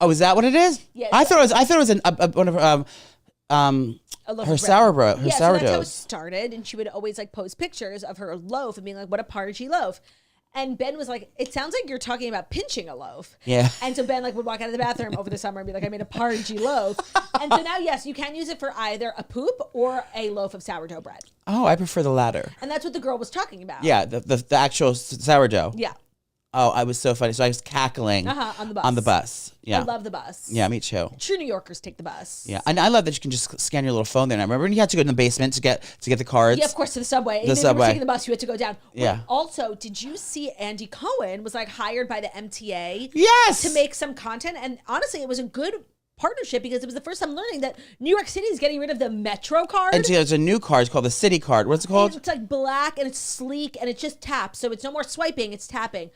Speaker 2: Oh, is that what it is?
Speaker 1: Yeah.
Speaker 2: I thought it was one of her sourdough.
Speaker 1: Yeah, so that's how it started, and she would always like post pictures of her loaf and being like, "What a pargy loaf." And Ben was like, it sounds like you're talking about pinching a loaf.
Speaker 2: Yeah.
Speaker 1: And so Ben like would walk out of the bathroom over the summer and be like, I made a pargy loaf. And so now, yes, you can use it for either a poop or a loaf of sourdough bread.
Speaker 2: Oh, I prefer the latter.
Speaker 1: And that's what the girl was talking about.
Speaker 2: Yeah, the actual sourdough.
Speaker 1: Yeah.
Speaker 2: Oh, I was so funny. So I was cackling
Speaker 1: on the bus.
Speaker 2: On the bus. Yeah.
Speaker 1: I love the bus.
Speaker 2: Yeah, me too.
Speaker 1: True New Yorkers take the bus.
Speaker 2: Yeah, and I love that you can just scan your little phone there. And I remember when you had to go in the basement to get the cards.
Speaker 1: Yeah, of course, to the subway.
Speaker 2: The
Speaker 1: If
Speaker 2: subway.
Speaker 1: you were taking the bus, you had to go down.
Speaker 2: Yeah.
Speaker 1: Wait, also, did you see Andy Cohen was like hired by the MTA?
Speaker 2: Yes.
Speaker 1: To make some content, and honestly, it was a good partnership because it was the first time learning that New York City is getting rid of the Metro card.
Speaker 2: And there's a new card called the City Card. What's it called?
Speaker 1: And it's like black and it's sleek and it just taps, so it's no more swiping, it's tapping.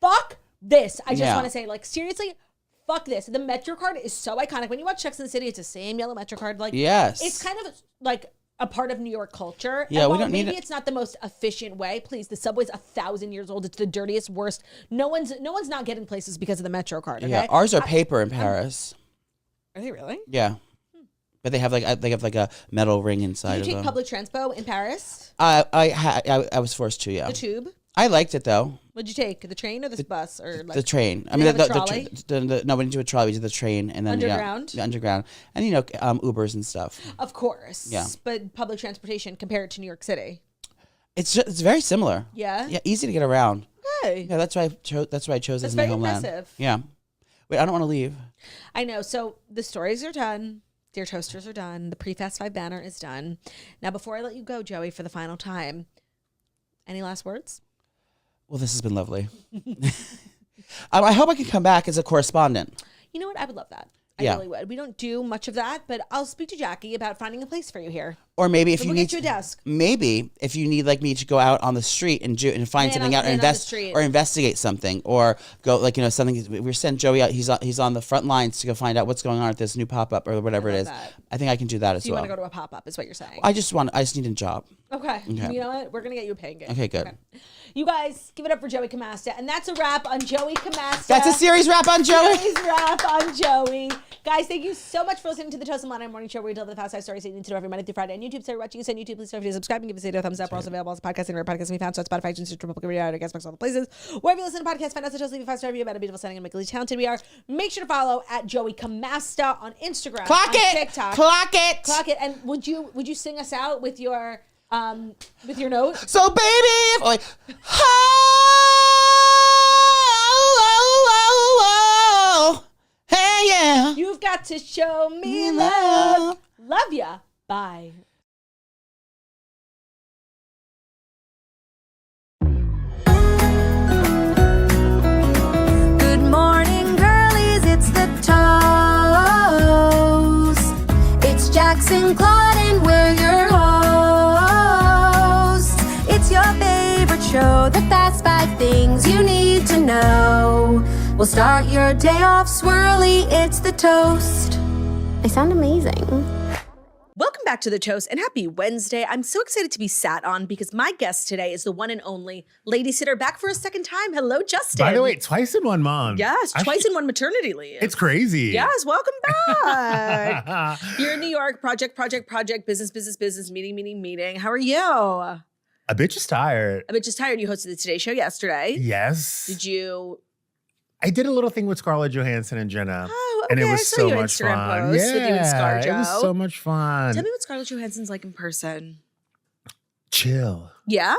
Speaker 1: Fuck this. I just want to say, like, seriously, fuck this. The Metro card is so iconic. When you watch Sex and the City, it's the same yellow Metro card. Like,
Speaker 2: yes.
Speaker 1: It's kind of like a part of New York culture.
Speaker 2: Yeah,
Speaker 1: and
Speaker 2: we don't need
Speaker 1: maybe
Speaker 2: it.
Speaker 1: It's not the most efficient way. Please, the subway's 1,000 years old. It's the dirtiest, worst. No one's not getting places because of the Metro card. Okay?
Speaker 2: Yeah, ours are paper in Paris.
Speaker 1: Are they really?
Speaker 2: Yeah. But they have like a metal ring inside
Speaker 1: Did
Speaker 2: of
Speaker 1: you
Speaker 2: them.
Speaker 1: take public transpo in Paris?
Speaker 2: I was forced to, yeah.
Speaker 1: The tube?
Speaker 2: I liked it though.
Speaker 1: What'd you take? The train or the bus or like
Speaker 2: The train. I
Speaker 1: Did
Speaker 2: mean,
Speaker 1: they have a trolley?
Speaker 2: no, we didn't do a trolley. We did the train and then
Speaker 1: Underground?
Speaker 2: the underground, and Ubers and stuff.
Speaker 1: Of course.
Speaker 2: Yeah.
Speaker 1: But public transportation compared to New York City.
Speaker 2: It's very similar.
Speaker 1: Yeah.
Speaker 2: Yeah, easy to get around.
Speaker 1: Okay.
Speaker 2: Yeah, that's why I chose. That's why I chose
Speaker 1: That's
Speaker 2: as my
Speaker 1: very
Speaker 2: homeland.
Speaker 1: impressive.
Speaker 2: Yeah. Wait, I don't want to leave.
Speaker 1: I know. So the stories are done. Dear Toasters are done. The pre-Fast 5 banner is done. Now, before I let you go, Joey, for the final time, any last words?
Speaker 2: Well, this has been lovely. I hope I can come back as a correspondent.
Speaker 1: You know what? I would love that. I
Speaker 2: Yeah.
Speaker 1: really would. We don't do much of that, but I'll speak to Jackie about finding a place for you here.
Speaker 2: Or maybe if
Speaker 1: So
Speaker 2: you
Speaker 1: we'll
Speaker 2: need
Speaker 1: get you a desk.
Speaker 2: maybe if you need like me to go out on the street and find
Speaker 1: Man
Speaker 2: something
Speaker 1: on-
Speaker 2: out or
Speaker 1: man on the street.
Speaker 2: investigate something or go something. We're sending Joey out. He's on the front lines to go find out what's going on at this new pop up or whatever it
Speaker 1: love
Speaker 2: is.
Speaker 1: that.
Speaker 2: I think I can do that as
Speaker 1: So you
Speaker 2: well.
Speaker 1: want to go to a pop-up is what you're saying.
Speaker 2: I just need a job.
Speaker 1: Okay.
Speaker 2: Okay.
Speaker 1: You know what? We're going to get you a paying gig.
Speaker 2: Okay, good.
Speaker 1: You guys, give it up for Joey Camasta. And that's a wrap on Joey Camasta.
Speaker 2: That's a series wrap on Joey.
Speaker 1: Series wrap on Joey. Guys, thank you so much for listening to the Toast and Monday Morning Show, where we tell the fast 5 stories you need to know every Monday through Friday on YouTube. So you're watching us on YouTube. Please don't forget to subscribe and give us a thumbs up. We're also available as a podcast anywhere podcasts can be found. So Spotify, iTunes, Stitcher, Public Radio, Castbox, all the places. Wherever you listen to podcasts, find us at Toast, leave a 5-star review about a beautiful, stunning, and amazingly talented we are. Make sure to follow at Joey Camasta on Instagram,
Speaker 2: Clock
Speaker 1: on
Speaker 2: it.
Speaker 1: TikTok.
Speaker 2: Clock it.
Speaker 1: Clock it. And would you sing us out with your note?
Speaker 2: So baby, like, hey yeah.
Speaker 1: You've got to show me love. Love ya. Bye.
Speaker 3: Good morning, girlies, it's the Toast. It's Jackson, Claude, and we're your hosts. It's your favorite show, the fast 5 things you need to know. We'll start your day off swirly, it's the Toast. They sound amazing.
Speaker 1: Welcome back to The Toast and happy Wednesday. I'm so excited to be sat on because my guest today is the one and only lady sitter back for a second time. Hello, Justin.
Speaker 4: By the way, twice in 1 month.
Speaker 1: Yes, twice in one maternity leave.
Speaker 4: It's crazy.
Speaker 1: Yes, welcome back. You're in New York, project, business, meeting. How are you?
Speaker 4: A bitch is tired.
Speaker 1: I bet just tired. You hosted the Today Show yesterday.
Speaker 4: Yes.
Speaker 1: Did you?
Speaker 4: I did a little thing with Scarlett Johansson and Jenna.
Speaker 1: Oh, okay.
Speaker 4: And it was
Speaker 1: I saw
Speaker 4: so
Speaker 1: your
Speaker 4: much
Speaker 1: Instagram
Speaker 4: fun.
Speaker 1: post with you and ScarJo.
Speaker 4: It was so much fun.
Speaker 1: Tell me what Scarlett Johansson's like in person.
Speaker 4: Chill.
Speaker 1: Yeah?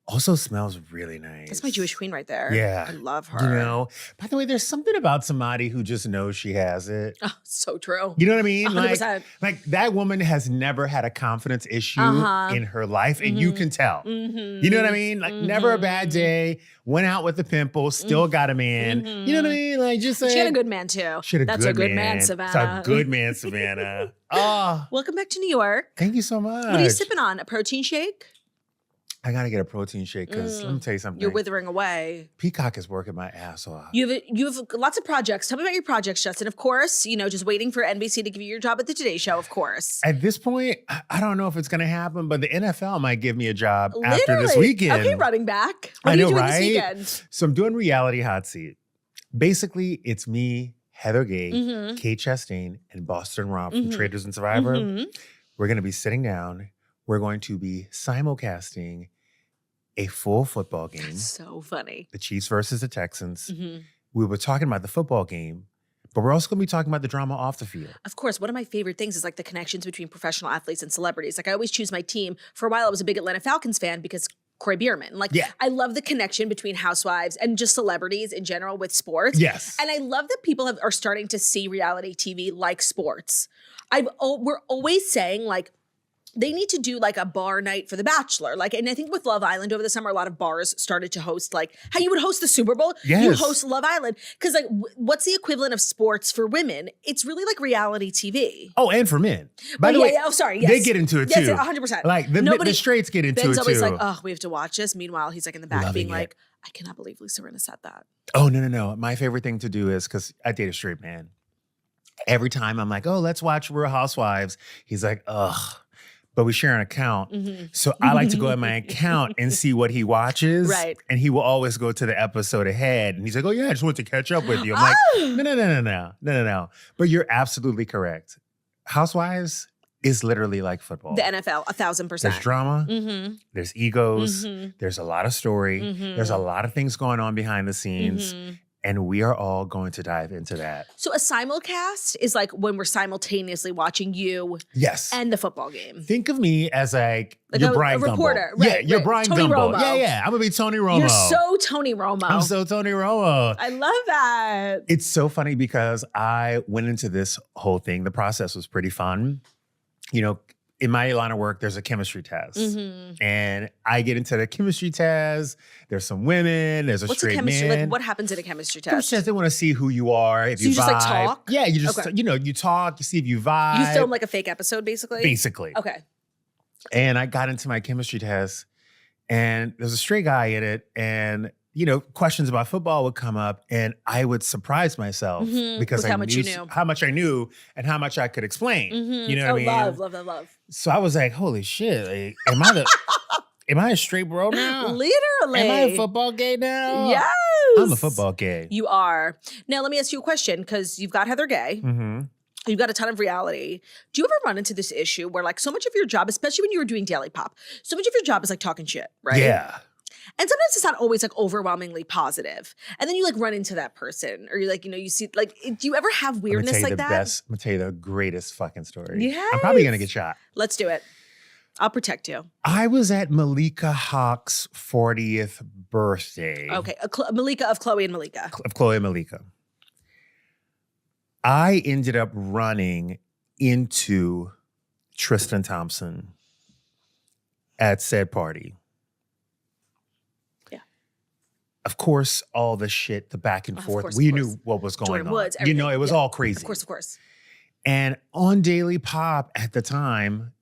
Speaker 4: Also smells really nice.
Speaker 1: That's my Jewish queen right there.
Speaker 4: Yeah.
Speaker 1: I love her.
Speaker 4: You know, by the way, there's something about somebody who just knows she has it.
Speaker 1: Oh, so true.
Speaker 4: You know what I mean?
Speaker 1: 100%.
Speaker 4: Like that woman has never had a confidence issue in her life, and you can tell. You know what I mean? Like never a bad day. Went out with a pimple, still got a man. You know what I mean? Like just
Speaker 1: She had a good man too. That's a good man, Savannah.
Speaker 4: That's a good man, Savannah. Oh,
Speaker 1: Welcome back to New York.
Speaker 4: thank you so much.
Speaker 1: What are you sipping on? A protein shake?
Speaker 4: I gotta get a protein shake because let me tell you something.
Speaker 1: You're withering away.
Speaker 4: Peacock is working my ass off.
Speaker 1: You have lots of projects. Tell me about your projects, Justin. Of course, just waiting for NBC to give you your job at the Today Show, of course.
Speaker 4: At this point, I don't know if it's gonna happen, but the NFL might give me a job after this
Speaker 1: Literally.
Speaker 4: weekend.
Speaker 1: Okay, running back. What
Speaker 4: I
Speaker 1: are you
Speaker 4: know,
Speaker 1: doing
Speaker 4: right?
Speaker 1: this weekend?
Speaker 4: So I'm doing Reality Hot Seat. Basically, it's me, Heather Gay,
Speaker 1: Mm-hmm.
Speaker 4: Kate Chastain, and Boston Rob from Traders and Survivor. We're going to be sitting down. We're going to be simulcasting a full football game.
Speaker 1: That's so funny.
Speaker 4: The Chiefs versus the Texans.
Speaker 1: Mm-hmm.
Speaker 4: We were talking about the football game, but we're also going to be talking about the drama off the field.
Speaker 1: Of course, one of my favorite things is like the connections between professional athletes and celebrities. Like I always choose my team. For a while, I was a big Atlanta Falcons fan because Corey Bierman. Like I love the connection between housewives and just celebrities in general with sports.
Speaker 4: Yes.
Speaker 1: And I love that people are starting to see reality TV like sports. We're always saying like, they need to do like a bar night for The Bachelor. Like, and I think with Love Island over the summer, a lot of bars started to host like how you would host the Super Bowl.
Speaker 4: Yes.
Speaker 1: You host Love Island. Because like, what's the equivalent of sports for women? It's really like reality TV.
Speaker 4: Oh, and for men. By the way,
Speaker 1: Oh, sorry. Yes.
Speaker 4: they get into it too.
Speaker 1: Yes, 100%.
Speaker 4: Like the straights get into
Speaker 1: Ben's
Speaker 4: it
Speaker 1: always
Speaker 4: too.
Speaker 1: like, oh, we have to watch this. Meanwhile, he's like in the back
Speaker 4: Loving
Speaker 1: being
Speaker 4: it.
Speaker 1: like, I cannot believe Lisa Rinna said that.
Speaker 4: Oh, no. My favorite thing to do is, because I date a straight man. Every time I'm like, oh, let's watch Real Housewives. He's like, ugh. But we share an account.
Speaker 1: Mm-hmm.
Speaker 4: So I like to go at my account and see what he watches.
Speaker 1: Right.
Speaker 4: And he will always go to the episode ahead. And he's like, oh, yeah, I just want to catch up with you. I'm like, no. But you're absolutely correct. Housewives is literally like football.
Speaker 1: The NFL, 1,000%.
Speaker 4: There's drama.
Speaker 1: Mm-hmm.
Speaker 4: There's egos.
Speaker 1: Mm-hmm.
Speaker 4: There's a lot of story.
Speaker 1: Mm-hmm.
Speaker 4: There's a lot of things going on behind the scenes.
Speaker 1: Mm-hmm.
Speaker 4: And we are all going to dive into that.
Speaker 1: So a simulcast is like when we're simultaneously watching you
Speaker 4: Yes.
Speaker 1: and the football game.
Speaker 4: Think of me as like
Speaker 1: Like
Speaker 4: your
Speaker 1: a
Speaker 4: Brian
Speaker 1: reporter.
Speaker 4: Gumbo.
Speaker 1: Right,
Speaker 4: you're
Speaker 1: right.
Speaker 4: Brian
Speaker 1: Tony
Speaker 4: Gumbo.
Speaker 1: Romo.
Speaker 4: Yeah. I'm going to be Tony Romo.
Speaker 1: You're so Tony Romo.
Speaker 4: I'm so Tony Romo.
Speaker 1: I love that.
Speaker 4: It's so funny because I went into this whole thing. The process was pretty fun. You know, in my line of work, there's a chemistry test.
Speaker 1: Mm-hmm.
Speaker 4: And I get into the chemistry test. There's some women. There's a
Speaker 1: What's a
Speaker 4: straight
Speaker 1: chemistry?
Speaker 4: man.
Speaker 1: Like, what happens in a chemistry
Speaker 4: Chemistry
Speaker 1: test?
Speaker 4: test, they want to see who you are, if
Speaker 1: So
Speaker 4: you
Speaker 1: you just, like,
Speaker 4: vibe.
Speaker 1: talk?
Speaker 4: Yeah, you just,
Speaker 1: Okay.
Speaker 4: you talk, you see if you vibe.
Speaker 1: You film like a fake episode, basically?
Speaker 4: Basically.
Speaker 1: Okay.
Speaker 4: And I got into my chemistry test, and there was a straight guy in it, and questions about football would come up, and I would surprise myself because
Speaker 1: With
Speaker 4: I
Speaker 1: how much
Speaker 4: knew
Speaker 1: you knew.
Speaker 4: how much I knew and how much I could explain. You know what I mean?
Speaker 1: Love.
Speaker 4: So I was like, "Holy shit! Like, am I a straight bro now?
Speaker 1: Literally.
Speaker 4: Am I a football gay now?
Speaker 1: Yes.
Speaker 4: I'm a football gay.
Speaker 1: You are. Now, let me ask you a question because you've got Heather Gay.
Speaker 4: Mm-hmm.
Speaker 1: You've got a ton of reality. Do you ever run into this issue where like so much of your job, especially when you were doing Daily Pop, so much of your job is like talking shit, right?
Speaker 4: Yeah.
Speaker 1: And sometimes it's not always like overwhelmingly positive. And then you like run into that person or you like, you see, like, do you ever have weirdness like that?
Speaker 4: I'm going to tell you the greatest fucking story.
Speaker 1: Yes.
Speaker 4: I'm probably going to get shot.
Speaker 1: Let's do it. I'll protect you.
Speaker 4: I was at Malika Hawk's 40th birthday.
Speaker 1: Okay. Malika of Chloe and Malika.
Speaker 4: Of Chloe and Malika. I ended up running into Tristan Thompson at said party.
Speaker 1: Yeah.
Speaker 4: Of course, all the shit, the back and forth.
Speaker 1: Course,
Speaker 4: we knew what was going
Speaker 1: Jordan
Speaker 4: on.
Speaker 1: Woods,
Speaker 4: It was
Speaker 1: yeah.
Speaker 4: all crazy.
Speaker 1: Of course.
Speaker 4: And on Daily Pop at the time,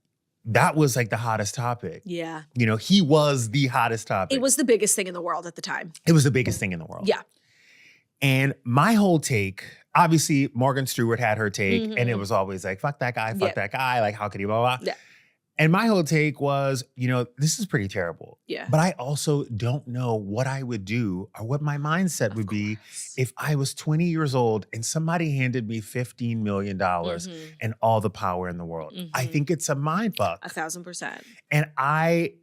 Speaker 4: that was like the hottest topic.
Speaker 1: Yeah.
Speaker 4: He was the hottest topic.
Speaker 1: It was the biggest thing in the world at the time.
Speaker 4: It was the biggest thing in the world.
Speaker 1: Yeah.
Speaker 4: And my whole take, obviously Morgan Stewart had her take, and it was always like, fuck that guy, fuck that guy. Like, how could he, blah, blah, blah.
Speaker 1: Yeah.
Speaker 4: And my whole take was, this is pretty terrible.
Speaker 1: Yeah.
Speaker 4: But I also don't know what I would do or what my mindset would be if I was 20 years old and somebody handed me $15 million and all the power in the world. I think it's a mind fuck.
Speaker 1: 1,000%.
Speaker 4: And I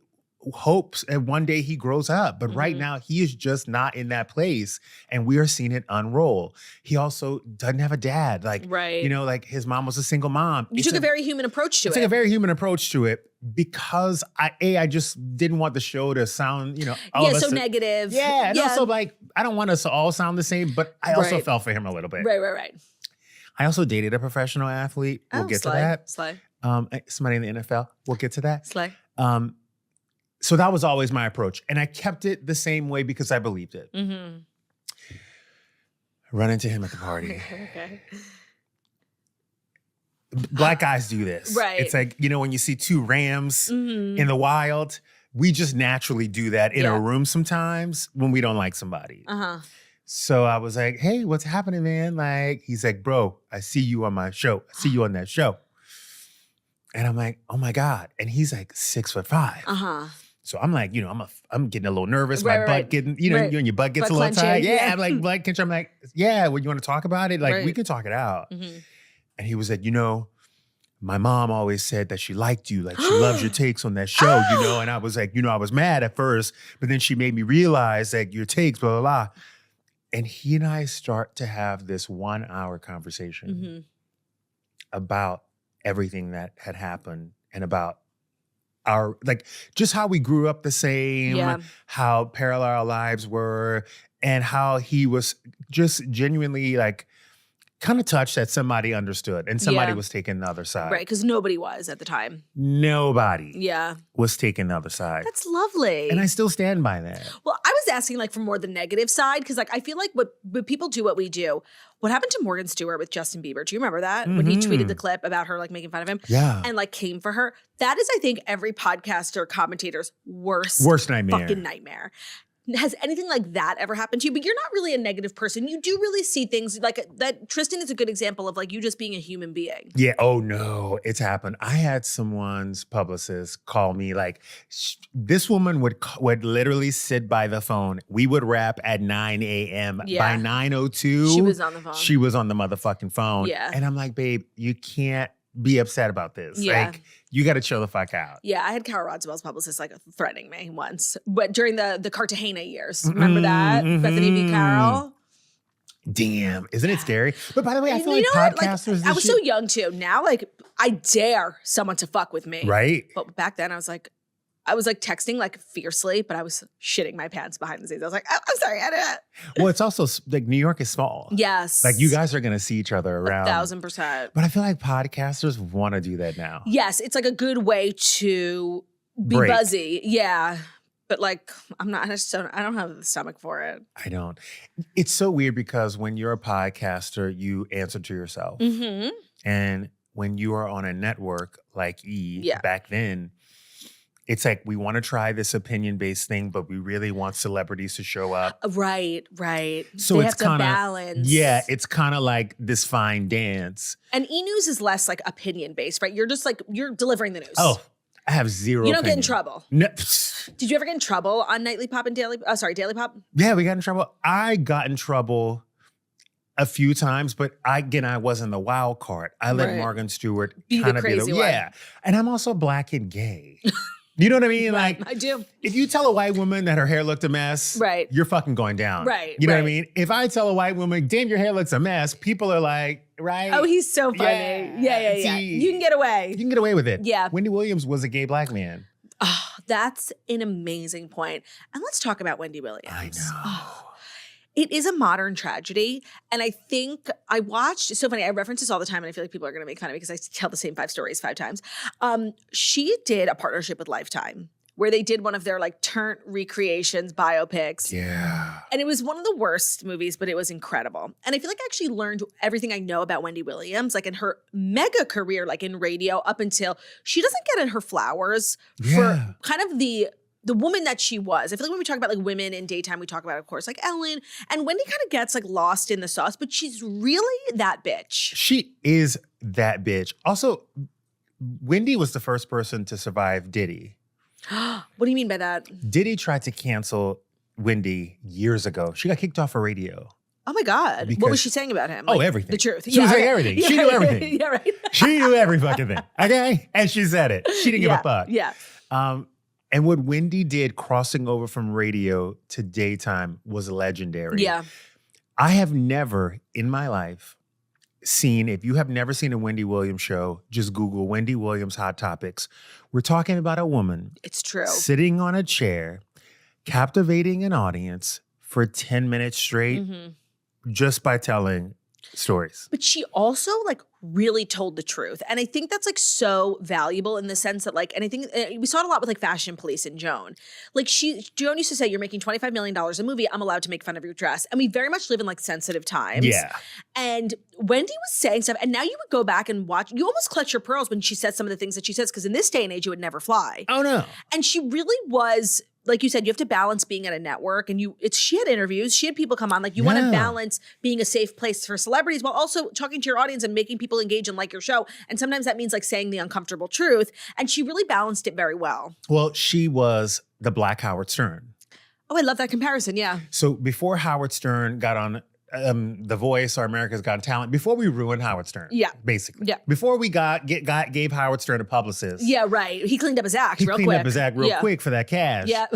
Speaker 4: hope that one day he grows up. But right now, he is just not in that place. And we are seeing it unroll. He also doesn't have a dad. Like,
Speaker 1: Right.
Speaker 4: like his mom was a single mom.
Speaker 1: You took a very human approach to it.
Speaker 4: It's like a very human approach to it because I just didn't want the show to sound, all of us
Speaker 1: so negative.
Speaker 4: Yeah. And also like, I don't want us to all sound the same, but I also
Speaker 1: Right.
Speaker 4: fell for him a little bit.
Speaker 1: Right.
Speaker 4: I also dated a professional athlete. We'll get to that.
Speaker 1: Slay.
Speaker 4: Somebody in the NFL. We'll get to that.
Speaker 1: Slay.
Speaker 4: So that was always my approach. And I kept it the same way because I believed it.
Speaker 1: Mm-hmm.
Speaker 4: Run into him at the party.
Speaker 1: Okay.
Speaker 4: Black guys do this.
Speaker 1: Right.
Speaker 4: It's like, when you see two rams in the wild, we just naturally do that in a room sometimes when we don't like somebody.
Speaker 1: Uh-huh.
Speaker 4: So I was like, hey, what's happening, man? Like, he's like, bro, I see you on my show. I see you on that show. And I'm like, oh my God. And he's like 6'5".
Speaker 1: Uh-huh.
Speaker 4: So I'm like, I'm getting a little nervous.
Speaker 1: Right,
Speaker 4: My
Speaker 1: right.
Speaker 4: butt getting,
Speaker 1: Right.
Speaker 4: your butt gets
Speaker 1: Butt
Speaker 4: a little tight.
Speaker 1: clenching,
Speaker 4: Yeah,
Speaker 1: yeah.
Speaker 4: I'm like, blood clench. I'm like, yeah, well, you want to talk about it? Like, we
Speaker 1: Right.
Speaker 4: can talk it out.
Speaker 1: Mm-hmm.
Speaker 4: And he was like, my mom always said that she liked you, like she loves your takes on that show, you know? And I was like, I was mad at first, but then she made me realize that your takes, blah, blah, blah. And he and I start to have this 1 hour conversation about everything that had happened and about our, like, just how we grew up the same, how parallel our lives were, and how he was just genuinely like kind of touched that somebody understood and somebody was taking the other side.
Speaker 1: Right, because nobody was at the time.
Speaker 4: Nobody was taking the other side.
Speaker 1: That's lovely.
Speaker 4: And I still stand by that.
Speaker 1: Well, I was asking like for more the negative side because like I feel like when people do what we do, what happened to Morgan Stewart with Justin Bieber? Do you remember that? When he tweeted the clip about her like making fun of him?
Speaker 4: Yeah.
Speaker 1: And like came for her. That is, I think, every podcaster, commentator's worst
Speaker 4: nightmare.
Speaker 1: Fucking nightmare. Has anything like that ever happened to you? But you're not really a negative person. You do really see things like that. Tristan is a good example of like you just being a human being.
Speaker 4: Yeah. Oh no, it's happened. I had someone's publicist call me like, this woman would literally sit by the phone. We would rap at 9 a.m. By 9:02,
Speaker 1: she was on the phone.
Speaker 4: She was on the motherfucking phone.
Speaker 1: Yeah.
Speaker 4: And I'm like, babe, you can't be upset about this.
Speaker 1: Yeah.
Speaker 4: Like, you got to chill the fuck out.
Speaker 1: Yeah, I had Carol Rodswell's publicist like threatening me once, but during the Cartagena years. Remember that? Bethany v. Carol.
Speaker 4: Damn, isn't it scary? But by the way, I feel
Speaker 1: you
Speaker 4: like
Speaker 1: know
Speaker 4: podcasters.
Speaker 1: Like, I was so young too. Now, like, I dare someone to fuck with me.
Speaker 4: Right.
Speaker 1: But back then, I was like texting like fiercely, but I was shitting my pants behind the scenes. I was like, oh, I'm sorry, I didn't.
Speaker 4: Well, it's also like New York is small.
Speaker 1: Yes.
Speaker 4: Like you guys are going to see each other around.
Speaker 1: 1,000%.
Speaker 4: But I feel like podcasters want to do that now.
Speaker 1: Yes. It's like a good way to be buzzy. Yeah. But like, I don't have the stomach for it.
Speaker 4: I don't. It's so weird because when you're a podcaster, you answer to yourself.
Speaker 1: Mm-hmm.
Speaker 4: And when you are on a network like back then, it's like we want to try this opinion-based thing, but we really want celebrities to show up.
Speaker 1: Right.
Speaker 4: So
Speaker 1: they
Speaker 4: it's
Speaker 1: have to balance.
Speaker 4: Yeah, it's kind of like this fine dance.
Speaker 1: And E-News is less like opinion-based, right? You're just like, you're delivering the news.
Speaker 4: Oh, I have zero
Speaker 1: You don't
Speaker 4: opinion.
Speaker 1: get in trouble.
Speaker 4: No.
Speaker 1: Did you ever get in trouble on Nightly Pop and Daily Pop?
Speaker 4: Yeah, we got in trouble. I got in trouble a few times, but I wasn't the wild card. I let Morgan Stewart
Speaker 1: be the crazy one.
Speaker 4: Yeah. And I'm also black and gay. You know what I mean?
Speaker 1: Right,
Speaker 4: like,
Speaker 1: I do.
Speaker 4: If you tell a white woman that her hair looked a mess, you're fucking going down.
Speaker 1: Right.
Speaker 4: You know what I mean? If I tell a white woman, damn, your hair looks a mess, people are like, right?
Speaker 1: Oh, he's so funny. Yeah.
Speaker 4: See,
Speaker 1: you can get away.
Speaker 4: You can get away with it.
Speaker 1: Yeah.
Speaker 4: Wendy Williams was a gay black man.
Speaker 1: Oh, that's an amazing point. And let's talk about Wendy Williams.
Speaker 4: I know.
Speaker 1: Oh. It is a modern tragedy. And I think I watched, it's so funny, I reference this all the time and I feel like people are going to make fun of me because I tell the same 5 stories 5 times. She did a partnership with Lifetime where they did one of their like turnt recreations biopics.
Speaker 4: Yeah.
Speaker 1: And it was one of the worst movies, but it was incredible. And I feel like I actually learned everything I know about Wendy Williams, like in her mega career, like in radio up until she doesn't get in her flowers for kind of the woman that she was. I feel like when we talk about like women in daytime, we talk about, of course, like Ellen, and Wendy kind of gets like lost in the sauce, but she's really that bitch.
Speaker 4: She is that bitch. Also, Wendy was the first person to survive Diddy.
Speaker 1: What do you mean by that?
Speaker 4: Diddy tried to cancel Wendy years ago. She got kicked off of radio.
Speaker 1: Oh my God.
Speaker 4: Because,
Speaker 1: what was she saying about him?
Speaker 4: Oh,
Speaker 1: like,
Speaker 4: everything.
Speaker 1: The truth.
Speaker 4: She was saying everything.
Speaker 1: Yeah,
Speaker 4: she knew everything.
Speaker 1: Yeah, right.
Speaker 4: She knew every fucking thing. Okay? And she said it. She didn't give a fuck.
Speaker 1: Yeah.
Speaker 4: And what Wendy did crossing over from radio to daytime was legendary.
Speaker 1: Yeah.
Speaker 4: I have never in my life seen, if you have never seen a Wendy Williams show, just Google Wendy Williams Hot Topics. We're talking about a woman.
Speaker 1: It's true.
Speaker 4: Sitting on a chair, captivating an audience for 10 minutes straight just by telling stories.
Speaker 1: But she also like really told the truth. And I think that's like so valuable in the sense that like, and I think we saw it a lot with like Fashion Police and Joan. Like Joan used to say, you're making $25 million a movie, I'm allowed to make fun of your dress. And we very much live in like sensitive times.
Speaker 4: Yeah.
Speaker 1: And Wendy was saying stuff, and now you would go back and watch, you almost clutch your pearls when she says some of the things that she says, because in this day and age, it would never fly.
Speaker 4: Oh no.
Speaker 1: And she really was, like you said, you have to balance being at a network, and she had interviews, she had people come on, like you want to balance being a safe place for celebrities while also talking to your audience and making people engage and like your show. And sometimes that means like saying the uncomfortable truth. And she really balanced it very well.
Speaker 4: Well, she was the Black Howard Stern.
Speaker 1: Oh, I love that comparison. Yeah.
Speaker 4: So before Howard Stern got on The Voice or America's Got Talent, before we ruined Howard Stern.
Speaker 1: Yeah.
Speaker 4: Basically.
Speaker 1: Yeah.
Speaker 4: Before we gave Howard Stern a publicist.
Speaker 1: Yeah, right. He cleaned up his act real quick.
Speaker 4: He cleaned up his act real quick for that cash.
Speaker 1: Yeah.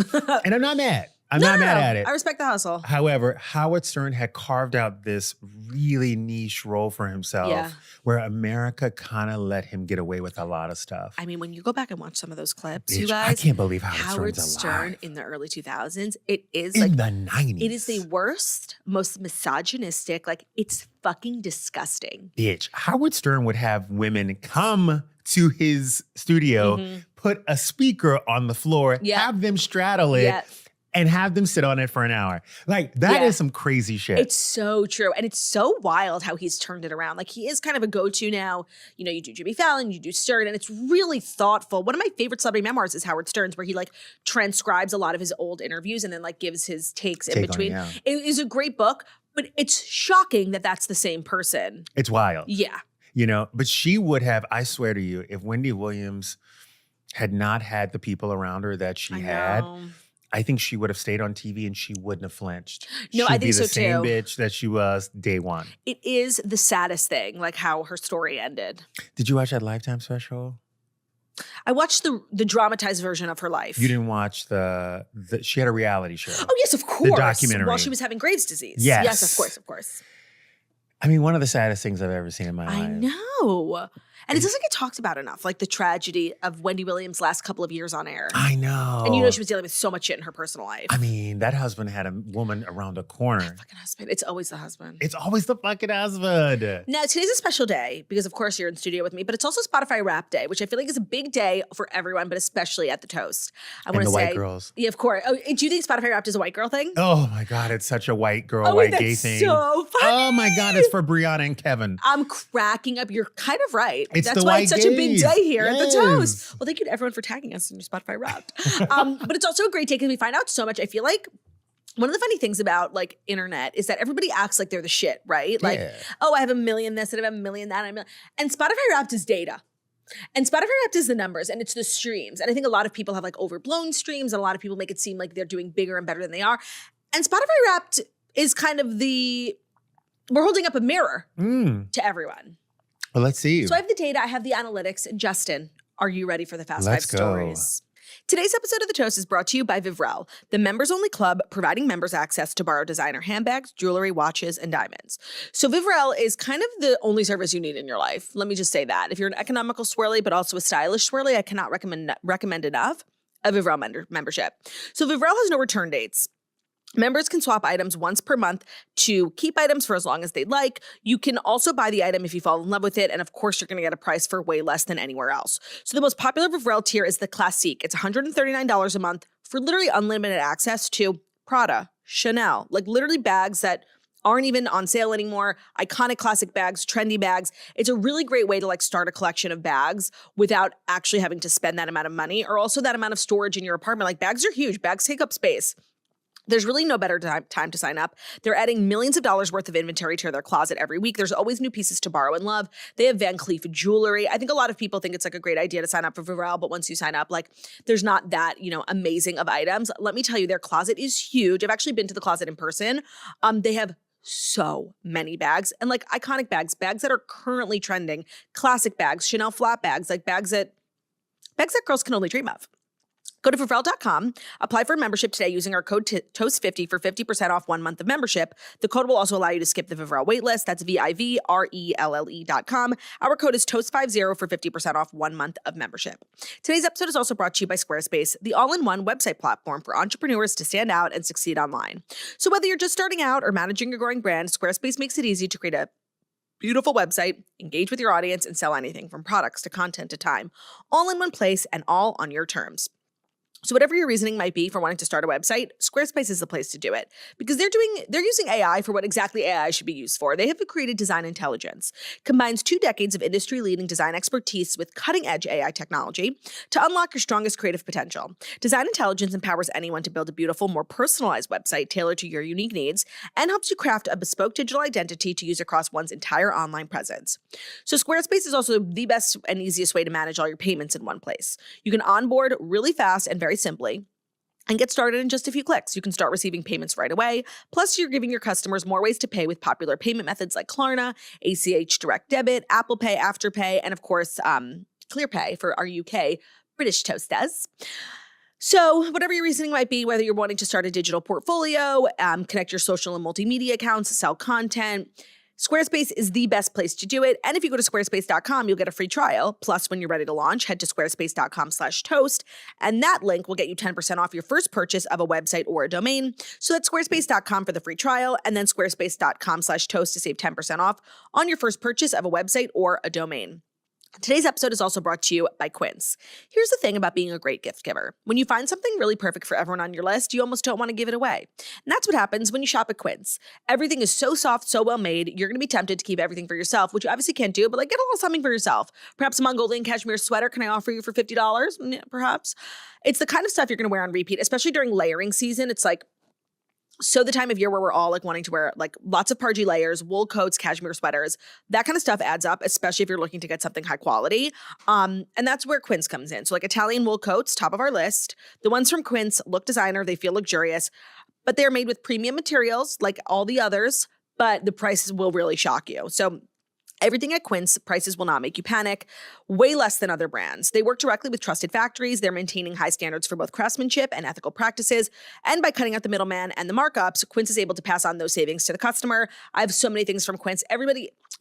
Speaker 4: And I'm not mad. I'm not mad at it.
Speaker 1: I respect the hustle.
Speaker 4: However, Howard Stern had carved out this really niche role for himself where America kind of let him get away with a lot of stuff.
Speaker 1: I mean, when you go back and watch some of those clips,
Speaker 4: Bitch,
Speaker 1: you guys.
Speaker 4: I can't believe
Speaker 1: Howard
Speaker 4: Stern's
Speaker 1: Stern
Speaker 4: alive.
Speaker 1: in the early 2000s, it is
Speaker 4: in
Speaker 1: like.
Speaker 4: the 90s.
Speaker 1: It is the worst, most misogynistic, like it's fucking disgusting.
Speaker 4: Bitch, Howard Stern would have women come to his studio, put a speaker on the floor, have them straddle it, and have them sit on it for an hour. Like, that is some crazy shit.
Speaker 1: It's so true. And it's so wild how he's turned it around. Like, he is kind of a go-to now. You know, you do Jimmy Fallon, you do Stern, and it's really thoughtful. One of my favorite celebrity memoirs is Howard Stern's, where he, like, transcribes a lot of his old interviews and then, like, gives his takes in between. It is a great book, but it's shocking that that's the same person.
Speaker 4: It's wild.
Speaker 1: Yeah.
Speaker 4: You know, but she would have, I swear to you, if Wendy Williams had not had the people around her that she had, I think she would have stayed on TV and she wouldn't have flinched.
Speaker 1: No, I think so too.
Speaker 4: She'd be the same bitch that she was day one.
Speaker 1: It is the saddest thing, like how her story ended.
Speaker 4: Did you watch that Lifetime special?
Speaker 1: I watched the dramatized version of her life.
Speaker 4: You didn't watch the she had a reality show.
Speaker 1: Oh, yes, of course.
Speaker 4: The documentary.
Speaker 1: While she was having Graves' disease.
Speaker 4: Yes.
Speaker 1: Yes, of course, of course.
Speaker 4: I mean, one of the saddest things I've ever seen in my life.
Speaker 1: I know. And it doesn't get talked about enough, like the tragedy of Wendy Williams' last couple of years on air.
Speaker 4: I know.
Speaker 1: And you know she was dealing with so much shit in her personal life.
Speaker 4: I mean, that husband had a woman around the corner.
Speaker 1: Fucking husband. It's always the husband.
Speaker 4: It's always the fucking husband.
Speaker 1: Now, today's a special day because, of course, you're in studio with me, but it's also Spotify Rap Day, which I feel like is a big day for everyone, but especially at the Toast. I want to say,
Speaker 4: white girls.
Speaker 1: Yeah, of course. Oh, do you think Spotify Wrapped is a white girl thing?
Speaker 4: Oh my God, it's such a white girl, white gay thing.
Speaker 1: So funny.
Speaker 4: Oh my God, it's for Brianna and Kevin.
Speaker 1: I'm cracking up. You're kind of right.
Speaker 4: It's
Speaker 1: That's
Speaker 4: the
Speaker 1: why
Speaker 4: white
Speaker 1: it's such a big day here at the
Speaker 4: Yes.
Speaker 1: Toast. Well, thank you to everyone for tagging us in your Spotify Wrapped. But it's also a great day because we find out so much. I feel like one of the funny things about like internet is that everybody acts like they're the shit, right? Like, oh, I have a million this and I have a million that. And Spotify Wrapped is data. And Spotify Wrapped is the numbers and it's the streams. And I think a lot of people have like overblown streams and a lot of people make it seem like they're doing bigger and better than they are. And Spotify Wrapped is kind of we're holding up a mirror to everyone.
Speaker 4: Well, let's see.
Speaker 1: So I have the data, I have the analytics. And Justin, are you ready for the Fast
Speaker 4: Let's
Speaker 1: Five
Speaker 4: go.
Speaker 1: stories? Today's episode of The Toast is brought to you by Vivrel, the members-only club providing members access to borrow designer handbags, jewelry, watches, and diamonds. So Vivrel is kind of the only service you need in your life. Let me just say that. If you're an economical swirly, but also a stylish swirly, I cannot recommend enough a Vivrel membership. So Vivrel has no return dates. Members can swap items once per month to keep items for as long as they'd like. You can also buy the item if you fall in love with it. And of course, you're going to get a price for way less than anywhere else. So the most popular Vivrel tier is the Classique. It's $139 a month for literally unlimited access to Prada, Chanel, like literally bags that aren't even on sale anymore, iconic classic bags, trendy bags. It's a really great way to like start a collection of bags without actually having to spend that amount of money or also that amount of storage in your apartment. Like bags are huge. Bags take up space. There's really no better time to sign up. They're adding millions of dollars worth of inventory to their closet every week. There's always new pieces to borrow and love. They have Van Cleef jewelry. I think a lot of people think it's like a great idea to sign up for Vivrel, but once you sign up, like there's not that, amazing of items. Let me tell you, their closet is huge. I've actually been to the closet in person. They have so many bags and like iconic bags that are currently trending, classic bags, Chanel flat bags, like bags that girls can only dream of. Go to Vivrel.com, apply for a membership today using our code TOAST50 for 50% off 1 month of membership. The code will also allow you to skip the Vivrel waitlist. That's VIVRELLE.com. Our code is TOAST50 for 50% off 1 month of membership. Today's episode is also brought to you by Squarespace, the all-in-one website platform for entrepreneurs to stand out and succeed online. So whether you're just starting out or managing a growing brand, Squarespace makes it easy to create a beautiful website, engage with your audience, and sell anything from products to content to time, all in one place and all on your terms. So whatever your reasoning might be for wanting to start a website, Squarespace is the place to do it because they're using AI for what exactly AI should be used for. They have created Design Intelligence, combines 2 decades of industry-leading design expertise with cutting-edge AI technology to unlock your strongest creative potential. Design Intelligence empowers anyone to build a beautiful, more personalized website tailored to your unique needs and helps you craft a bespoke digital identity to use across one's entire online presence. So Squarespace is also the best and easiest way to manage all your payments in one place. You can onboard really fast and very simply.
Speaker 5: and get started in just a few clicks. You can start receiving payments right away. Plus, you're giving your customers more ways to pay with popular payment methods like Klarna, ACH Direct Debit, Apple Pay, Afterpay, and of course, ClearPay for our UK British toastas. So whatever your reasoning might be, whether you're wanting to start a digital portfolio, connect your social and multimedia accounts, sell content, Squarespace is the best place to do it. And if you go to squarespace.com, you'll get a free trial. Plus, when you're ready to launch, head to squarespace.com/toast. And that link will get you 10% off your first purchase of a website or a domain. So that's squarespace.com for the free trial, and then squarespace.com/toast to save 10% off on your first purchase of a website or a domain. Today's episode is also brought to you by Quince. Here's the thing about being a great gift giver. When you find something really perfect for everyone on your list, you almost don't want to give it away. And that's what happens when you shop at Quince. Everything is so soft, so well made, you're going to be tempted to keep everything for yourself, which you obviously can't do, but like get a little something for yourself. Perhaps a Mongolian cashmere sweater can I offer you for $50? Perhaps. It's the kind of stuff you're going to wear on repeat, especially during layering season. It's like so the time of year where we're all like wanting to wear like lots of pargy layers, wool coats, cashmere sweaters, that kind of stuff adds up, especially if you're looking to get something high quality. And that's where Quince comes in. So like Italian wool coats, top of our list. The ones from Quince look designer, they feel luxurious, but they're made with premium materials like all the others, but the prices will really shock you. So everything at Quince, prices will not make you panic, way less than other brands. They work directly with trusted factories. They're maintaining high standards for both craftsmanship and ethical practices. And by cutting out the middleman and the markups, Quince is able to pass on those savings to the customer. I have so many things from Quince.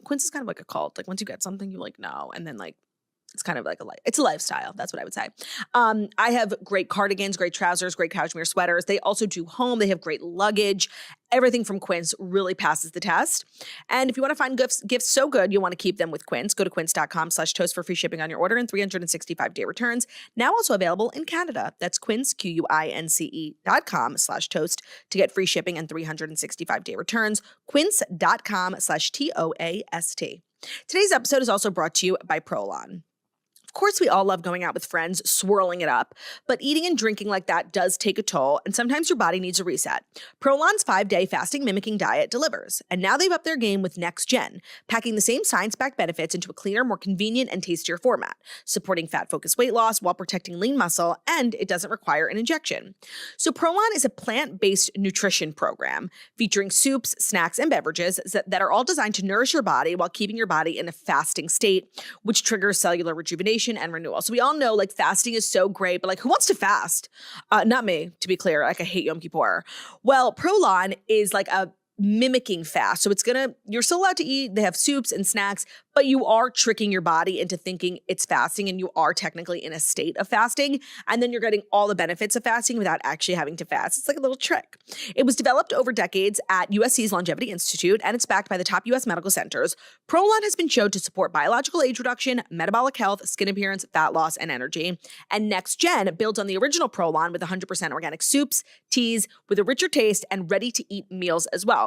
Speaker 5: Quince is kind of like a cult. Like once you get something, you like know, and then like it's kind of like it's a lifestyle. That's what I would say. I have great cardigans, great trousers, great cashmere sweaters. They also do home. They have great luggage. Everything from Quince really passes the test. And if you want to find gifts so good, you want to keep them with Quince. Go to quince.com/toast for free shipping on your order and 365-day returns. Now also available in Canada. That's Quince, QUINCE.com/toast to get free shipping and 365-day returns. Quince.com/TOAST. Today's episode is also brought to you by Prolon. Of course, we all love going out with friends, swirling it up, but eating and drinking like that does take a toll, and sometimes your body needs a reset. Prolon's 5-day fasting mimicking diet delivers, and now they've upped their game with Next Gen, packing the same science-backed benefits into a cleaner, more convenient, and tastier format, supporting fat-focused weight loss while protecting lean muscle, and it doesn't require an injection. So Prolon is a plant-based nutrition program featuring soups, snacks, and beverages that are all designed to nourish your body while keeping your body in a fasting state, which triggers cellular rejuvenation and renewal. So we all know like fasting is so great, but like who wants to fast? Not me, to be clear. Like I hate Yom Kippur. Well, Prolon is like a mimicking fast. So you're still allowed to eat. They have soups and snacks, but you are tricking your body into thinking it's fasting and you are technically in a state of fasting. And then you're getting all the benefits of fasting without actually having to fast. It's like a little trick. It was developed over decades at USC's Longevity Institute and it's backed by the top US medical centers. Prolon has been shown to support biological age reduction, metabolic health, skin appearance, fat loss, and energy. And Next Gen builds on the original Prolon with 100% organic soups, teas with a richer taste and ready-to-eat meals as well.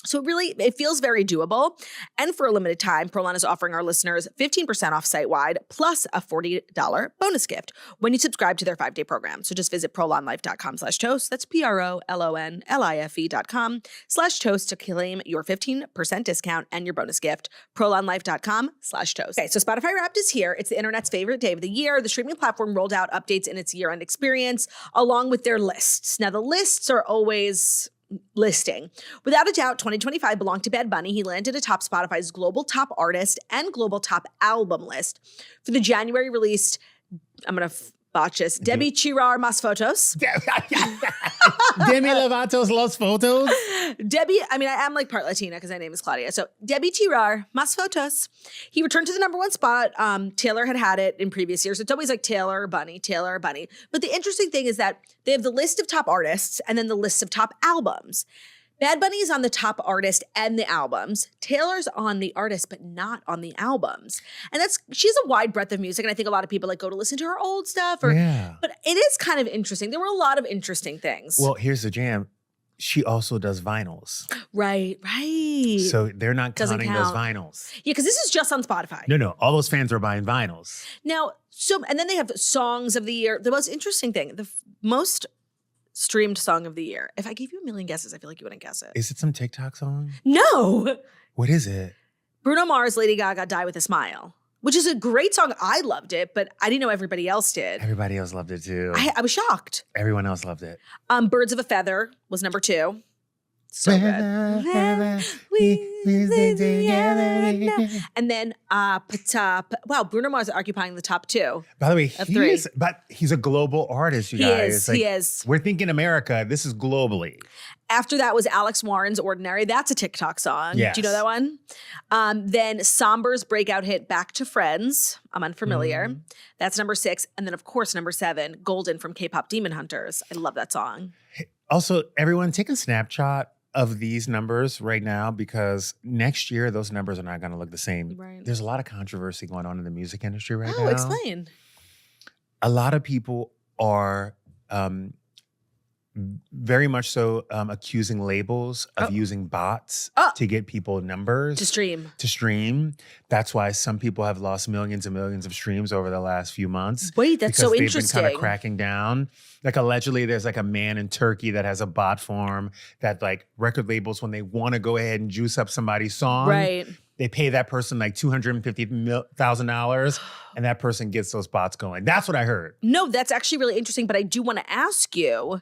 Speaker 5: So it feels very doable. And for a limited time, Prolon is offering our listeners 15% off site-wide plus a $40 bonus gift when you subscribe to their 5-day program. So just visit prolonlife.com/toast. That's PROLONLIFE.com/toast to claim your 15% discount and your bonus gift. prolonlife.com/toast. Okay, so Spotify Wrapped is here. It's the internet's favorite day of the year. The streaming platform rolled out updates in its year-end experience along with their lists. Now, the lists are always listing. Without a doubt, 2025 belonged to Bad Bunny. He landed atop Spotify's global top artist and global top album list. For the January released, I'm going to botch this, Debbie Chirar Mas Fotos.
Speaker 4: Demi Lovato's Los Fotos.
Speaker 5: Debbie, I am like part Latina because my name is Claudia. So Debbie Chirar Mas Fotos. He returned to the number one spot. Taylor had it in previous years. It's always like Taylor, Bunny. But the interesting thing is that they have the list of top artists and then the list of top albums. Bad Bunny is on the top artist and the albums. Taylor's on the artist, but not on the albums. And she's a wide breadth of music. And I think a lot of people like go to listen to her old stuff. But it is kind of interesting. There were a lot of interesting things.
Speaker 4: Well, here's the jam. She also does vinyls.
Speaker 5: Right.
Speaker 4: So they're not counting those vinyls.
Speaker 5: Yeah, because this is just on Spotify.
Speaker 4: No. All those fans are buying vinyls.
Speaker 5: Now, and then they have songs of the year. The most interesting thing, the most streamed song of the year. If I gave you a million guesses, I feel like you wouldn't guess it.
Speaker 4: Is it some TikTok song?
Speaker 5: No.
Speaker 4: What is it?
Speaker 5: Bruno Mars, Lady Gaga, Die With a Smile. which is a great song. I loved it, but I didn't know everybody else did.
Speaker 4: Everybody else loved it too.
Speaker 5: I was shocked.
Speaker 4: Everyone else loved it.
Speaker 5: Birds of a Feather was number 2. So good. And then wow, Bruno Mars occupying the top 2.
Speaker 4: By the way, he's a global artist, you guys.
Speaker 5: He is.
Speaker 4: We're thinking America. This is globally.
Speaker 5: After that was Alex Warren's Ordinary. That's a TikTok song.
Speaker 4: Yes.
Speaker 5: Do you know that one? Then Somber's breakout hit Back to Friends. I'm unfamiliar. That's number 6. And then, of course, number 7, Golden from K-Pop Demon Hunters. I love that song.
Speaker 4: Also, everyone take a snapshot of these numbers right now, because next year those numbers are not going to look the same.
Speaker 5: Right.
Speaker 4: There's a lot of controversy going on in the music industry right now.
Speaker 5: Oh, explain.
Speaker 4: A lot of people are very much so accusing labels of using bots to get people numbers.
Speaker 5: To stream.
Speaker 4: That's why some people have lost millions and millions of streams over the last few months.
Speaker 5: Wait, that's so interesting.
Speaker 4: They've been kind of cracking down. Like allegedly there's like a man in Turkey that has a bot form that like record labels, when they want to go ahead and juice up somebody's song,
Speaker 5: right,
Speaker 4: they pay that person like $250,000 and that person gets those bots going. That's what I heard.
Speaker 5: No, that's actually really interesting. But I do want to ask you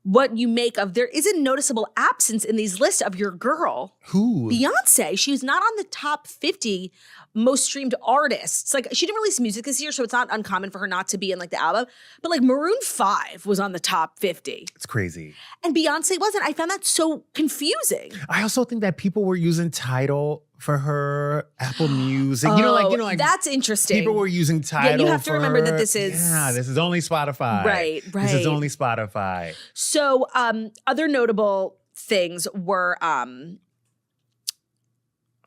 Speaker 5: what you make of, there is a noticeable absence in these lists of your girl.
Speaker 4: Who?
Speaker 5: Beyonce. She's not on the top 50 most streamed artists. Like, she didn't release music this year, so it's not uncommon for her not to be in like the album. But like Maroon 5 was on the top 50.
Speaker 4: It's crazy.
Speaker 5: And Beyonce wasn't. I found that so confusing.
Speaker 4: I also think that people were using Tidal for her, Apple Music. Like
Speaker 5: that's interesting.
Speaker 4: People were using Tidal.
Speaker 5: Yeah, you have to remember
Speaker 4: her.
Speaker 5: that this is.
Speaker 4: Yeah, this is only Spotify.
Speaker 5: Right.
Speaker 4: This is only Spotify.
Speaker 5: So, other notable things were,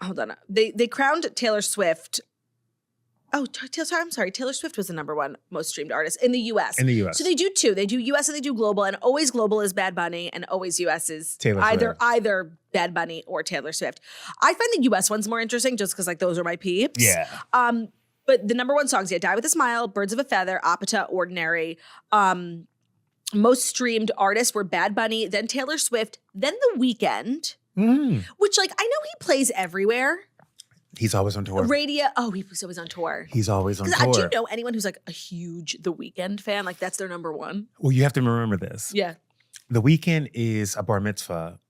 Speaker 5: hold on. They crowned Taylor Swift. Oh, I'm sorry. Taylor Swift was the number 1 most streamed artist in the U.S.
Speaker 4: In the U.S.
Speaker 5: So they do 2. They do U.S. and they do global. And always global is Bad Bunny, and always U.S. is
Speaker 4: Taylor
Speaker 5: either
Speaker 4: Swift.
Speaker 5: Bad Bunny or Taylor Swift. I find the U.S. ones more interesting just because like those are my peeps.
Speaker 4: Yeah.
Speaker 5: But the number 1 songs, Die With a Smile, Birds of a Feather, Apata, Ordinary. Most streamed artists were Bad Bunny, then Taylor Swift, then The Weeknd, which like I know he plays everywhere.
Speaker 4: He's always on tour.
Speaker 5: Radio. Oh, he was always on tour.
Speaker 4: He's always on tour.
Speaker 5: Do you know anyone who's like a huge The Weeknd fan? Like that's their number 1.
Speaker 4: Well, you have to remember this.
Speaker 5: Yeah.
Speaker 4: The Weeknd is a bar mitzvah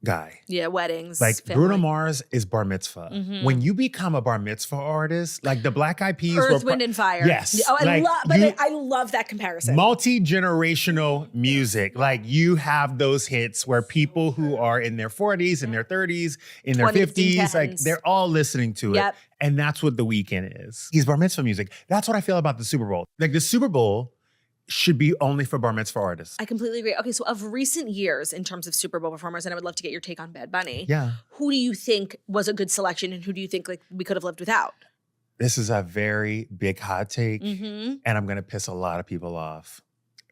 Speaker 4: guy.
Speaker 5: Yeah, weddings.
Speaker 4: Like
Speaker 5: family.
Speaker 4: Bruno Mars is bar mitzvah. When you become a bar mitzvah artist, like the Black Eyed Peas
Speaker 5: Earth, Wind, and Fire.
Speaker 4: Yes.
Speaker 5: Oh, I love that comparison.
Speaker 4: Multi-generational music. Like you have those hits where people who are in their 40s, in their 30s, in their 50s, like they're all listening to it. And that's what The Weeknd is. He's bar mitzvah music. That's what I feel about the Super Bowl. Like the Super Bowl should be only for bar mitzvah artists.
Speaker 5: I completely agree. Okay, so of recent years in terms of Super Bowl performers, and I would love to get your take on Bad Bunny.
Speaker 4: Yeah.
Speaker 5: Who do you think was a good selection, and who do you think like we could have lived without?
Speaker 4: This is a very big hot take, and I'm going to piss a lot of people off.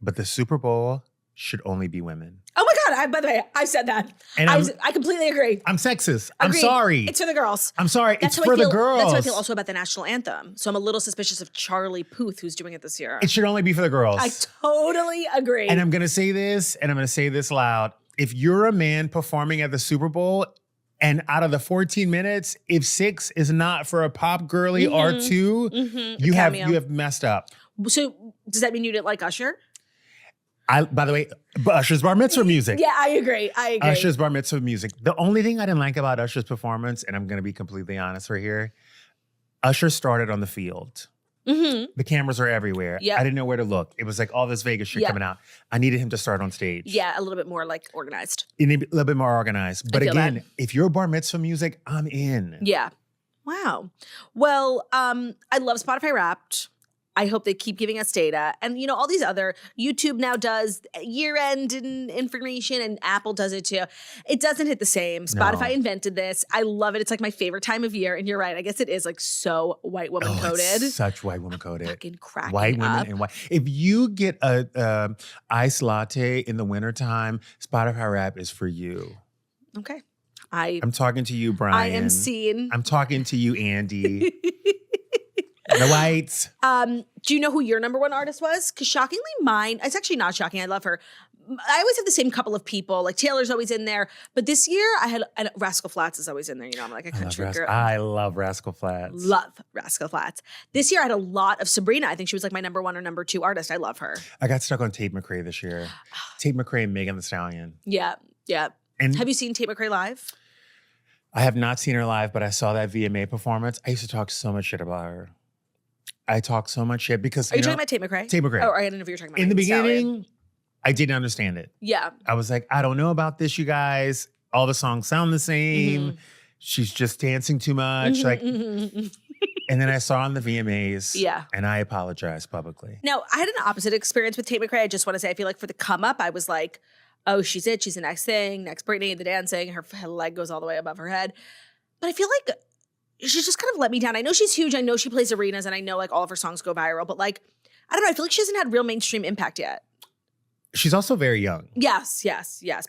Speaker 4: But the Super Bowl should only be women.
Speaker 5: Oh my God. By the way, I said that. And I completely agree.
Speaker 4: I'm sexist.
Speaker 5: Agreed.
Speaker 4: I'm sorry.
Speaker 5: It's for the girls.
Speaker 4: I'm sorry. It's for the girls.
Speaker 5: That's how I feel also about the national anthem. So I'm a little suspicious of Charlie Puth, who's doing it this year.
Speaker 4: It should only be for the girls.
Speaker 5: I totally agree.
Speaker 4: And I'm going to say this, and I'm going to say this loud. If you're a man performing at the Super Bowl, and out of the 14 minutes, if 6 is not for a pop girly or 2, you have messed up.
Speaker 5: So does that mean you didn't like Usher?
Speaker 4: By the way, Usher's bar mitzvah music.
Speaker 5: Yeah, I agree.
Speaker 4: Usher's bar mitzvah music. The only thing I didn't like about Usher's performance, and I'm going to be completely honest right here, Usher started on the field. The cameras are everywhere.
Speaker 5: Yep.
Speaker 4: I didn't know where to look. It was like all this Vegas shit coming out. I needed him to start on stage.
Speaker 5: Yeah, a little bit more like organized.
Speaker 4: You need a little bit more organized. But again, if you're bar mitzvah music, I'm in.
Speaker 5: Yeah. Wow. Well, I love Spotify Wrapped. I hope they keep giving us data. And, you know, all these other, YouTube now does year-end information and Apple does it too. It doesn't hit the same. Spotify invented this. I love it. It's like my favorite time of year. And you're right. I guess it is like so white woman coded.
Speaker 4: It's such white woman coded.
Speaker 5: Fucking cracking
Speaker 4: white women
Speaker 5: up.
Speaker 4: and white. If you get a iced latte in the wintertime, Spotify Wrap is for you.
Speaker 5: Okay.
Speaker 4: I'm talking to you, Brian.
Speaker 5: I am seen.
Speaker 4: I'm talking to you, Andy. The whites.
Speaker 5: Do you know who your number 1 artist was? Because shockingly mine, it's actually not shocking. I love her. I always have the same couple of people. Like Taylor's always in there. But this year I had Rascal Flatts is always in there. You know, I'm like a country girl.
Speaker 4: I love Rascal Flatts.
Speaker 5: Love Rascal Flatts. This year I had a lot of Sabrina. I think she was like my number 1 or number 2 artist. I love her.
Speaker 4: I got stuck on Tate McRae this year. Tate McRae and Megan Thee Stallion.
Speaker 5: Yeah. Yeah.
Speaker 4: And
Speaker 5: have you seen Tate McRae live?
Speaker 4: I have not seen her live, but I saw that VMA performance. I used to talk so much shit about her. I talk so much shit because
Speaker 5: Are you talking about Tate McRae?
Speaker 4: Tate McRae.
Speaker 5: Oh, I didn't know if you were talking about
Speaker 4: in the
Speaker 5: Megan Thee
Speaker 4: beginning, I didn't understand it.
Speaker 5: Yeah.
Speaker 4: I was like, I don't know about this, you guys. All the songs sound the same.
Speaker 5: Mm-hmm.
Speaker 4: She's just dancing too much. Like, and then I saw her on the VMAs.
Speaker 5: Yeah.
Speaker 4: And I apologized publicly.
Speaker 5: Now, I had an opposite experience with Tate McRae. I just want to say, I feel like for the come up, I was like, oh, she's it. She's the next thing. Next Britney, the dancing. Her leg goes all the way above her head. But I feel like she's just kind of let me down. I know she's huge. I know she plays arenas and I know like all of her songs go viral. But like, I don't know. I feel like she hasn't had real mainstream impact yet.
Speaker 4: She's also very young.
Speaker 5: Yes.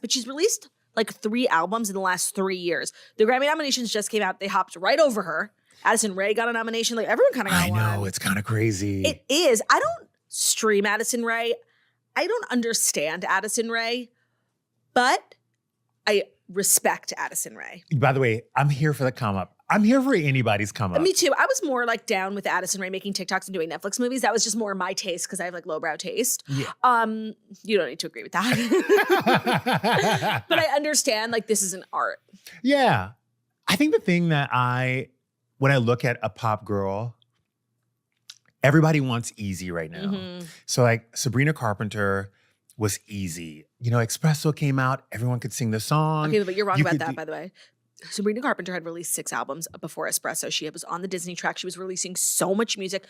Speaker 5: But she's released like 3 albums in the last 3 years. The Grammy nominations just came out. They hopped right over her. Addison Rae got a nomination. Like everyone kind of got one.
Speaker 4: I know. It's kind of crazy.
Speaker 5: It is. I don't stream Addison Rae. I don't understand Addison Rae. But I respect Addison Rae.
Speaker 4: By the way, I'm here for the come up. I'm here for anybody's come up.
Speaker 5: Me too. I was more like down with Addison Rae making TikToks and doing Netflix movies. That was just more my taste because I have like lowbrow taste.
Speaker 4: Yeah.
Speaker 5: You don't need to agree with that. But I understand like this is an art.
Speaker 4: Yeah. I think the thing that when I look at a pop girl, everybody wants easy right now.
Speaker 5: Mm-hmm.
Speaker 4: So like Sabrina Carpenter was easy. You know, Espresso came out, everyone could sing the song.
Speaker 5: Okay, but you're wrong about that, by the way. Sabrina Carpenter had released 6 albums before Espresso. She was on the Disney track. She was releasing so much music.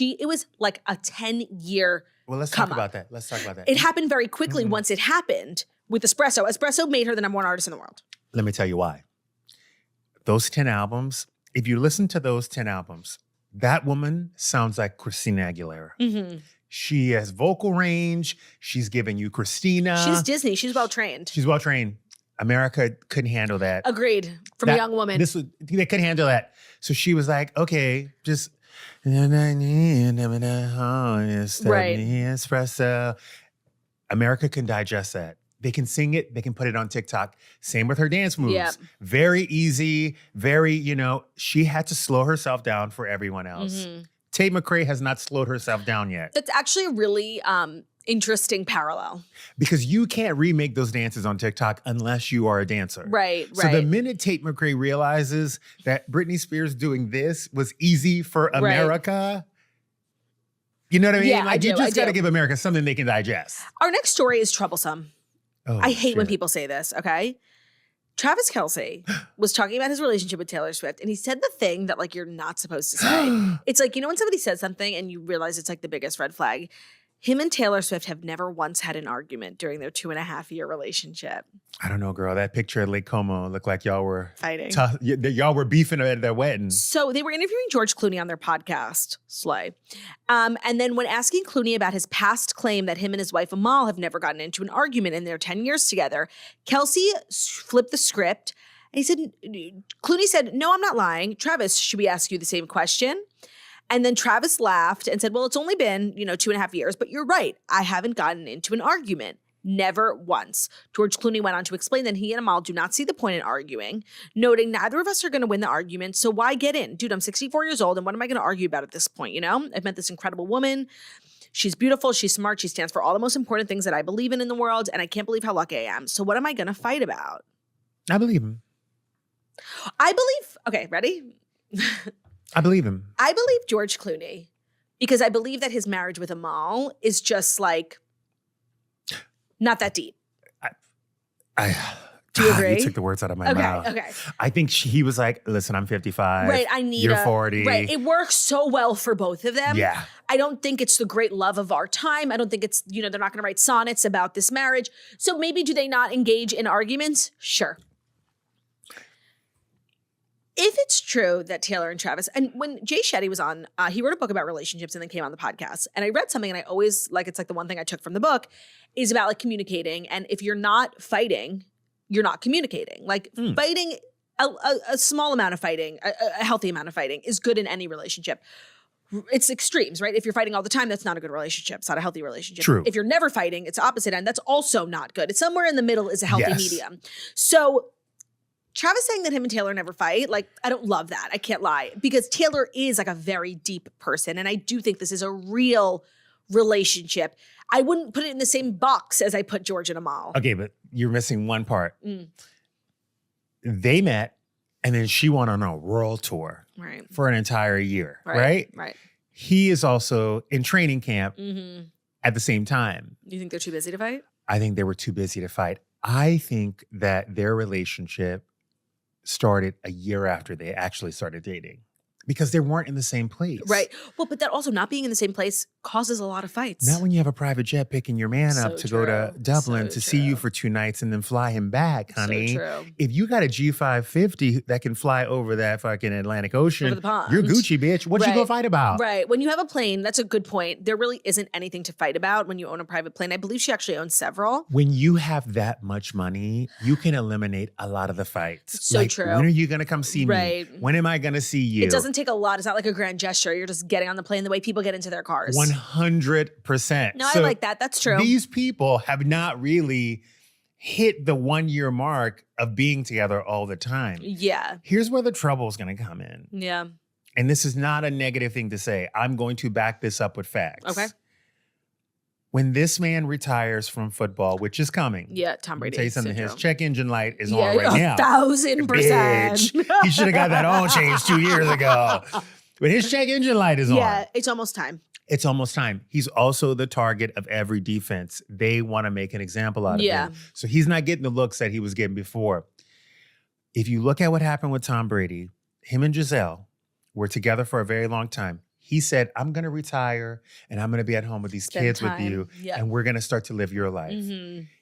Speaker 5: It was like a 10-year
Speaker 4: Well, let's talk about that.
Speaker 5: It happened very quickly once it happened with Espresso. Espresso made her the number 1 artist in the world.
Speaker 4: Let me tell you why. Those 10 albums, if you listen to those 10 albums, that woman sounds like Christina Aguilera.
Speaker 5: Mm-hmm.
Speaker 4: She has vocal range. She's giving you Christina.
Speaker 5: She's Disney. She's well-trained.
Speaker 4: She's well-trained. America couldn't handle that.
Speaker 5: Agreed. From a young woman.
Speaker 4: They couldn't handle that. So she was like, okay, just espresso. America can digest that. They can sing it. They can put it on TikTok. Same with her dance moves.
Speaker 5: Yep.
Speaker 4: Very easy. Very, she had to slow herself down for everyone else.
Speaker 5: Mm-hmm.
Speaker 4: Tate McRae has not slowed herself down yet.
Speaker 5: That's actually a really interesting parallel.
Speaker 4: Because you can't remake those dances on TikTok unless you are a dancer.
Speaker 5: Right.
Speaker 4: So the minute Tate McRae realizes that Britney Spears doing this was easy for America, you know what I mean?
Speaker 5: Yeah,
Speaker 4: like you just got to give America something they can digest.
Speaker 5: Our next story is troublesome.
Speaker 4: Oh,
Speaker 5: I hate when people say this, okay? Travis Kelce was talking about his relationship with Taylor Swift, and he said the thing that, like, you're not supposed to say. It's like, when somebody says something and you realize it's, like, the biggest red flag. Him and Taylor Swift have never once had an argument during their 2.5-year relationship.
Speaker 4: I don't know, girl. That picture at Lake Como looked like y'all were
Speaker 5: fighting.
Speaker 4: Y'all were beefing at their wedding.
Speaker 5: So they were interviewing George Clooney on their podcast, Slay. And then when asking Clooney about his past claim that him and his wife Amal have never gotten into an argument in their 10 years together, Kelce flipped the script. And he said, Clooney said, "No, I'm not lying. Travis, should we ask you the same question?" And then Travis laughed and said, "Well, it's only been, 2.5 years, but you're right. I haven't gotten into an argument. Never once." George Clooney went on to explain that he and Amal do not see the point in arguing, noting neither of us are going to win the argument, so why get in? Dude, I'm 64 years old, and what am I going to argue about at this point, I've met this incredible woman. She's beautiful, she's smart, she stands for all the most important things that I believe in the world, and I can't believe how lucky I am. So what am I going to fight about?
Speaker 4: I believe him.
Speaker 5: Okay, ready?
Speaker 4: I believe him.
Speaker 5: I believe George Clooney because I believe that his marriage with Amal is just like not that deep. Do you agree?
Speaker 4: You took the words out of my mouth.
Speaker 5: Okay.
Speaker 4: I think he was like, "Listen, I'm 55.
Speaker 5: Right. I need
Speaker 4: you're 40.
Speaker 5: Right. It works so well for both of them.
Speaker 4: Yeah.
Speaker 5: I don't think it's the great love of our time. I don't think it's, they're not going to write sonnets about this marriage. So maybe do they not engage in arguments? Sure. If it's true that Taylor and Travis, and when Jay Shetty was on, he wrote a book about relationships and then came on the podcast. And I read something and I always, it's like the one thing I took from the book is about like communicating. And if you're not fighting, you're not communicating. Like fighting, a small amount of fighting, a healthy amount of fighting is good in any relationship. it's extremes, right? If you're fighting all the time, that's not a good relationship. It's not a healthy relationship.
Speaker 4: True.
Speaker 5: If you're never fighting, it's the opposite end. That's also not good. It's somewhere in the middle is a healthy
Speaker 4: Yes.
Speaker 5: medium. So Travis saying that him and Taylor never fight, like, I don't love that. I can't lie. Because Taylor is like a very deep person. And I do think this is a real relationship. I wouldn't put it in the same box as I put George and Amal.
Speaker 4: Okay, but you're missing one part. They met, and then she went on a world tour
Speaker 5: Right.
Speaker 4: for an entire year, right?
Speaker 5: Right.
Speaker 4: He is also in training camp at the same time.
Speaker 5: You think they're too busy to fight?
Speaker 4: I think they were too busy to fight. I think that their relationship started a year after they actually started dating because they weren't in the same place.
Speaker 5: Right. Well, but that also not being in the same place causes a lot of fights.
Speaker 4: Not when you have a private jet picking your man up to go to Dublin to see you for 2 nights and then fly him back, honey.
Speaker 5: So true.
Speaker 4: If you got a G550 that can fly over that fucking Atlantic Ocean,
Speaker 5: Over the pond.
Speaker 4: you're Gucci, bitch. What you gonna fight about?
Speaker 5: Right. When you have a plane, that's a good point. There really isn't anything to fight about when you own a private plane. I believe she actually owns several.
Speaker 4: When you have that much money, you can eliminate a lot of the fights.
Speaker 5: So true.
Speaker 4: When are you gonna come see me? When am I gonna see you?
Speaker 5: It doesn't take a lot. It's not like a grand gesture. You're just getting on the plane the way people get into their cars.
Speaker 4: 100%.
Speaker 5: No, I like that. That's true.
Speaker 4: These people have not really hit the 1 year mark of being together all the time.
Speaker 5: Yeah.
Speaker 4: Here's where the trouble is going to come in.
Speaker 5: Yeah.
Speaker 4: And this is not a negative thing to say. I'm going to back this up with facts.
Speaker 5: Okay.
Speaker 4: When this man retires from football, which is coming.
Speaker 5: Yeah, Tom Brady.
Speaker 4: Let me tell you something.
Speaker 5: syndrome.
Speaker 4: His check engine light is on right now.
Speaker 5: 1,000%.
Speaker 4: Bitch. He should have got that oil change 2 years ago. But his check engine light is on.
Speaker 5: Yeah, it's almost time.
Speaker 4: It's almost time. He's also the target of every defense. They want to make an example out of him. So he's not getting the looks that he was getting before. If you look at what happened with Tom Brady, him and Giselle were together for a very long time. He said, I'm going to retire and I'm going to be at home with these kids with you.
Speaker 5: Yep.
Speaker 4: And we're going to start to live your life.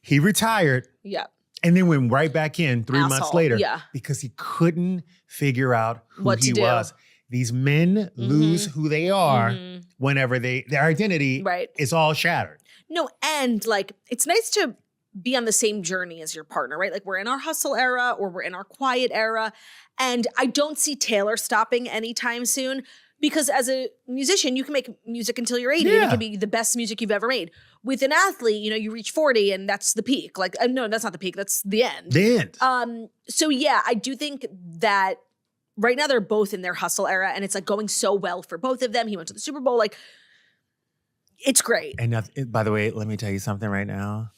Speaker 4: He retired.
Speaker 5: Yeah.
Speaker 4: And then went right back in 3 months later.
Speaker 5: Yeah.
Speaker 4: Because he couldn't figure out who
Speaker 5: What to
Speaker 4: he
Speaker 5: do.
Speaker 4: was. These men lose who they are whenever their identity is all shattered.
Speaker 5: No, and like it's nice to be on the same journey as your partner, right? Like we're in our hustle era or we're in our quiet era. And I don't see Taylor stopping anytime soon because as a musician, you can make music until you're 80 and it can be the best music you've ever made. With an athlete, you know, you reach 40 and that's the peak. Like, no, that's not the peak. That's the end.
Speaker 4: The end.
Speaker 5: So yeah, I do think that right now they're both in their hustle era and it's like going so well for both of them. He went to the Super Bowl. Like, it's great.
Speaker 4: And by the way, let me tell you something right now.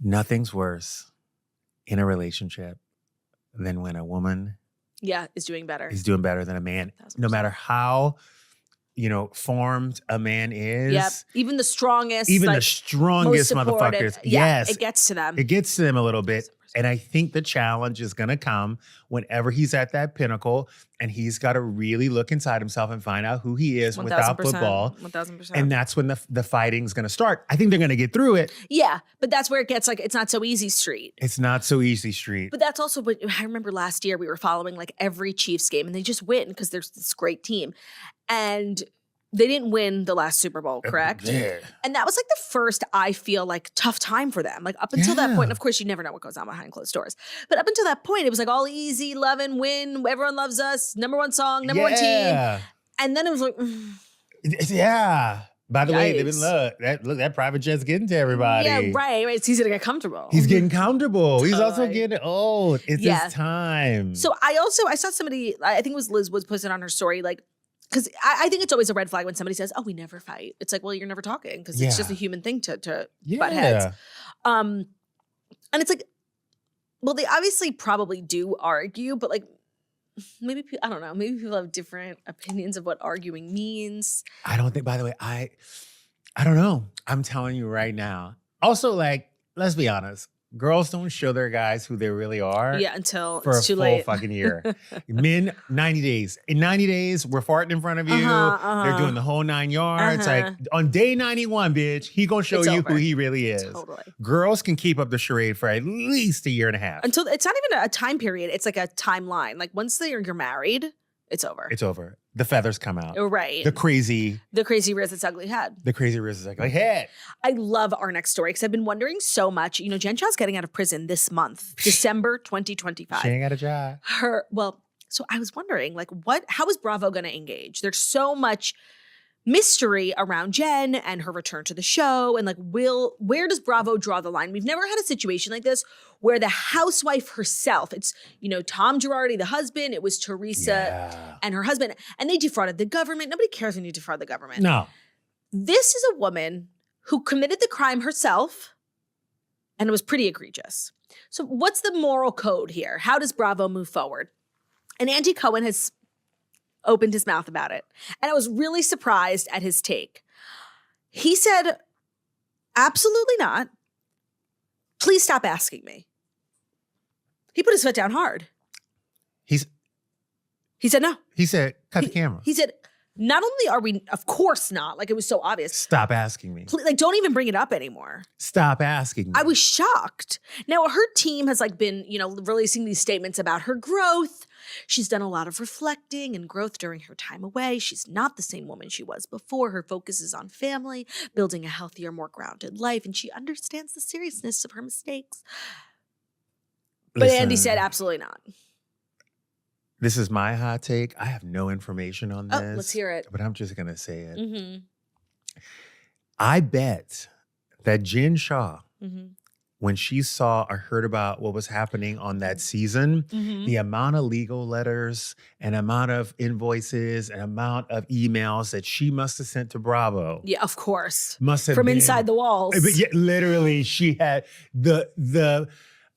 Speaker 4: Nothing's worse in a relationship than when a woman
Speaker 5: is doing better.
Speaker 4: is doing better than a man.
Speaker 5: 1,000%.
Speaker 4: No matter how, formed a man is.
Speaker 5: Yep. Even the strongest.
Speaker 4: Even
Speaker 5: like,
Speaker 4: the strongest
Speaker 5: most supportive.
Speaker 4: motherfuckers.
Speaker 5: Yeah,
Speaker 4: Yes.
Speaker 5: it gets to them.
Speaker 4: It gets to them a little bit. And I think the challenge is going to come whenever he's at that pinnacle and he's got to really look inside himself and find out who he is without
Speaker 5: 1,000%.
Speaker 4: football.
Speaker 5: 1,000%.
Speaker 4: And that's when the fighting's going to start. I think they're going to get through it.
Speaker 5: Yeah, but that's where it gets like, it's not so easy street.
Speaker 4: It's not so easy street.
Speaker 5: But that's also what I remember last year we were following like every Chiefs game and they just win because there's this great team. And they didn't win the last Super Bowl, correct?
Speaker 4: Yeah.
Speaker 5: And that was like the first, I feel like, tough time for them. Like up until that point, of course, you never know what goes on behind closed doors. But up until that point, it was like all easy, love and win. Everyone loves us. Number one song, number one team. And then it was like,
Speaker 4: Yeah. By the way, they've
Speaker 5: Yikes.
Speaker 4: been that private jet's getting to everybody.
Speaker 5: yeah, right. It's easy to get comfortable.
Speaker 4: He's getting comfortable. He's also
Speaker 5: Totally.
Speaker 4: getting old. It's his time.
Speaker 5: So I saw somebody, I think it was Liz, was posted on her story, like, because I think it's always a red flag when somebody says, oh, we never fight. It's like, well, you're never talking because it's just a human thing to butt heads. And it's like, well, they obviously probably do argue, but like, maybe, I don't know, maybe people have different opinions of what arguing means.
Speaker 4: I don't think, by the way, I don't know. I'm telling you right now. Also, like, let's be honest. Girls don't show their guys who they really are.
Speaker 5: Yeah, until
Speaker 4: for
Speaker 5: it's
Speaker 4: a
Speaker 5: too
Speaker 4: full
Speaker 5: late.
Speaker 4: fucking year. Men, 90 days. In 90 days, we're farting in front of you. They're doing the whole 9 yards. Like on day 91, bitch, he gonna show
Speaker 5: It's
Speaker 4: you
Speaker 5: over.
Speaker 4: who he really is.
Speaker 5: Totally.
Speaker 4: Girls can keep up the charade for at least a year and a half.
Speaker 5: Until it's not even a time period. It's like a timeline. Like once you're married, it's over.
Speaker 4: It's over. The feathers come out.
Speaker 5: Right.
Speaker 4: The crazy
Speaker 5: rears its ugly head.
Speaker 4: rears is like head.
Speaker 5: I love our next story because I've been wondering so much. You know, Jen Shah's getting out of prison this month, December 2025.
Speaker 4: She ain't got a job.
Speaker 5: So I was wondering, like, how is Bravo going to engage? There's so much mystery around Jen and her return to the show. And like, where does Bravo draw the line? We've never had a situation like this where the housewife herself, it's, Tom Girardi, the husband, it was Teresa and her husband, and they defrauded the government. Nobody cares when you defraud the government.
Speaker 4: No.
Speaker 5: This is a woman who committed the crime herself, and it was pretty egregious. So what's the moral code here? How does Bravo move forward? And Andy Cohen has opened his mouth about it. And I was really surprised at his take. He said, absolutely not. Please stop asking me. He put his foot down hard. He said no.
Speaker 4: He said, cut the camera.
Speaker 5: He said, not only are we, of course not, like it was so obvious.
Speaker 4: Stop asking me.
Speaker 5: Like, don't even bring it up anymore.
Speaker 4: Stop asking me.
Speaker 5: I was shocked. Now, her team has like been, releasing these statements about her growth. She's done a lot of reflecting and growth during her time away. She's not the same woman she was before. Her focus is on family, building a healthier, more grounded life, and she understands the seriousness of her mistakes. But Andy said, absolutely not.
Speaker 4: This is my hot take. I have no information on this.
Speaker 5: Oh, let's hear it.
Speaker 4: But I'm just going to say it.
Speaker 5: Mm-hmm.
Speaker 4: I bet that Jen Shah,
Speaker 5: Mm-hmm.
Speaker 4: when she saw or heard about what was happening on that season,
Speaker 5: Mm-hmm.
Speaker 4: the amount of legal letters and amount of invoices and amount of emails that she must have sent to Bravo.
Speaker 5: Yeah, of course.
Speaker 4: Must have
Speaker 5: From
Speaker 4: been,
Speaker 5: inside the walls.
Speaker 4: But yeah, literally, she had the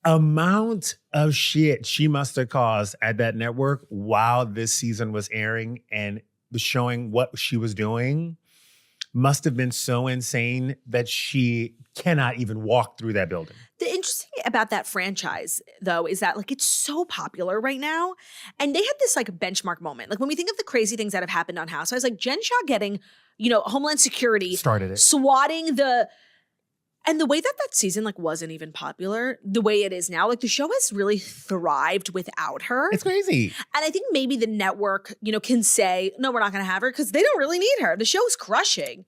Speaker 4: amount of shit she must have caused at that network while this season was airing and showing what she was doing must have been so insane that she cannot even walk through that building.
Speaker 5: The interesting about that franchise, though, is that like it's so popular right now. And they had this like benchmark moment. Like when we think of the crazy things that have happened on Housewives, like Jen Shah getting, Homeland Security.
Speaker 4: Started it.
Speaker 5: Swatting and the way that season like wasn't even popular, the way it is now, like the show has really thrived without her.
Speaker 4: It's crazy.
Speaker 5: And I think maybe the network, can say, no, we're not going to have her because they don't really need her. The show is crushing.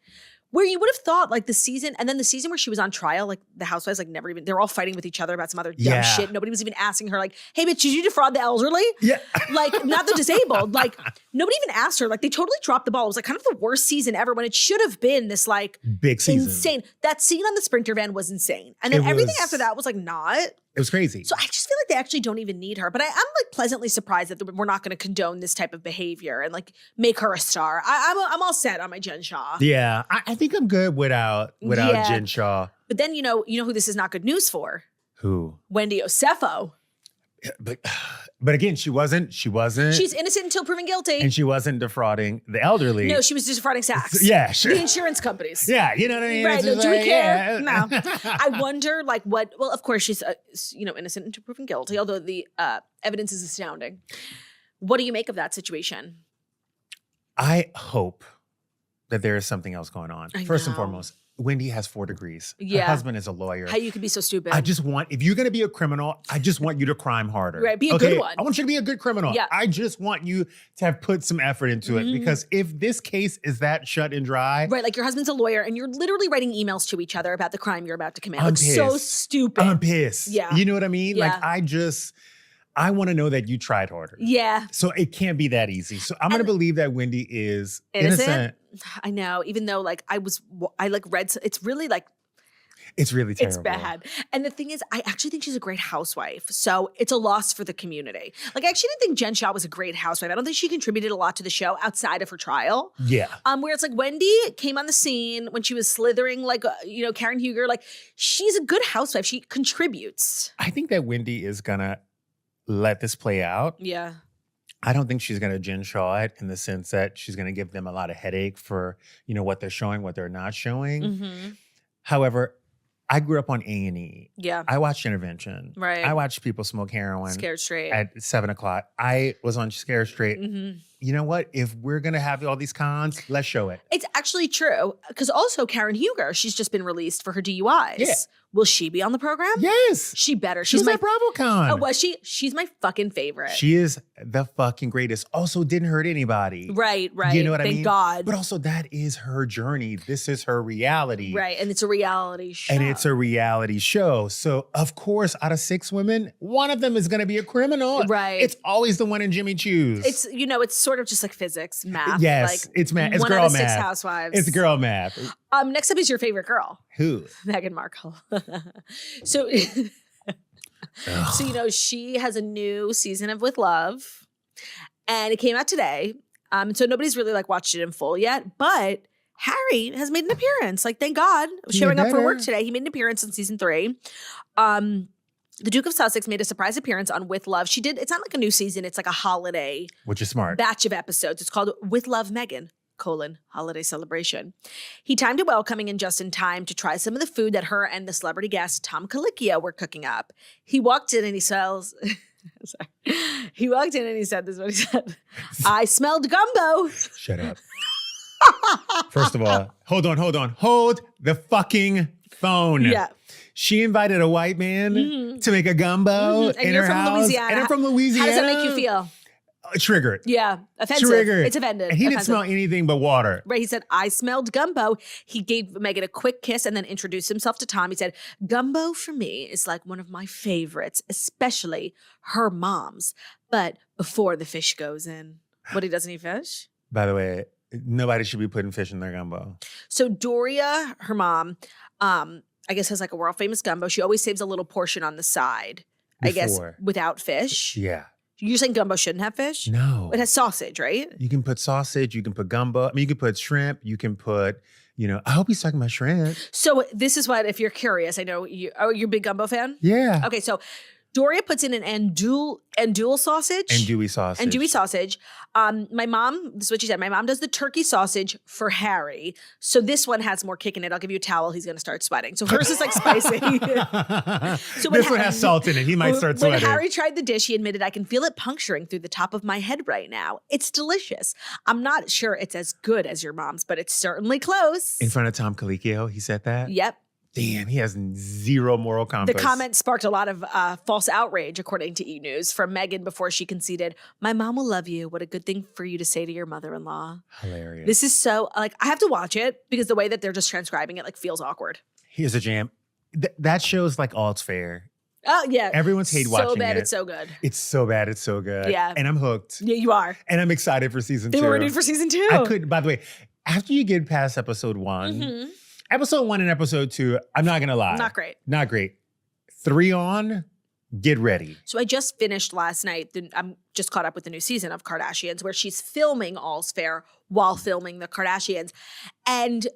Speaker 5: Where you would have thought like the season, and then the season where she was on trial, like the housewives, like never even, they're all fighting with each other about some other dumb shit. Nobody was even asking her like, hey, bitch, did you defraud the elderly?
Speaker 4: Yeah.
Speaker 5: Like not the disabled. Like nobody even asked her. Like they totally dropped the ball. It was like kind of the worst season ever when it should have been this like
Speaker 4: big season.
Speaker 5: Insane. That scene on the Sprinter van was insane. And then everything after that was like not.
Speaker 4: It was crazy.
Speaker 5: So I just feel like they actually don't even need her. But I'm like pleasantly surprised that we're not going to condone this type of behavior and like make her a star. I'm all set on my Jen Shah.
Speaker 4: Yeah, I think I'm good without Jen Shah.
Speaker 5: But then you know who this is not good news for?
Speaker 4: Who?
Speaker 5: Wendy Osefo.
Speaker 4: But again, she wasn't.
Speaker 5: She's innocent until proven guilty.
Speaker 4: And she wasn't defrauding the elderly.
Speaker 5: No, she was just defrauding Saks.
Speaker 4: Yeah, sure.
Speaker 5: The insurance companies.
Speaker 4: Yeah, you know what I mean?
Speaker 5: Right.
Speaker 4: It's
Speaker 5: Do we
Speaker 4: like,
Speaker 5: care?
Speaker 4: yeah.
Speaker 5: No. I wonder like what, well, of course she's, innocent until proven guilty, although the evidence is astounding. What do you make of that situation?
Speaker 4: I hope that there is something else going on.
Speaker 5: I
Speaker 4: First and
Speaker 5: know.
Speaker 4: foremost, Wendy has 4 degrees.
Speaker 5: Yeah.
Speaker 4: Her husband is a lawyer.
Speaker 5: How you could be so stupid.
Speaker 4: if you're going to be a criminal, I just want you to crime harder.
Speaker 5: Right, be a good one.
Speaker 4: I want you to be a good criminal.
Speaker 5: Yeah.
Speaker 4: I just want you to have put some effort into it because if this case is that shut and dry.
Speaker 5: Right, like your husband's a lawyer and you're literally writing emails to each other about the crime you're about to commit.
Speaker 4: I'm
Speaker 5: Like so
Speaker 4: pissed.
Speaker 5: stupid.
Speaker 4: I'm pissed.
Speaker 5: Yeah.
Speaker 4: You know what I mean?
Speaker 5: Yeah.
Speaker 4: Like I want to know that you tried harder.
Speaker 5: Yeah.
Speaker 4: So it can't be that easy. So I'm going to believe that Wendy is innocent.
Speaker 5: I know, even though like I read, it's really like,
Speaker 4: It's really terrible.
Speaker 5: it's bad. And the thing is, I actually think she's a great housewife. So it's a loss for the community. Like I actually didn't think Jen Shah was a great housewife. I don't think she contributed a lot to the show outside of her trial.
Speaker 4: Yeah.
Speaker 5: Where it's like Wendy came on the scene when she was slithering like, Karen Huger, like she's a good housewife. She contributes.
Speaker 4: I think that Wendy is going to let this play out.
Speaker 5: Yeah.
Speaker 4: I don't think she's going to Jen Shah it in the sense that she's going to give them a lot of headache for, what they're showing, what they're not showing.
Speaker 5: Mm-hmm.
Speaker 4: However, I grew up on A&E.
Speaker 5: Yeah.
Speaker 4: I watched Intervention.
Speaker 5: Right.
Speaker 4: I watched people smoke heroin.
Speaker 5: Scared Straight.
Speaker 4: At 7:00. I was on Scared Straight.
Speaker 5: Mm-hmm.
Speaker 4: You know what? If we're going to have all these cons, let's show it.
Speaker 5: It's actually true. Because also Karen Huger, she's just been released for her DUIs.
Speaker 4: Yeah.
Speaker 5: Will she be on the program?
Speaker 4: Yes.
Speaker 5: She better.
Speaker 4: She was at BravoCon.
Speaker 5: Oh, was she? She's my fucking favorite.
Speaker 4: She is the fucking greatest. Also didn't hurt anybody.
Speaker 5: Right.
Speaker 4: You know what I mean?
Speaker 5: Thank God.
Speaker 4: But also that is her journey. This is her reality.
Speaker 5: Right. And it's a reality show.
Speaker 4: And it's a reality show. So, of course, out of 6 women, one of them is going to be a criminal.
Speaker 5: Right.
Speaker 4: It's always the one in Jimmy Choo's.
Speaker 5: It's, it's sort sort of just like physics, math.
Speaker 4: Yes,
Speaker 5: like
Speaker 4: it's math. It's
Speaker 5: one
Speaker 4: girl
Speaker 5: out of
Speaker 4: math.
Speaker 5: 6 housewives.
Speaker 4: It's girl math.
Speaker 5: Next up is your favorite girl,
Speaker 4: Who?
Speaker 5: Meghan Markle. So, so you know, she has a new season of With Love, and it came out today. So nobody's really like watched it in full yet, but Harry has made an appearance. Like, thank God, showing up for work today. He made an appearance in season 3. The Duke of Sussex made a surprise appearance on With Love. She did. It's not like a new season. It's like a holiday,
Speaker 4: which is smart,
Speaker 5: batch of episodes. It's called With Love Meghan, holiday celebration. He timed it well, coming in just in time to try some of the food that her and the celebrity guest, Tom Colicchio, were cooking up. He walked in and he smells... Sorry. He walked in and he said, this is what he said. I smelled gumbo.
Speaker 4: Shut up. First of all, hold on. Hold the fucking phone.
Speaker 5: Yeah.
Speaker 4: She invited a white man to make a gumbo in her house.
Speaker 5: Louisiana.
Speaker 4: And I'm from Louisiana.
Speaker 5: How does that make you feel?
Speaker 4: Triggered.
Speaker 5: Yeah. Offensive.
Speaker 4: Triggered.
Speaker 5: It's offended.
Speaker 4: And he didn't smell anything but water.
Speaker 5: Right. He said, I smelled gumbo. He gave Meghan a quick kiss and then introduced himself to Tom. He said, gumbo for me is like one of my favorites, especially her mom's. But before the fish goes in. What, he doesn't eat fish?
Speaker 4: By the way, nobody should be putting fish in their gumbo.
Speaker 5: So Doria, her mom, I guess has like a world famous gumbo. She always saves a little portion on the side. I guess without fish.
Speaker 4: Yeah.
Speaker 5: You're saying gumbo shouldn't have fish?
Speaker 4: No.
Speaker 5: It has sausage, right?
Speaker 4: You can put sausage, you can put gumbo. I mean, you can put shrimp, you can put, I hope he's talking about shrimp.
Speaker 5: So this is what, if you're curious, I know you're a big gumbo fan?
Speaker 4: Yeah.
Speaker 5: Okay, so Doria puts in an andouille sausage.
Speaker 4: Andouille sausage.
Speaker 5: Andouille sausage. My mom, this is what she said, my mom does the turkey sausage for Harry. So this one has more kick in it. I'll give you a towel. He's going to start sweating. So hers is like spicy.
Speaker 4: So this one has salt in it. He might start sweating.
Speaker 5: When Harry tried the dish, he admitted, I can feel it puncturing through the top of my head right now. It's delicious. I'm not sure it's as good as your mom's, but it's certainly close.
Speaker 4: In front of Tom Colicchio, he said that?
Speaker 5: Yep.
Speaker 4: Damn, he has zero moral compass.
Speaker 5: The comment sparked a lot of false outrage, according to E! News, from Meghan before she conceded, my mom will love you. What a good thing for you to say to your mother-in-law.
Speaker 4: Hilarious.
Speaker 5: This is so, like, I have to watch it because the way that they're just transcribing it, like, feels awkward.
Speaker 4: Here's a jam. That show's like all it's fair.
Speaker 5: Oh, yeah.
Speaker 4: Everyone's hate watching it.
Speaker 5: So bad, it's so good.
Speaker 4: It's so bad, it's so good.
Speaker 5: Yeah.
Speaker 4: And I'm hooked.
Speaker 5: Yeah, you are.
Speaker 4: And I'm excited for season 2.
Speaker 5: They were ready for season 2.
Speaker 4: I couldn't, by the way, after you get past episode 1, episode 1 and episode 2, I'm not going to lie.
Speaker 5: Not great.
Speaker 4: Not great. 3 on, get ready.
Speaker 5: So I just finished last night. I'm just caught up with the new season of Kardashians where she's filming All's Fair while filming the Kardashians. And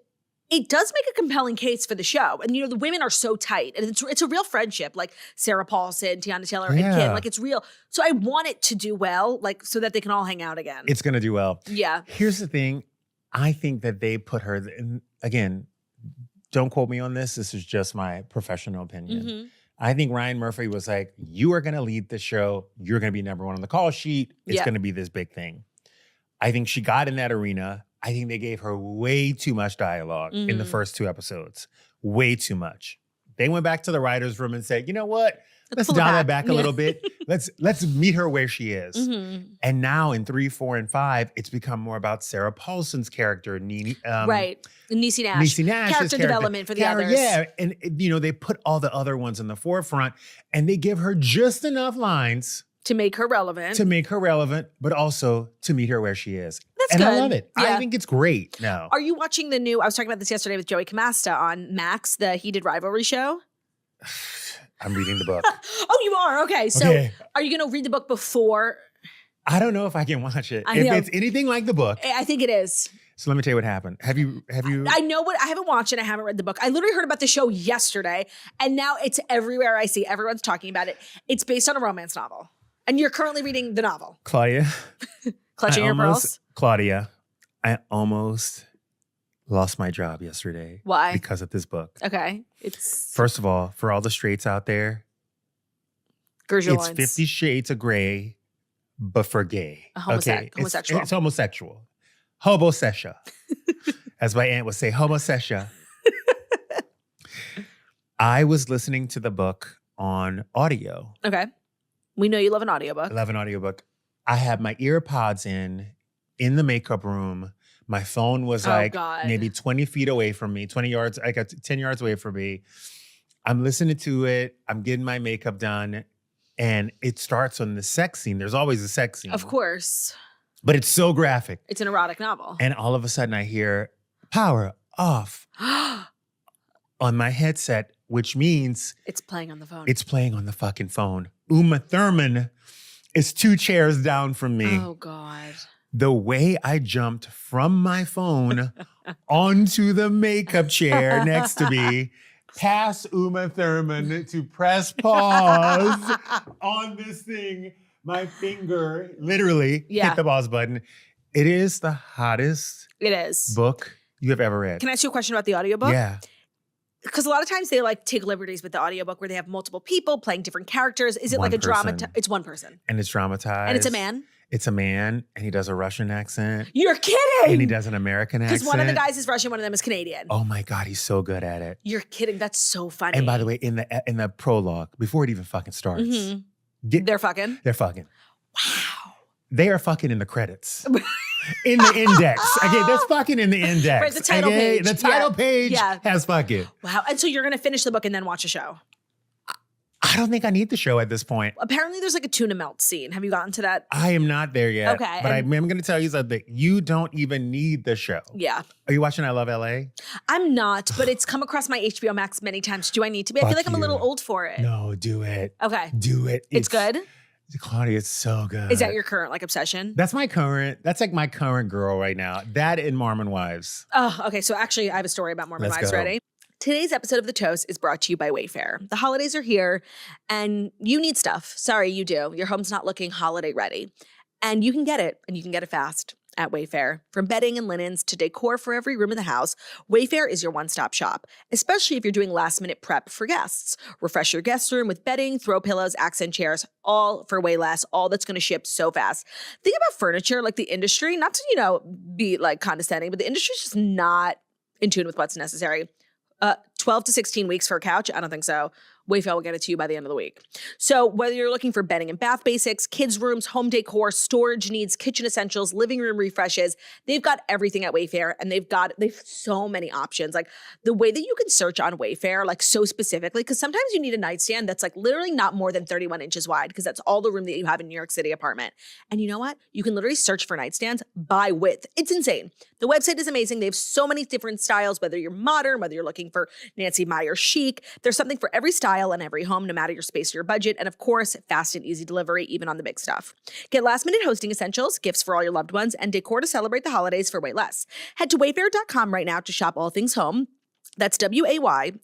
Speaker 5: it does make a compelling case for the show. And, the women are so tight. And it's a real friendship, like Sarah Paulson, Tiana Taylor, and Kim. Like, it's real. So I want it to do well, like, so that they can all hang out again.
Speaker 4: It's going to do well.
Speaker 5: Yeah.
Speaker 4: Here's the thing. I think that they put her, in, again, don't quote me on this. This is just my professional opinion. I think Ryan Murphy was like, you are going to lead the show. You're going to be number 1 on the call sheet. It's going to be this big thing. I think she got in that arena. I think they gave her way too much dialogue in the first 2 episodes. Way too much. They went back to the writer's room and said, you know what? Let's dial that back a little bit. Let's meet her where she is. And now in 3, 4, and 5, it's become more about Sarah Paulson's character,
Speaker 5: right. Niecy Nash.
Speaker 4: Niecy Nash's
Speaker 5: character development for the others.
Speaker 4: Yeah, and they put all the other ones in the forefront, and they give her just enough lines
Speaker 5: to make her relevant.
Speaker 4: But also to meet her where she is.
Speaker 5: That's
Speaker 4: and
Speaker 5: good.
Speaker 4: I love it.
Speaker 5: Yeah.
Speaker 4: I think it's great now.
Speaker 5: Are you watching the new, I was talking about this yesterday with Joey Camasta on Max, the Heated Rivalry show?
Speaker 4: I'm reading the book.
Speaker 5: Oh, you are? Okay. So are you going to read the book before?
Speaker 4: I don't know if I can watch it. If it's anything like the book.
Speaker 5: I think it is.
Speaker 4: So let me tell you what happened. Have you?
Speaker 5: I know what, I haven't watched it. I haven't read the book. I literally heard about the show yesterday and now it's everywhere I see. Everyone's talking about it. It's based on a romance novel. And you're currently reading the novel.
Speaker 4: Claudia.
Speaker 5: Clutching your pearls?
Speaker 4: Claudia, I almost lost my job yesterday.
Speaker 5: Why?
Speaker 4: Because of this book.
Speaker 5: Okay.
Speaker 4: First of all, for all the straights out there, it's 50 Shades of Grey, but for gay.
Speaker 5: Homosexual.
Speaker 4: It's homosexual. Hobosexual. As my aunt would say, homosexual. I was listening to the book on audio.
Speaker 5: Okay. We know you love an audiobook.
Speaker 4: I love an audiobook. I had my ear pods in the makeup room. My phone was maybe 20 feet away from me, 20 yards, I got 10 yards away from me. I'm listening to it. I'm getting my makeup done. And it starts on the sex scene. There's always a sex scene.
Speaker 5: Of course.
Speaker 4: But it's so graphic.
Speaker 5: It's an erotic novel.
Speaker 4: And all of a sudden I hear power off on my headset, which means
Speaker 5: it's playing on the phone.
Speaker 4: It's playing on the fucking phone. Uma Thurman is 2 chairs down from me.
Speaker 5: Oh, God.
Speaker 4: The way I jumped from my phone onto the makeup chair next to me, past Uma Thurman to press pause on this thing, my finger literally hit the pause button. It is the hottest book you have ever read.
Speaker 5: Can I ask you a question about the audiobook?
Speaker 4: Yeah.
Speaker 5: Because a lot of times they like take liberties with the audiobook where they have multiple people playing different characters. Is it like a drama? It's one person.
Speaker 4: And it's dramatized.
Speaker 5: And it's a man?
Speaker 4: It's a man, and he does a Russian accent.
Speaker 5: You're kidding!
Speaker 4: And he does an American accent.
Speaker 5: Because one of the guys is Russian, one of them is Canadian.
Speaker 4: Oh my God, he's so good at it.
Speaker 5: You're kidding. That's so funny.
Speaker 4: And by the way, in the prologue, before it even fucking starts.
Speaker 5: They're fucking?
Speaker 4: They're fucking.
Speaker 5: Wow.
Speaker 4: They are fucking in the credits. In the index. Okay, that's fucking in the index.
Speaker 5: Right, the title page.
Speaker 4: The title page has fucking.
Speaker 5: Wow. And so you're going to finish the book and then watch a show?
Speaker 4: I don't think I need the show at this point.
Speaker 5: Apparently there's like a tuna melt scene. Have you gotten to that?
Speaker 4: I am not there yet.
Speaker 5: Okay.
Speaker 4: But I'm going to tell you something. You don't even need the show.
Speaker 5: Yeah.
Speaker 4: Are you watching I Love LA?
Speaker 5: I'm not, but it's come across my HBO Max many times. Do I need to be? I feel like I'm a little old for it.
Speaker 4: No, do it.
Speaker 5: Okay.
Speaker 4: Do it.
Speaker 5: It's good?
Speaker 4: Claudia, it's so good.
Speaker 5: Is that your current like obsession?
Speaker 4: That's like my current girl right now. That and Mormon Wives.
Speaker 5: Oh, okay. So actually I have a story about Mormon Wives. Ready? Today's episode of The Toast is brought to you by Wayfair. The holidays are here and you need stuff. Sorry, you do. Your home's not looking holiday ready. And you can get it, and you can get it fast at Wayfair. From bedding and linens to decor for every room in the house, Wayfair is your one-stop shop, especially if you're doing last-minute prep for guests. Refresh your guest room with bedding, throw pillows, accent chairs, all for way less, all that's going to ship so fast. Think about furniture, like the industry, not to, be like condescending, but the industry's just not in tune with what's necessary. 12 to 16 weeks for a couch? I don't think so. Wayfair will get it to you by the end of the week. So whether you're looking for bedding and bath basics, kids' rooms, home decor, storage needs, kitchen essentials, living room refreshes, they've got everything at Wayfair, and they've so many options. Like the way that you can search on Wayfair, like so specifically, because sometimes you need a nightstand that's like literally not more than 31 inches wide, because that's all the room that you have in New York City apartment. And you know what? You can literally search for nightstands by width. It's insane. The website is amazing. They have so many different styles, whether you're modern, whether you're looking for Nancy Meyer chic. There's something for every style and every home, no matter your space or your budget. And of course, fast and easy delivery, even on the big stuff. Get last-minute hosting essentials, gifts for all your loved ones, and decor to celebrate the holidays for way less. Head to wayfair.com right now to shop all things home. That's WAYFAIR.com.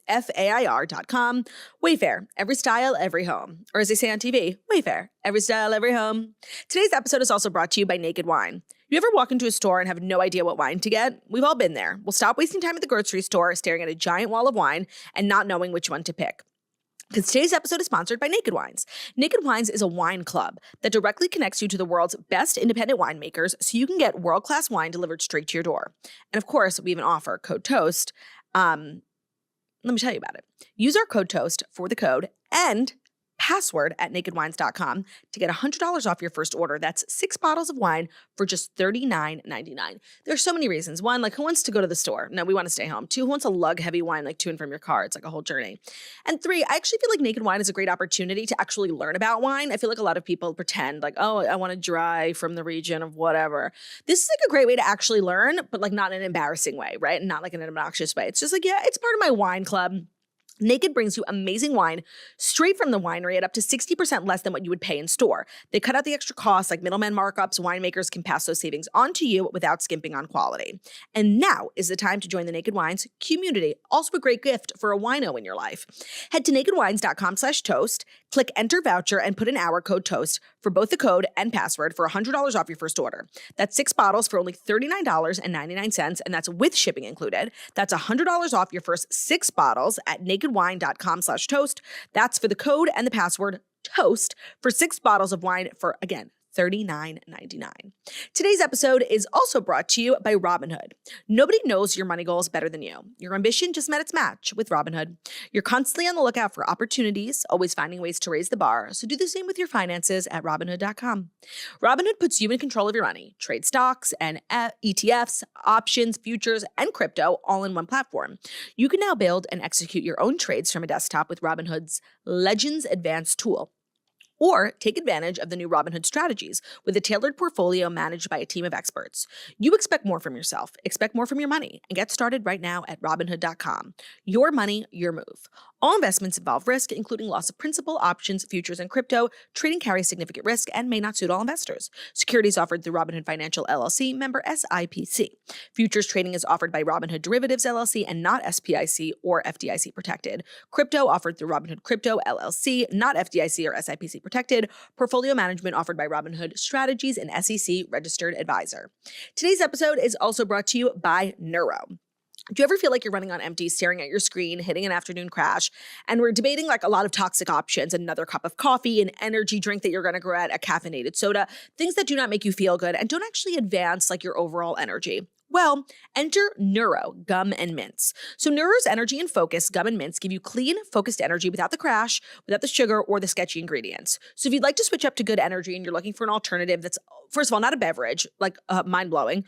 Speaker 5: Wayfair, every style, every home. Or as they say on TV, Wayfair, every style, every home. Today's episode is also brought to you by Naked Wine. You ever walk into a store and have no idea what wine to get? We've all been there. We'll stop wasting time at the grocery store staring at a giant wall of wine and not knowing which one to pick. Because today's episode is sponsored by Naked Wines. Naked Wines is a wine club that directly connects you to the world's best independent winemakers so you can get world-class wine delivered straight to your door. And of course, we even offer code TOAST. Let me tell you about it. Use our code TOAST for the code and password at nakedwines.com to get $100 off your first order. That's 6 bottles of wine for just $39.99. There's so many reasons. One, like who wants to go to the store? No, we want to stay home. 2, who wants to lug heavy wine like to and from your car? It's like a whole journey. And 3, I actually feel like Naked Wine is a great opportunity to actually learn about wine. I feel like a lot of people pretend like, oh, I want to dry from the region of whatever. This is like a great way to actually learn, but like not in an embarrassing way, right? And not like in an obnoxious way. It's just like, yeah, it's part of my wine club. Naked brings you amazing wine straight from the winery at up to 60% less than what you would pay in store. They cut out the extra costs like middleman markups. Winemakers can pass those savings on to you without skimping on quality. And now is the time to join the Naked Wines community. Also a great gift for a wino in your life. Head to nakedwines.com/toast, click enter voucher, and put in our code TOAST for both the code and password for $100 off your first order. That's 6 bottles for only $39.99, and that's with shipping included. That's $100 off your first 6 bottles at nakedwine.com/toast. That's for the code and the password TOAST for 6 bottles of wine for, again, $39.99. Today's episode is also brought to you by Robinhood. Nobody knows your money goals better than you. Your ambition just met its match with Robinhood. You're constantly on the lookout for opportunities, always finding ways to raise the bar, so do the same with your finances at Robinhood.com. Robinhood puts you in control of your money. Trade stocks and ETFs, options, futures, and crypto all in one platform. You can now build and execute your own trades from a desktop with Robinhood's Legends Advanced tool. Or take advantage of the new Robinhood strategies with a tailored portfolio managed by a team of experts. You expect more from yourself, expect more from your money, and get started right now at Robinhood.com. Your money, your move. All investments involve risk, including loss of principal, options, futures, and crypto. Trading carries significant risk and may not suit all investors. Securities offered through Robinhood Financial LLC, member SIPC. Futures trading is offered by Robinhood Derivatives LLC and not SPIC or FDIC protected. Crypto offered through Robinhood Crypto LLC, not FDIC or SIPC protected. Portfolio management offered by Robinhood Strategies, an SEC registered advisor. Today's episode is also brought to you by Neuro. Do you ever feel like you're running on empty, staring at your screen, hitting an afternoon crash, and we're debating like a lot of toxic options, another cup of coffee, an energy drink that you're going to regret, a caffeinated soda, things that do not make you feel good and don't actually advance like your overall energy? Well, enter Neuro Gum and Mints. So Neuro's Energy and Focus Gum and Mints give you clean, focused energy without the crash, without the sugar or the sketchy ingredients. So if you'd like to switch up to good energy and you're looking for an alternative that's, first of all, not a beverage, like mind-blowing,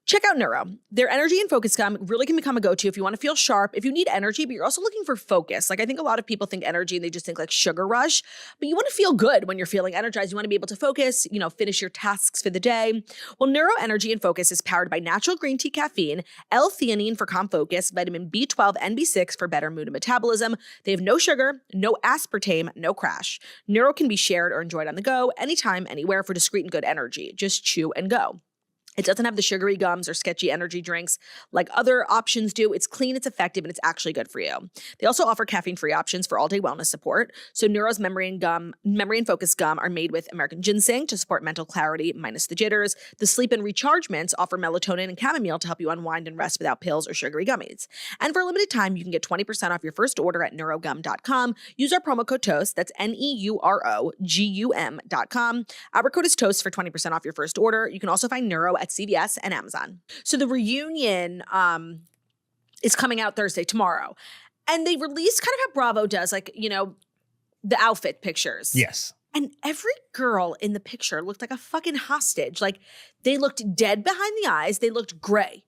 Speaker 5: check out Neuro. Their energy and focus gum really can become a go-to if you want to feel sharp, if you need energy, but you're also looking for focus. Like I think a lot of people think energy and they just think like sugar rush, but you want to feel good when you're feeling energized. You want to be able to focus, finish your tasks for the day. Well, Neuro Energy and Focus is powered by natural green tea caffeine, L-theanine for calm focus, vitamin B12 and B6 for better mood and metabolism. They have no sugar, no aspartame, no crash. Neuro can be shared or enjoyed on the go, anytime, anywhere for discreet and good energy. Just chew and go. It doesn't have the sugary gums or sketchy energy drinks like other options do. It's clean, it's effective, and it's actually good for you. They also offer caffeine-free options for all-day wellness support. So Neuro's Memory and Focus Gum are made with American ginseng to support mental clarity minus the jitters. The Sleep and Recharge Mints offer melatonin and chamomile to help you unwind and rest without pills or sugary gummies. And for a limited time, you can get 20% off your first order at neurogum.com. Use our promo code TOAST, that's NEUROGUM.com. Our code is TOAST for 20% off your first order. You can also find Neuro at CVS and Amazon. So the reunion is coming out Thursday, tomorrow. And they released kind of how Bravo does, like, the outfit pictures.
Speaker 4: Yes.
Speaker 5: And every girl in the picture looked like a fucking hostage. Like they looked dead behind the eyes. They looked gray.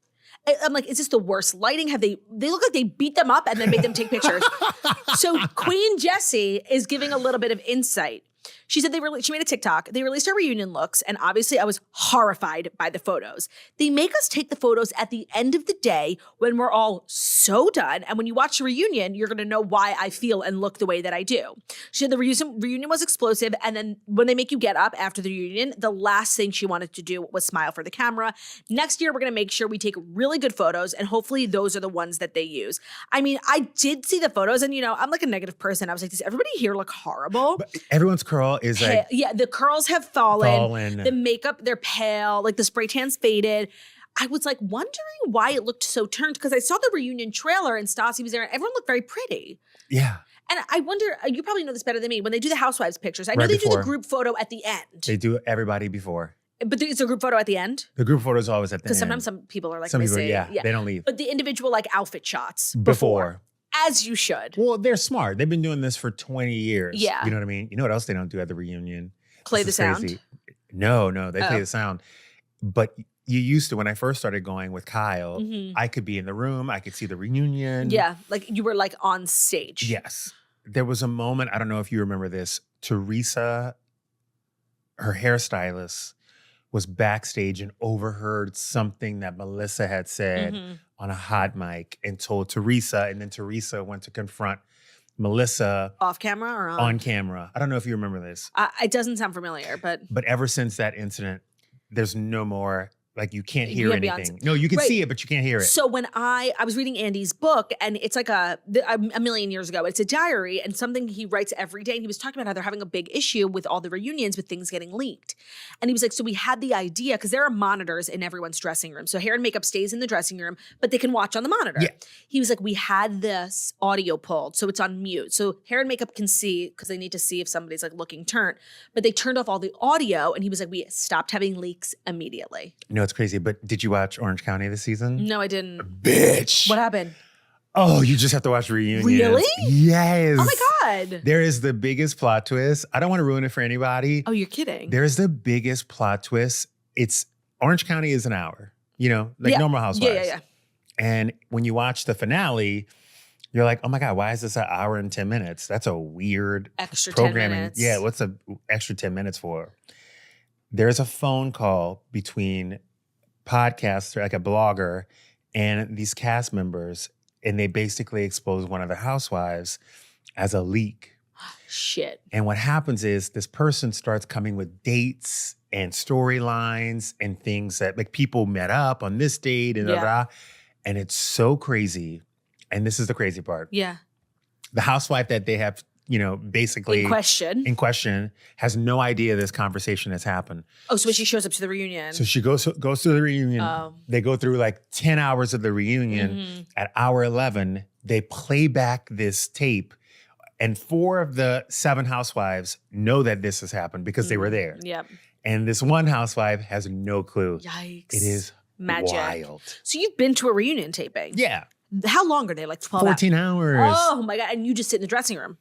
Speaker 5: I'm like, is this the worst lighting? They look like they beat them up and then made them take pictures. So Queen Jessie is giving a little bit of insight. She said she made a TikTok. They released our reunion looks, and obviously I was horrified by the photos. They make us take the photos at the end of the day when we're all so done. And when you watch the reunion, you're going to know why I feel and look the way that I do. She said the reunion was explosive. And then when they make you get up after the reunion, the last thing she wanted to do was smile for the camera. Next year, we're going to make sure we take really good photos, and hopefully those are the ones that they use. I mean, I did see the photos, and I'm like a negative person. I was like, does everybody here look horrible?
Speaker 4: But everyone's curl is like,
Speaker 5: yeah, the curls have fallen. The makeup, they're pale, like the spray tan's faded. I was like wondering why it looked so turned, because I saw the reunion trailer and Stassi was there and everyone looked very pretty.
Speaker 4: Yeah.
Speaker 5: And I wonder, you probably know this better than me, when they do the housewives pictures, I know they do the group photo at the end.
Speaker 4: They do everybody before.
Speaker 5: But it's a group photo at the end?
Speaker 4: The group photo is always at the end.
Speaker 5: Because sometimes some people are like
Speaker 4: missing.
Speaker 5: Yeah,
Speaker 4: they don't leave.
Speaker 5: But the individual like outfit shots.
Speaker 4: Before.
Speaker 5: As you should.
Speaker 4: Well, they're smart. They've been doing this for 20 years.
Speaker 5: Yeah.
Speaker 4: You know what I mean? You know what else they don't do at the reunion?
Speaker 5: Play the sound?
Speaker 4: No, they play the sound. But you used to, when I first started going with Kyle, I could be in the room. I could see the reunion.
Speaker 5: Yeah, like you were like on stage.
Speaker 4: Yes. There was a moment, I don't know if you remember this, Teresa, her hairstylist, was backstage and overheard something that Melissa had said on a hot mic and told Teresa, and then Teresa went to confront Melissa.
Speaker 5: Off camera or on?
Speaker 4: On camera. I don't know if you remember this.
Speaker 5: It doesn't sound familiar, but.
Speaker 4: But ever since that incident, there's no more, like you can't hear anything. No, you can see it, but you can't hear it.
Speaker 5: So when I was reading Andy's book, and it's like a million years ago, it's a diary and something he writes every day. And he was talking about how they're having a big issue with all the reunions with things getting leaked. And he was like, so we had the idea, because there are monitors in everyone's dressing room. So hair and makeup stays in the dressing room, but they can watch on the monitor. Yeah. He was like, we had this audio pulled, so it's on mute. So hair and makeup can see, because they need to see if somebody's like looking turnt, but they turned off all the audio. And he was like, we stopped having leaks immediately.
Speaker 4: No, it's crazy, but did you watch Orange County this season?
Speaker 5: No, I didn't.
Speaker 4: Bitch.
Speaker 5: What happened?
Speaker 4: Oh, you just have to watch Reunion.
Speaker 5: Really?
Speaker 4: Yes.
Speaker 5: Oh my God.
Speaker 4: There is the biggest plot twist. I don't want to ruin it for anybody.
Speaker 5: Oh, you're kidding.
Speaker 4: There's the biggest plot twist. It's Orange County is an hour, like normal Housewives.
Speaker 5: Yeah.
Speaker 4: And when you watch the finale, You're like, oh my God, why is this an hour and 10 minutes? That's a weird
Speaker 5: Extra 10
Speaker 4: programming.
Speaker 5: minutes.
Speaker 4: Yeah, what's an extra 10 minutes for? There's a phone call between podcaster, like a blogger, and these cast members, and they basically expose one of the housewives as a leak.
Speaker 5: Shit.
Speaker 4: And what happens is this person starts coming with dates and storylines and things that like people met up on this date and da. And it's so crazy. And this is the crazy part.
Speaker 5: Yeah.
Speaker 4: The housewife that they have, basically in question has no idea this conversation has happened.
Speaker 5: Oh, so when she shows up to the reunion.
Speaker 4: So she goes to the reunion.
Speaker 5: Oh.
Speaker 4: They go through like 10 hours of the reunion.
Speaker 5: Mm-hmm.
Speaker 4: At hour 11, they play back this tape. And 4 of the 7 housewives know that this has happened because they were there.
Speaker 5: Yep.
Speaker 4: And this one housewife has no clue.
Speaker 5: Yikes.
Speaker 4: It is
Speaker 5: magic.
Speaker 4: Wild.
Speaker 5: So you've been to a reunion taping?
Speaker 4: Yeah.
Speaker 5: How long are they? Like 12
Speaker 4: 14 hours.
Speaker 5: Oh my God. And you just sit in the dressing room.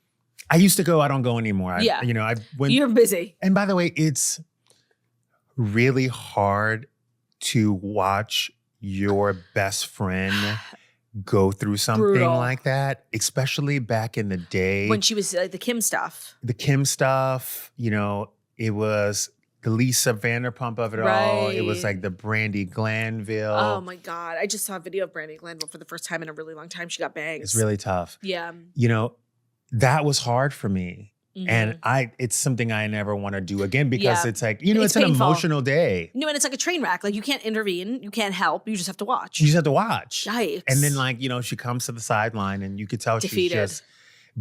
Speaker 4: I used to go. I don't go anymore.
Speaker 5: Yeah.
Speaker 4: I went.
Speaker 5: You're busy.
Speaker 4: And by the way, it's really hard to watch your best friend go through something
Speaker 5: Brutal.
Speaker 4: like that, especially back in the day.
Speaker 5: When she was like the Kim stuff.
Speaker 4: The Kim stuff, it was the Lisa Vanderpump of it all. It was like the Brandy Glanville.
Speaker 5: Oh my God. I just saw a video of Brandy Glanville for the first time in a really long time. She got bangs.
Speaker 4: It's really tough.
Speaker 5: Yeah.
Speaker 4: That was hard for me.
Speaker 5: Mm-hmm.
Speaker 4: And it's something I never want to do again because it's like, it's an
Speaker 5: painful.
Speaker 4: emotional day.
Speaker 5: No, and it's like a train wreck. Like you can't intervene. You can't help. You just have to watch.
Speaker 4: You just have to watch.
Speaker 5: Yikes.
Speaker 4: And then she comes to the sideline and you could tell
Speaker 5: Defeated.
Speaker 4: she's just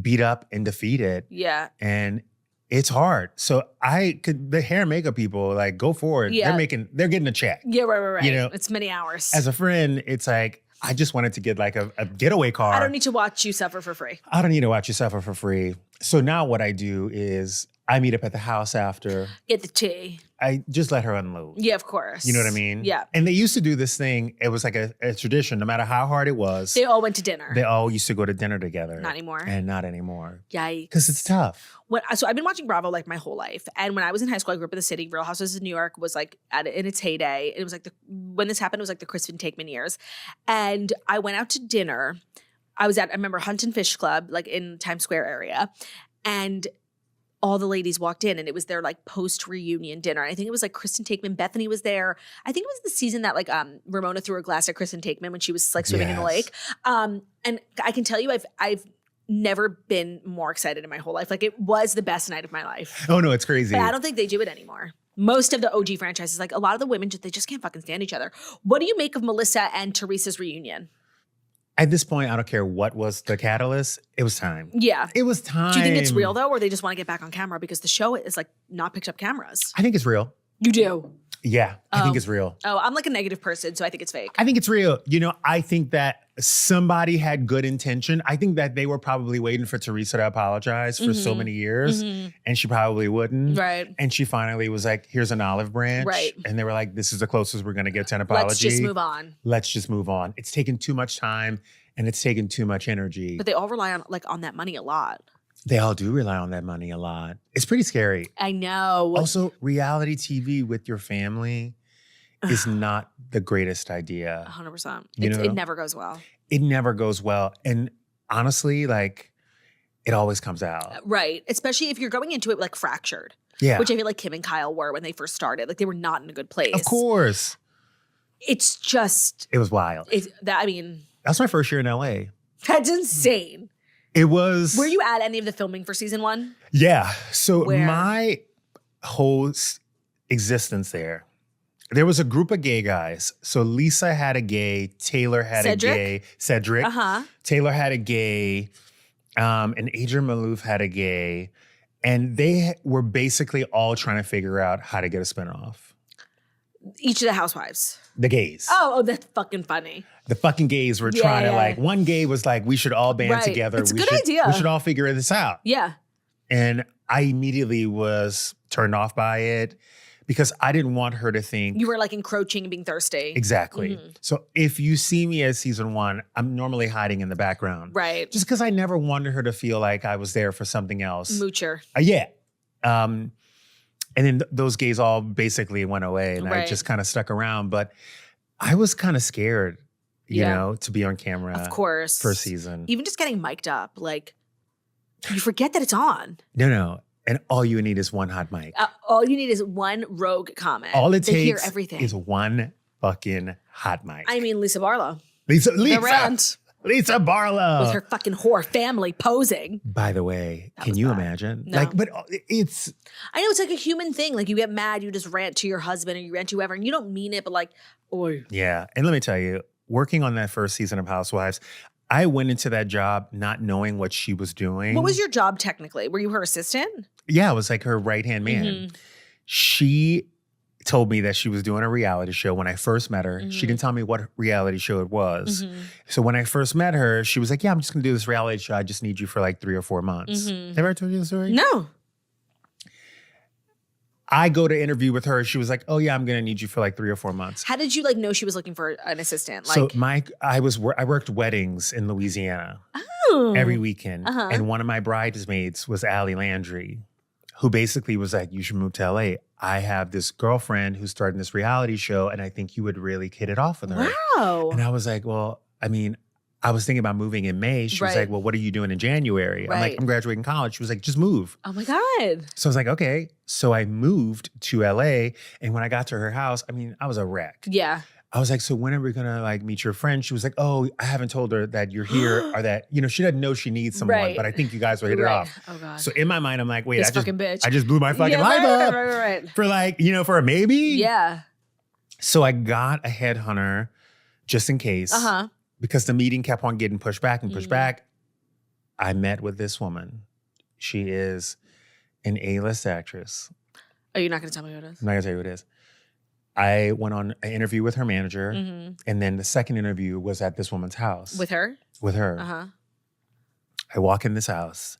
Speaker 4: beat up and defeated.
Speaker 5: Yeah.
Speaker 4: And it's hard. So the hair and makeup people, like, go for it.
Speaker 5: Yeah.
Speaker 4: They're getting a check.
Speaker 5: Yeah, right. It's many hours.
Speaker 4: As a friend, it's like, I just wanted to get like a getaway car.
Speaker 5: I don't need to watch you suffer for free.
Speaker 4: I don't need to watch you suffer for free. So now what I do is I meet up at the house after.
Speaker 5: Get the tea.
Speaker 4: I just let her unload.
Speaker 5: Yeah, of course.
Speaker 4: You know what I mean?
Speaker 5: Yeah.
Speaker 4: And they used to do this thing. It was like a tradition. No matter how hard it was,
Speaker 5: They all went to dinner.
Speaker 4: they all used to go to dinner together.
Speaker 5: Not anymore.
Speaker 4: And not anymore.
Speaker 5: Yikes.
Speaker 4: Because it's tough.
Speaker 5: So I've been watching Bravo like my whole life. And when I was in high school, I grew up in the city. Real Housewives of New York was like in its heyday. It was like when this happened, it was like the Kristen Takeman years. And I went out to dinner. I remember Hunt and Fish Club, like in Times Square area. And all the ladies walked in and it was their like post-reunion dinner. I think it was like Kristen Takeman, Bethany was there. I think it was the season that like Ramona threw a glass at Kristen Takeman when she was like swimming in the lake. And I can tell you I've never been more excited in my whole life. Like it was the best night of my life.
Speaker 4: Oh no, it's crazy.
Speaker 5: But I don't think they do it anymore. Most of the OG franchises, like a lot of the women, they just can't fucking stand each other. What do you make of Melissa and Teresa's reunion?
Speaker 4: At this point, I don't care what was the catalyst. It was time.
Speaker 5: Yeah.
Speaker 4: It was time.
Speaker 5: Do you think it's real though, or they just want to get back on camera because the show is like not picked up cameras?
Speaker 4: I think it's real.
Speaker 5: You do?
Speaker 4: Yeah, I think it's real.
Speaker 5: Oh, I'm like a negative person, so I think it's fake.
Speaker 4: I think it's real. I think that somebody had good intention. I think that they were probably waiting for Teresa to apologize for so many years, and she probably wouldn't.
Speaker 5: Right.
Speaker 4: And she finally was like, here's an olive branch.
Speaker 5: Right.
Speaker 4: And they were like, this is the closest we're going to get to an apology.
Speaker 5: Let's just move on.
Speaker 4: Let's just move on. It's taken too much time and it's taken too much energy.
Speaker 5: But they all rely on that money a lot.
Speaker 4: They all do rely on that money a lot. It's pretty scary.
Speaker 5: I know.
Speaker 4: Also, reality TV with your family is not the greatest idea.
Speaker 5: 100%.
Speaker 4: You know?
Speaker 5: It never goes well.
Speaker 4: It never goes well. And honestly, like, it always comes out.
Speaker 5: Right. Especially if you're going into it like fractured.
Speaker 4: Yeah.
Speaker 5: Which I feel like Kim and Kyle were when they first started. Like they were not in a good place.
Speaker 4: Of course.
Speaker 5: It's just.
Speaker 4: It was wild.
Speaker 5: That's
Speaker 4: my first year in LA.
Speaker 5: That's insane.
Speaker 4: It was.
Speaker 5: Were you at any of the filming for season 1?
Speaker 4: Yeah. So
Speaker 5: Where?
Speaker 4: my whole existence there was a group of gay guys. So Lisa had a gay, Taylor had a gay, Cedric. Taylor had a gay, and Adrian Malouf had a gay. And they were basically all trying to figure out how to get a spinoff.
Speaker 5: Each of the housewives.
Speaker 4: The gays.
Speaker 5: Oh, that's fucking funny.
Speaker 4: The fucking gays were trying to like, one gay was like, we should all band together.
Speaker 5: It's a good idea.
Speaker 4: We should all figure this out.
Speaker 5: Yeah.
Speaker 4: And I immediately was turned off by it because I didn't want her to think.
Speaker 5: You were like encroaching and being thirsty.
Speaker 4: Exactly.
Speaker 5: Mm-hmm.
Speaker 4: So if you see me as season 1, I'm normally hiding in the background.
Speaker 5: Right.
Speaker 4: Just because I never wanted her to feel like I was there for something else.
Speaker 5: Moocher.
Speaker 4: Yeah. And then those gays all basically went away and I just kind of stuck around. But I was kind of scared, you know, to be on camera.
Speaker 5: Of course.
Speaker 4: For a season.
Speaker 5: Even just getting mic'd up, like, you forget that it's on.
Speaker 4: No. And all you need is one hot mic.
Speaker 5: All you need is one rogue comment.
Speaker 4: All it
Speaker 5: they hear
Speaker 4: takes
Speaker 5: everything.
Speaker 4: is one fucking hot mic.
Speaker 5: I mean, Lisa Barlow.
Speaker 4: Lisa Barlow.
Speaker 5: With her fucking whore family posing.
Speaker 4: By the way,
Speaker 5: That
Speaker 4: can
Speaker 5: was
Speaker 4: you
Speaker 5: bad.
Speaker 4: imagine?
Speaker 5: No.
Speaker 4: Like, but it's...
Speaker 5: I know it's like a human thing. Like you get mad, you just rant to your husband or you rant to whoever and you don't mean it, but like, oi.
Speaker 4: Yeah. And let me tell you, working on that first season of Housewives, I went into that job not knowing what she was doing.
Speaker 5: What was your job technically? Were you her assistant?
Speaker 4: Yeah, I was like her right-hand man.
Speaker 5: Mm-hmm.
Speaker 4: She told me that she was doing a reality show when I first met her. She didn't tell me what reality show it was. So when I first met her, she was like, yeah, I'm just going to do this reality show. I just need you for like 3 or 4 months. Have I ever told you the story?
Speaker 5: No.
Speaker 4: I go to interview with her. She was like, oh yeah, I'm going to need you for like 3 or 4 months.
Speaker 5: How did you like know she was looking for an assistant? Like,
Speaker 4: So I worked weddings in Louisiana every weekend. And one of my bridesmaids was Allie Landry, who basically was like, you should move to LA. I have this girlfriend who's starting this reality show and I think you would really hit it off with her.
Speaker 5: wow.
Speaker 4: And I was like, well, I mean, I was thinking about moving in May. She was
Speaker 5: Right.
Speaker 4: like, well, what are you doing in January? I'm like,
Speaker 5: Right.
Speaker 4: I'm graduating college. She was like, just move.
Speaker 5: Oh my God.
Speaker 4: So I was like, okay. So I moved to LA. And when I got to her house, I mean, I was a wreck.
Speaker 5: Yeah.
Speaker 4: I was like, so when are we gonna like meet your friend? She was like, oh, I haven't told her that you're here or that, you know, she doesn't know she needs someone,
Speaker 5: Right.
Speaker 4: but I think you guys will hit it
Speaker 5: Right.
Speaker 4: off.
Speaker 5: Oh God.
Speaker 4: So in my mind, I'm like, wait,
Speaker 5: This
Speaker 4: I
Speaker 5: fucking bitch.
Speaker 4: just blew my fucking
Speaker 5: Yeah,
Speaker 4: life up
Speaker 5: right.
Speaker 4: for like, you know, for a maybe.
Speaker 5: Yeah.
Speaker 4: So I got a headhunter just in case because the meeting kept on getting pushed back and pushed back. I met with this woman. She is an A-list actress.
Speaker 5: Oh, you're not going to tell me who it is?
Speaker 4: I'm not gonna tell you who it is. I went on an interview with her manager, and then the second interview was at this woman's house.
Speaker 5: With her?
Speaker 4: With her.
Speaker 5: Uh-huh.
Speaker 4: I walk in this house.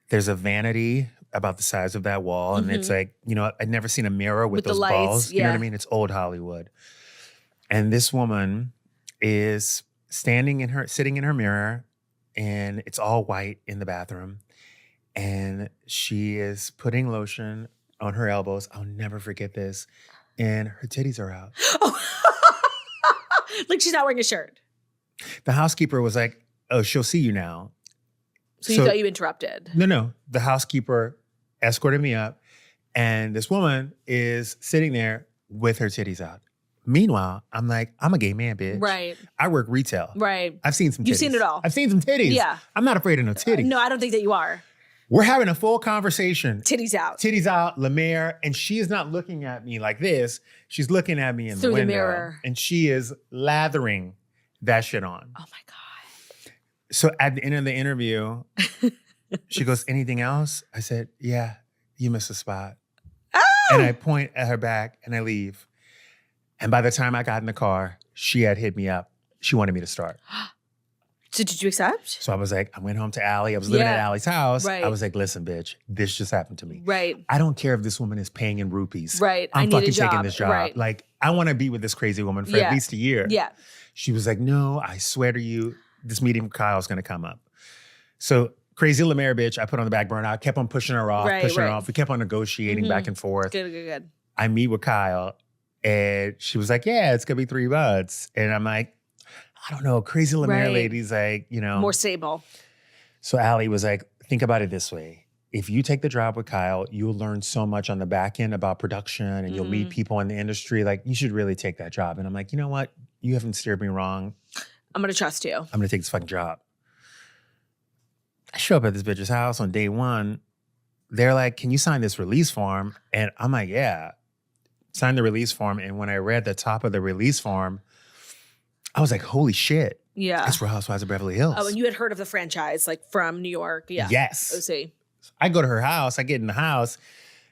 Speaker 4: There's a vanity about the size of that wall, and it's like, you know, I'd never seen a mirror with
Speaker 5: With the
Speaker 4: those
Speaker 5: lights,
Speaker 4: balls. You know what I
Speaker 5: yeah.
Speaker 4: mean? It's old Hollywood. And this woman is sitting in her mirror, and it's all white in the bathroom. And she is putting lotion on her elbows. I'll never forget this. And her titties are out.
Speaker 5: Like she's not wearing a shirt.
Speaker 4: The housekeeper was like, oh, she'll see you now.
Speaker 5: So you thought you interrupted.
Speaker 4: No. The housekeeper escorted me up, and this woman is sitting there with her titties out. Meanwhile, I'm like, I'm a gay man, bitch.
Speaker 5: Right.
Speaker 4: I work retail.
Speaker 5: Right.
Speaker 4: I've seen some titties.
Speaker 5: You've seen it all.
Speaker 4: I've seen some titties.
Speaker 5: Yeah.
Speaker 4: I'm not afraid of no titties.
Speaker 5: No, I don't think that you are.
Speaker 4: We're having a full conversation.
Speaker 5: Titties out.
Speaker 4: Titties out, Lemaire, and she is not looking at me like this. She's looking at me in
Speaker 5: Through
Speaker 4: the
Speaker 5: the
Speaker 4: window.
Speaker 5: mirror.
Speaker 4: And she is lathering that shit on.
Speaker 5: Oh my God.
Speaker 4: So at the end of the interview, she goes, anything else? I said, yeah, you missed a spot.
Speaker 5: Oh!
Speaker 4: And I point at her back and I leave. And by the time I got in the car, she had hit me up. She wanted me to start.
Speaker 5: So did you accept?
Speaker 4: So I was like, I went home to Allie. I was living at
Speaker 5: Yeah.
Speaker 4: Allie's house.
Speaker 5: Right.
Speaker 4: I was like, listen, bitch, this just happened to me.
Speaker 5: Right.
Speaker 4: I don't care if this woman is paying in rupees.
Speaker 5: Right. I
Speaker 4: I'm
Speaker 5: need a
Speaker 4: fucking taking
Speaker 5: job.
Speaker 4: this job.
Speaker 5: Right.
Speaker 4: Like, I want to be with this crazy woman for
Speaker 5: Yeah.
Speaker 4: at least a year.
Speaker 5: Yeah.
Speaker 4: She was like, no, I swear to you, this meeting with Kyle's going to come up. So crazy Lemaire bitch, I put on the back burner. I kept on pushing her off,
Speaker 5: Right,
Speaker 4: pushing her
Speaker 5: right.
Speaker 4: off. We kept on negotiating back and forth.
Speaker 5: Good.
Speaker 4: I meet with Kyle and she was like, yeah, it's going to be 3 months. And I'm like, I don't know. Crazy Lemaire
Speaker 5: Right.
Speaker 4: lady's like, you know.
Speaker 5: More stable.
Speaker 4: So Allie was like, think about it this way. If you take the job with Kyle, you'll learn so much on the back end about production and you'll meet people in the industry. Like, you should really take that job. And I'm like, you know what? You haven't steered me wrong.
Speaker 5: I'm going to trust you.
Speaker 4: I'm going to take this fucking job. I show up at this bitch's house on day 1. They're like, can you sign this release form? And I'm like, yeah. Sign the release form. And when I read the top of the release form, I was like, holy shit.
Speaker 5: Yeah.
Speaker 4: That's Real Housewives of Beverly Hills.
Speaker 5: Oh, and you had heard of the franchise, like from New York. Yeah.
Speaker 4: Yes.
Speaker 5: OC.
Speaker 4: I go to her house, I get in the house,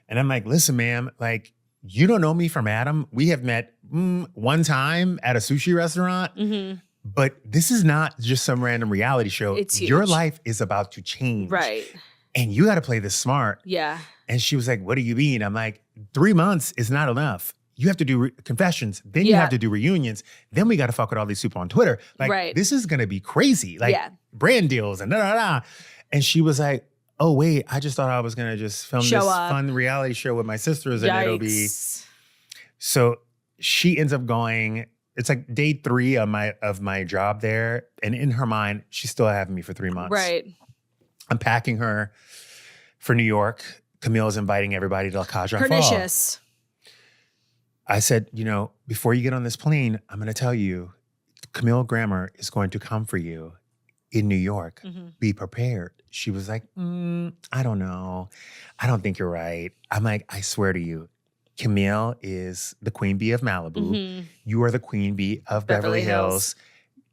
Speaker 4: and I'm like, listen, ma'am, like, you don't know me from Adam. We have met one time at a sushi restaurant, but this is not just some random reality show.
Speaker 5: It's
Speaker 4: Your
Speaker 5: huge.
Speaker 4: life is about to change.
Speaker 5: Right.
Speaker 4: And you got to play this smart.
Speaker 5: Yeah.
Speaker 4: And she was like, what do you mean? I'm like, 3 months is not enough. You have to do confessions. Then you
Speaker 5: Yeah.
Speaker 4: have to do reunions. Then we got to fuck with all these people on Twitter. Like,
Speaker 5: Right.
Speaker 4: this is going to be crazy. Like,
Speaker 5: Yeah.
Speaker 4: brand deals and da-da-da. And she was like, oh, wait, I just thought I was going to just film
Speaker 5: Show
Speaker 4: this
Speaker 5: up.
Speaker 4: fun reality show with my sisters and it'll be.
Speaker 5: Yikes.
Speaker 4: So she ends up going. it's like day 3 of my job there. And in her mind, she's still having me for 3 months.
Speaker 5: Right.
Speaker 4: I'm packing her for New York. Camille's inviting everybody to La Cage aux Folles.
Speaker 5: Pernicious.
Speaker 4: I said, before you get on this plane, I'm going to tell you, Camille Grammer is going to come for you in New York. Be prepared. She was like, I don't know. I don't think you're right. I'm like, I swear to you, Camille is the queen bee of Malibu. You are the queen bee of Beverly Hills.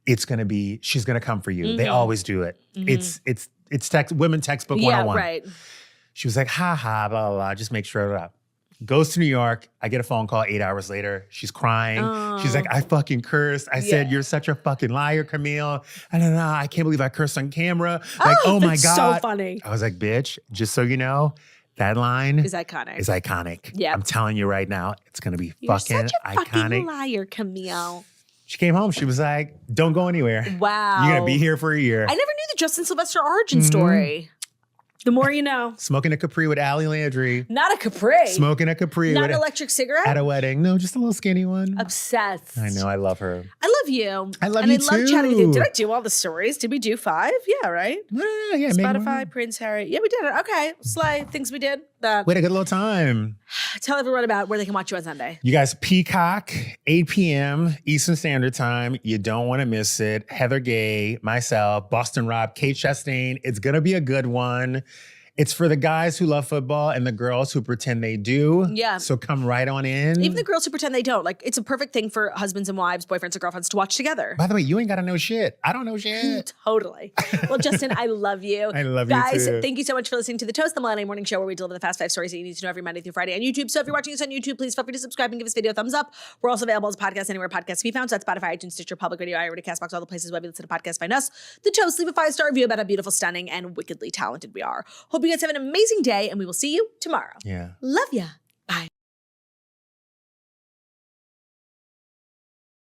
Speaker 4: She's going to come for you. They always do it. It's women textbook 101.
Speaker 5: Yeah, right.
Speaker 4: She was like, blah, blah, blah. Just make sure it up. Goes to New York. I get a phone call 8 hours later. She's crying. She's like, I fucking cursed. I said, you're such a fucking liar, Camille. I don't know. I can't believe I cursed on camera. Like, oh my God.
Speaker 5: So funny.
Speaker 4: I was like, bitch, just so you know, that line
Speaker 5: Is iconic.
Speaker 4: Yeah. I'm telling you right now, it's going to be
Speaker 5: You're
Speaker 4: fucking
Speaker 5: such a fucking
Speaker 4: iconic.
Speaker 5: liar, Camille.
Speaker 4: She came home. She was like, don't go anywhere.
Speaker 5: Wow.
Speaker 4: You're going to be here for a year.
Speaker 5: I never knew the Justin Sylvester origin story. The more you know.
Speaker 4: Smoking a Capri with Allie Landry.
Speaker 5: Not a Capri.
Speaker 4: Smoking a Capri.
Speaker 5: Not an electric cigarette?
Speaker 4: At a wedding. No, just a little skinny one.
Speaker 5: Obsessed.
Speaker 4: I know. I love her.
Speaker 5: I love you.
Speaker 4: I love
Speaker 5: and
Speaker 4: you
Speaker 5: I love
Speaker 4: too.
Speaker 5: chatting with you. Did I do all the stories? Did we do 5? Yeah, right?
Speaker 4: Yeah,
Speaker 5: Spotify, Prince Harry. Yeah, we did it. Okay. Slay. Things we did.
Speaker 4: We had a good little time.
Speaker 5: Tell everyone about where they can watch you on Sunday.
Speaker 4: You guys, Peacock, 8 p.m. Eastern Standard Time. You don't want to miss it. Heather Gay, myself, Boston Rob, Kate Chastain. It's going to be a good one. It's for the guys who love football and the girls who pretend they do.
Speaker 5: Yeah.
Speaker 4: So come right on in.
Speaker 5: Even the girls who pretend they don't. Like, it's a perfect thing for husbands and wives, boyfriends and girlfriends to watch together.
Speaker 4: By the way, you ain't got to know shit. I don't know shit.
Speaker 5: Totally. Well, Justin, I love you.
Speaker 4: I love
Speaker 5: Guys,
Speaker 4: you too.
Speaker 5: thank you so much for listening to The Toast, the Millennium Morning Show, where we deliver the fast 5 stories that you need to know every Monday through Friday on YouTube. So if you're watching us on YouTube, please feel free to subscribe and give this video a thumbs up. We're also available as a podcast anywhere podcasts can be found. So that's Spotify, iTunes, Stitcher, Public Radio, iHeartRadio, CastBox, all the places where we listen to podcasts. Find us. The Toast. Leave a 5-star review about how beautiful, stunning, and wickedly talented we are. Hope you guys have an amazing day, and we will see you tomorrow.
Speaker 4: Yeah.
Speaker 5: Love ya.